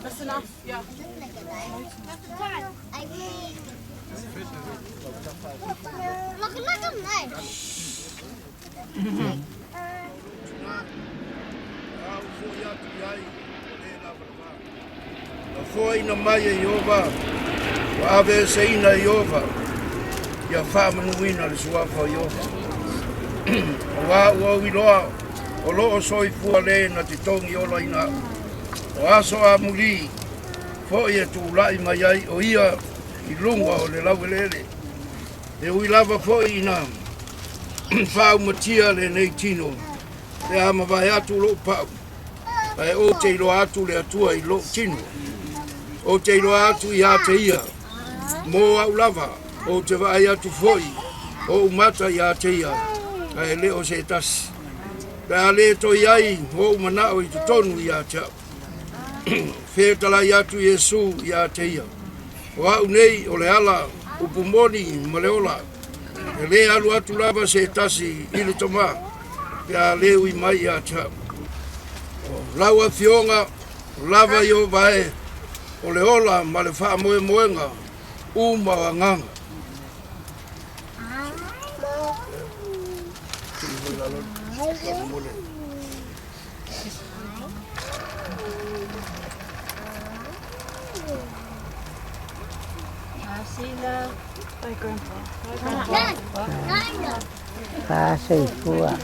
That's enough. Yeah. Look at them nice. Foi na maia Iova, o ave seina Iova, ia whamanuina le suafa Iova. O wiloa, o loo soi pua le na te tongi ola ina. O aso a muli, fo ia tu lai mai ai o ia I lunga o le lawelele. E ui lava fo ina, whau matia le nei tino, te ama vai atu lo pau. Ai o te ilo atu le atua I lo tino. O te ilo atu I a te ia. Mo au lava, o te vai atu foi. O umata I a te ia. Ai leo se tasi. Pea le to iai, o manao I te tonu I a te au. Whetala I atu Yesu I a te ia. O au nei o le ala, upumoni ma le ola. E le alu atu lava se tasi I le toma. Pea leo I mai I a te au. Laua fionga, lava yo vae, o le ola ma le wha moe moenga, uma wa nganga. Hi, Grandpa. Hi, Grandpa. Kasih kuat.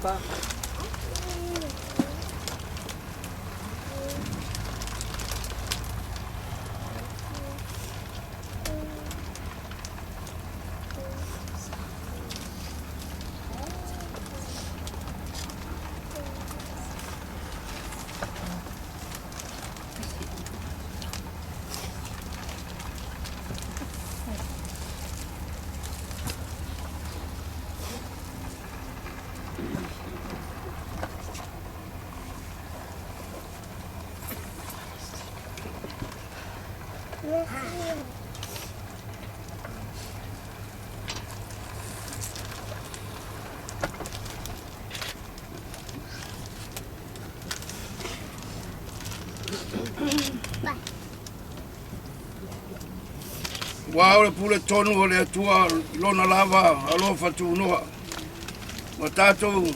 pa. Wa ole pule tonu ole atua lona lava alofa tu noa. Wa tātou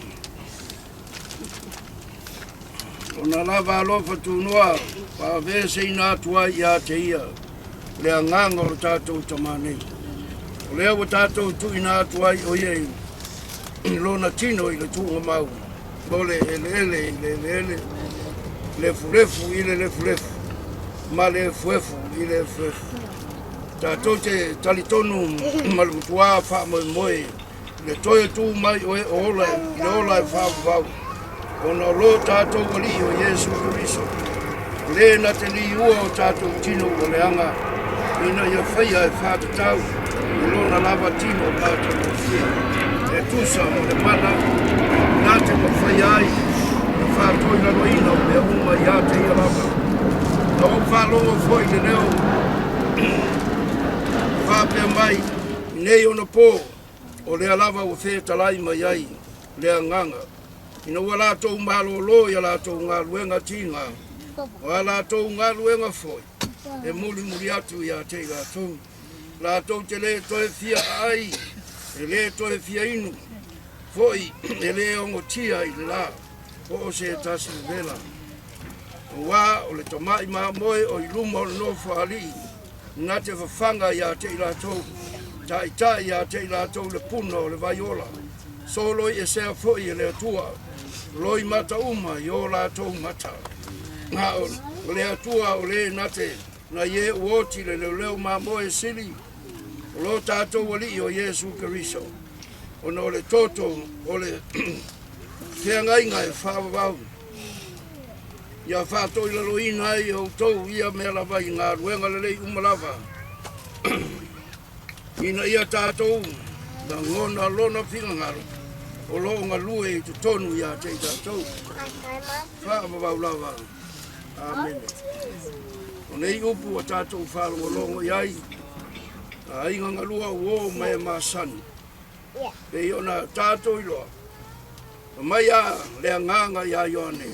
lona lava alofa tu noa pa vese ina atua ia te ia. Lea nganga o tātou tamanei. O lea wa tātou tu ina atua i oie lona tino i le tuunga mau. Mole ele lefu i le lefu. Ma le fuefu i le fuefu. Tātou te talitonu malutua wha moe. Le toe tu mai oe ola i ola e wha. Ona lo tātou wali o Yesu Kiriso. Le na te li ua o tātou tino o le anga. Ina ia whaia e whātatau. I lona lava tino mātou o fia. E tusa o le mana. Nā te ma whaia ai. E whātoi na loina o le uma i a te ia lava. Na o whālonga fwoi le leo. Whāpea mai, nei ona pō, o lea lava o whē talai mai ai, lea nganga. Ina ua lātou mālo lo, ia lātou ngā luenga tīnga, o a lātou ngā luenga fwoi. E muri atu ia te lātou. Lātou te le toe fia ai, e le toe fia inu. Fwoi, e le ongo tia i le la, o o se tasi vela. O wā, o le tomai mā moe, o i luma o le nofa alii. Nā te whawhanga ia te i lātou, tai ia te i lātou le puna o le vaiola. Soloi e sea fwoi e le atua, loi mata uma i o lātou mata. Ngā o le atua o le nate, na ie uoti le leo mā moe sili, o lo tātou wali o Yesu Kiriso. O no le toto, o le whiangainga e whawawau. Ia whātoi lalo ina i o tau ia mea lava i ngā ruenga lelei umalava. Ina ia tātou, na ngona lona whiga ngaro, o lo ngā lue i tu tonu ia te i tātou. Whaamawau lava. Amen. O nei upu a tātou whārongo longo iai, a inga ngā lua uo mai mā sani. Pei ona tātou i loa. Mai a lea nganga ia ioane.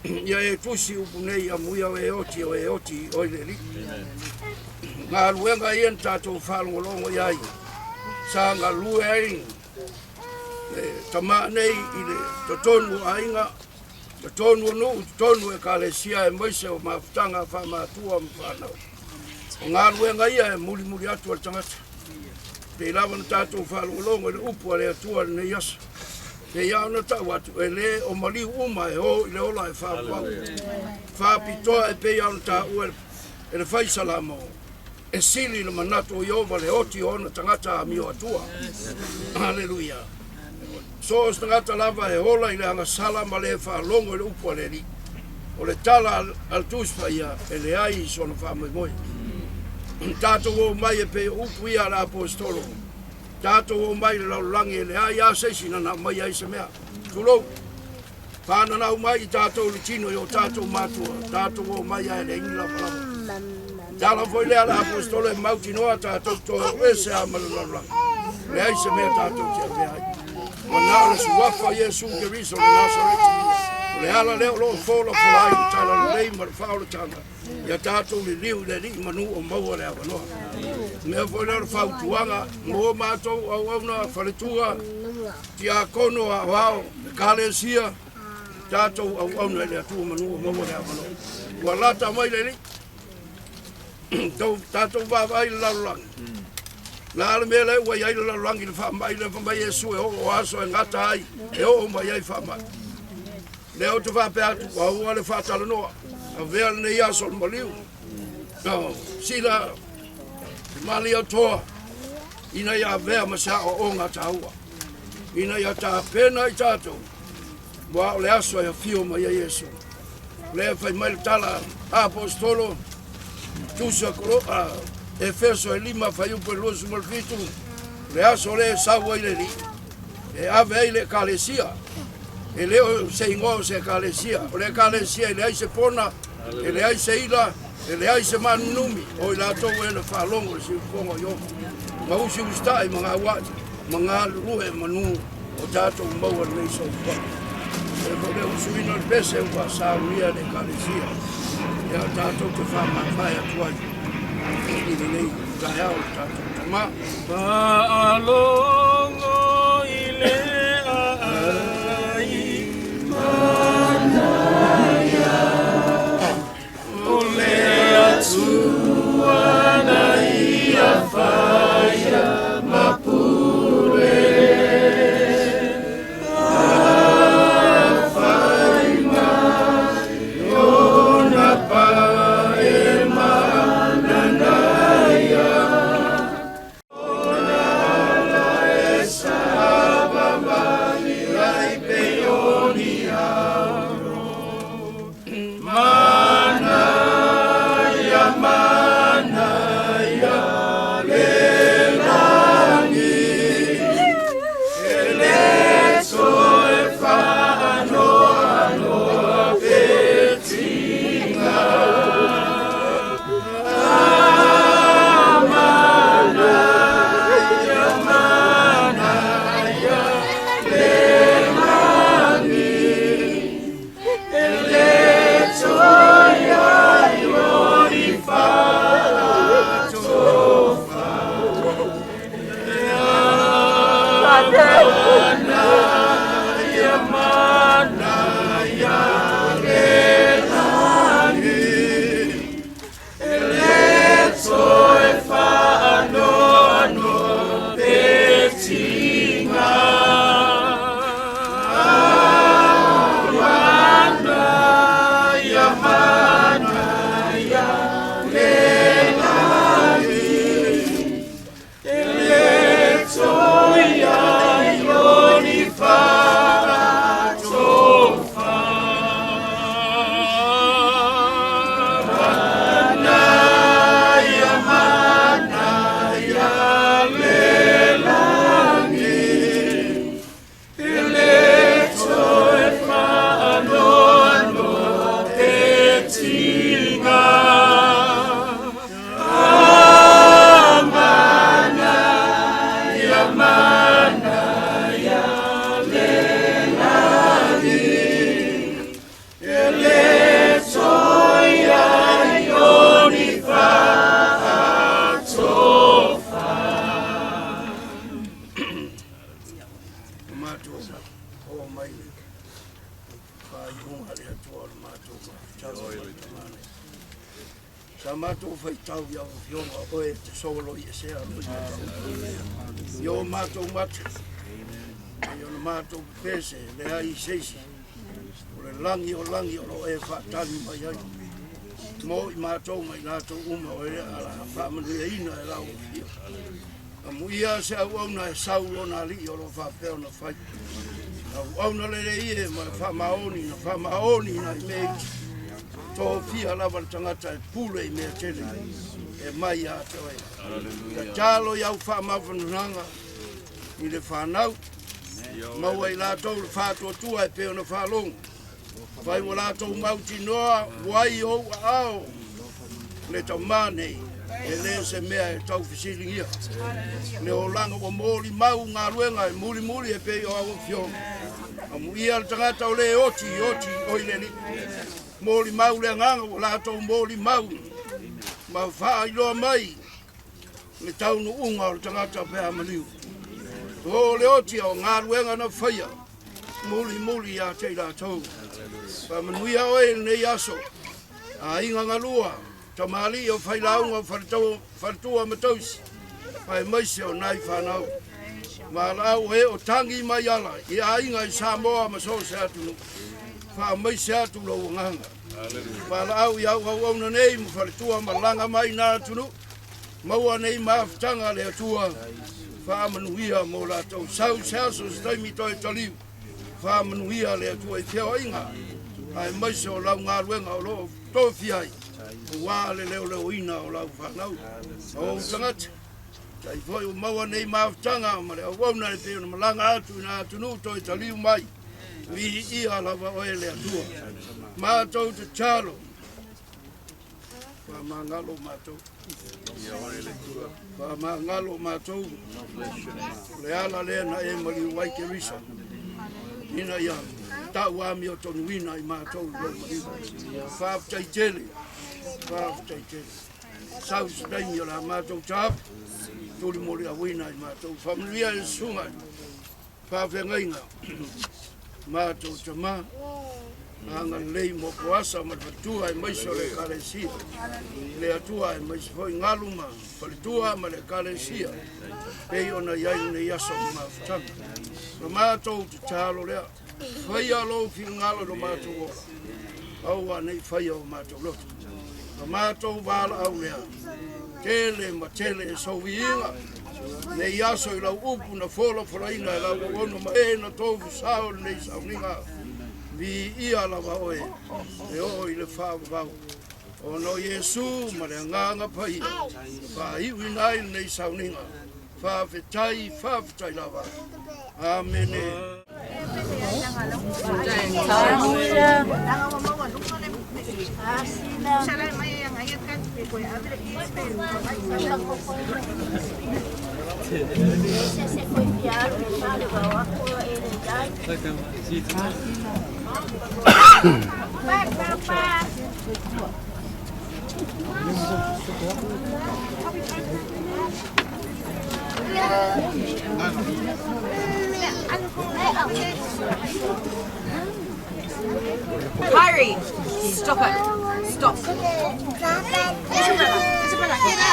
Ia e tusi upu nei a muia o e oti o le li. Ngā luenga ian tātou whārongo longo iai. Sa ngā lue ai. Tama nei i le totonu ainga. Totonu no, totonu e kalesia e moise o mawhtanga whamatua mwhanau. Ngā luenga ia e muri atu al tangata. Pei lawa na tātou whārongo longo le upu a le atua le nei asa. Te iau na tau atu e le o mali uma e ho i le ola e whāpau. Whāpitoa e pe iau na tau e le whaisalamo. E sili le manatu o Iova le oti o na tangata a mio atua. Hallelujah. So os tangata lava e ola i le anga sala ma le whaalongo i le upu a le li. O le tala al tuspa ia e le ai so na whaamoi moi. Tātou o mai e pe upu ia la apostolo. Tātou o mai le laulangi e le ai a seisina na mai ai se mea. Tulou. Whāna nau mai i tātou le tino i o tātou mātua. Tātou o mai ai le ingi la palama. Tāla foi lea la apostolo e mauti noa tātou toa e se ama le laulangi. Le ai se mea tātou tia pe ai. Wana le suwafa Yesu Kiriso le Nazareti. Le ala leo lo fola fulai le tala le leima le whaole tanga. Ia tātou le liu le li manu o maua le awanoa. Mea foi leo le whautuanga, mo mātou au auna whaletua, ti a kono a wao, le kālesia, tātou au auna le atua manu o maua le awanoa. Ua lata mai le li, tātou wawai le laulangi. La le mele wa ia la langi le fa mai le fa mai Yesu e o aso e ngata ai e o mai ai fa mai. Le o te fa pe atu wa o le fa tala noa. A vea le ia so le maliu. No, sila mali o toa. Ina ia vea masa o ngata ua. Ina ia ta pena I tatou. Wa o le aso e fio mai ai Yesu. Le fa mai tala apostolo tusa koro Efeso e 5 fai upo luosu malfitu. Le aso le sawa ile li. E ave ile kalesia. E leo se ingo se kalesia. O le kalesia ile ai se pona. E le ai se ila. E le ai se manumi. O ila tau e le whalongo si upongo yo. Ma usi ustai mga wati. Mga ruhe manu. O tato maua le so pa. E ko le usu ino le pese ua sauria le kalesia. E a tato te whamawhai atuaju. Paalongo ile ai manaya ole atua na ia faya mapure afaima yona pa Samato fai tau ya fionga oe te solo I se a yo mato mate yo mato pese le ai seisi o le langi o e fa tali mai ai mo I mato mai nato uma o e ala fa manu ina e lau fio amu ia se au na e saulo na li o lo fa peo na fai au na le ie ma fa maoni na me to fia lava le tangata e pule I mea tele e mai a te oe. Ka talo iau wha mawhanuranga I le whanau. Maua I lātou le whātua tua e peo na whalonga. Whai wa lātou mauti noa wai o ao le tau mānei e le se mea e tau whisiringia. Le o langa wa mōli mau ngā ruenga e muri e peo au fionga. Amu ia le tangata o le oti oile li. Mōli mau le nganga o lātou mōli mau. Ma wha iloa mai. Le taunu unga o le tangata pēa maniu. O le oti o ngā ruenga na whaia. Muli a te lātou. Pa manuia oe nei aso. A inga ngalua. Ta mali o whailaunga o wharitua matausi. Ai mai se o nai whanau. Ma lau he o tangi mai ala. I ainga I Samoa ma so se atu. Wha mai se atu lo nganga. Ma lau I au na nei mo whare tua ma langa mai nā tunu. Maua nei maafutanga le atua. Wha manuia mo la tau sau se aso se taimi toi taliu. Wha manuia le atua I whiao inga. Ai mai se o lau ngā ruenga o lo tofi ai. Wā le leo ina o lau whanau. O tangata. Tai foi o maua nei maafutanga ma le awauna le peo na malanga atu na atunu toi taliu mai. Vi ia lava oe le atua. Mātou te chalo. Wha mangalo mātou. Wha mangalo mātou. Le ala lea na e mali wai ke risa. Ina ia. Tau ami o tonu ina I mātou. Whaafutai tele. Whaafutai tele. Sau sadaimi o la mātou tāp. Tuli mori a wina I mātou. Whamanuia e sunga. Whaafengainga. Mātou tamā. Anga lei mo koasa ma fatua I maiso le kalesia. Le atua I maiso foi ngaluma. Falitua ma le kalesia. Pei ona iai ne yaso ma futanga. Ma mātou te tālo lea. Whaia lo fi ngalo lo mātou ora. Aua nei whaia o mātou lotu. Ma mātou wala au lea. Tele ma tele e sowi inga. Ne yaso I lau upu na fola foraina I lau ono ma e na tofu sao nei sauninga. Vi ia lava oe. E o I le whaavau. O no Yesu ma le nganga pai. Wha iwi nai nei sauninga. Whaafetai lava. Amen. Kyrie, stop it. Stop. Isabella, get up.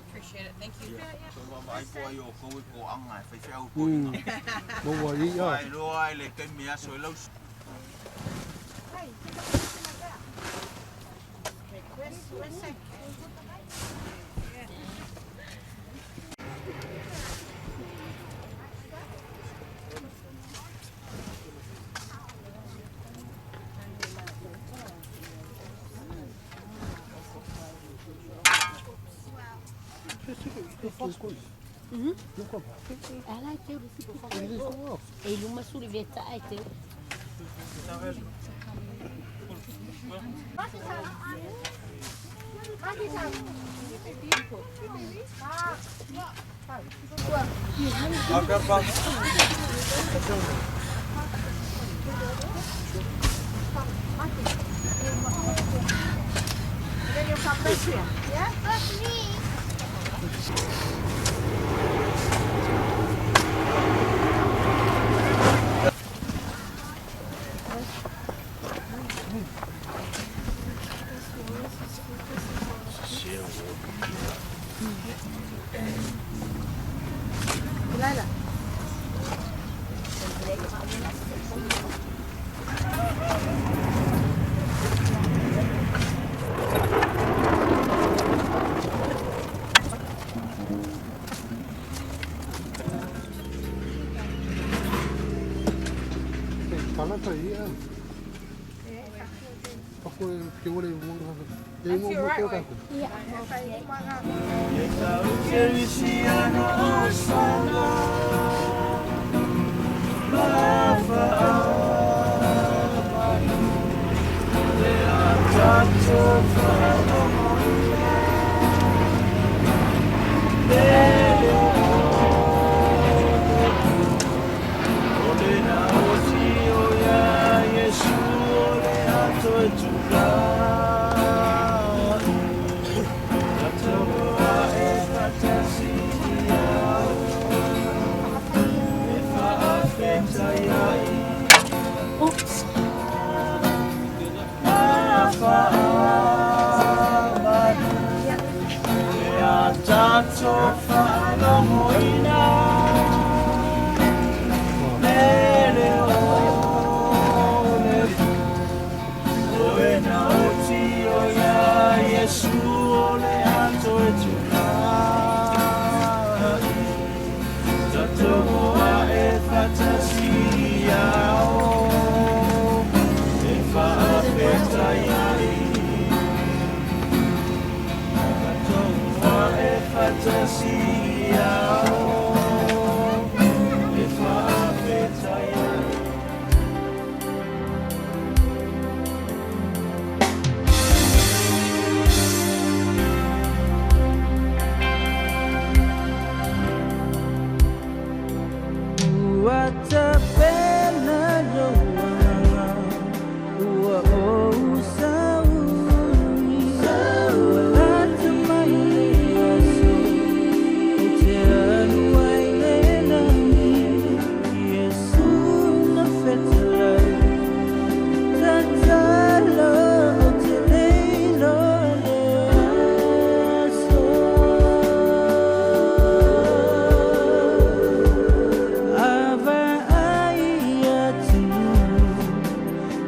Appreciate it. Thank you. Ela é teu, ele uma surveta é teu. Yeah, that's me.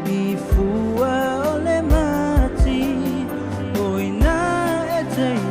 Before all the mighty, oh, na eternity.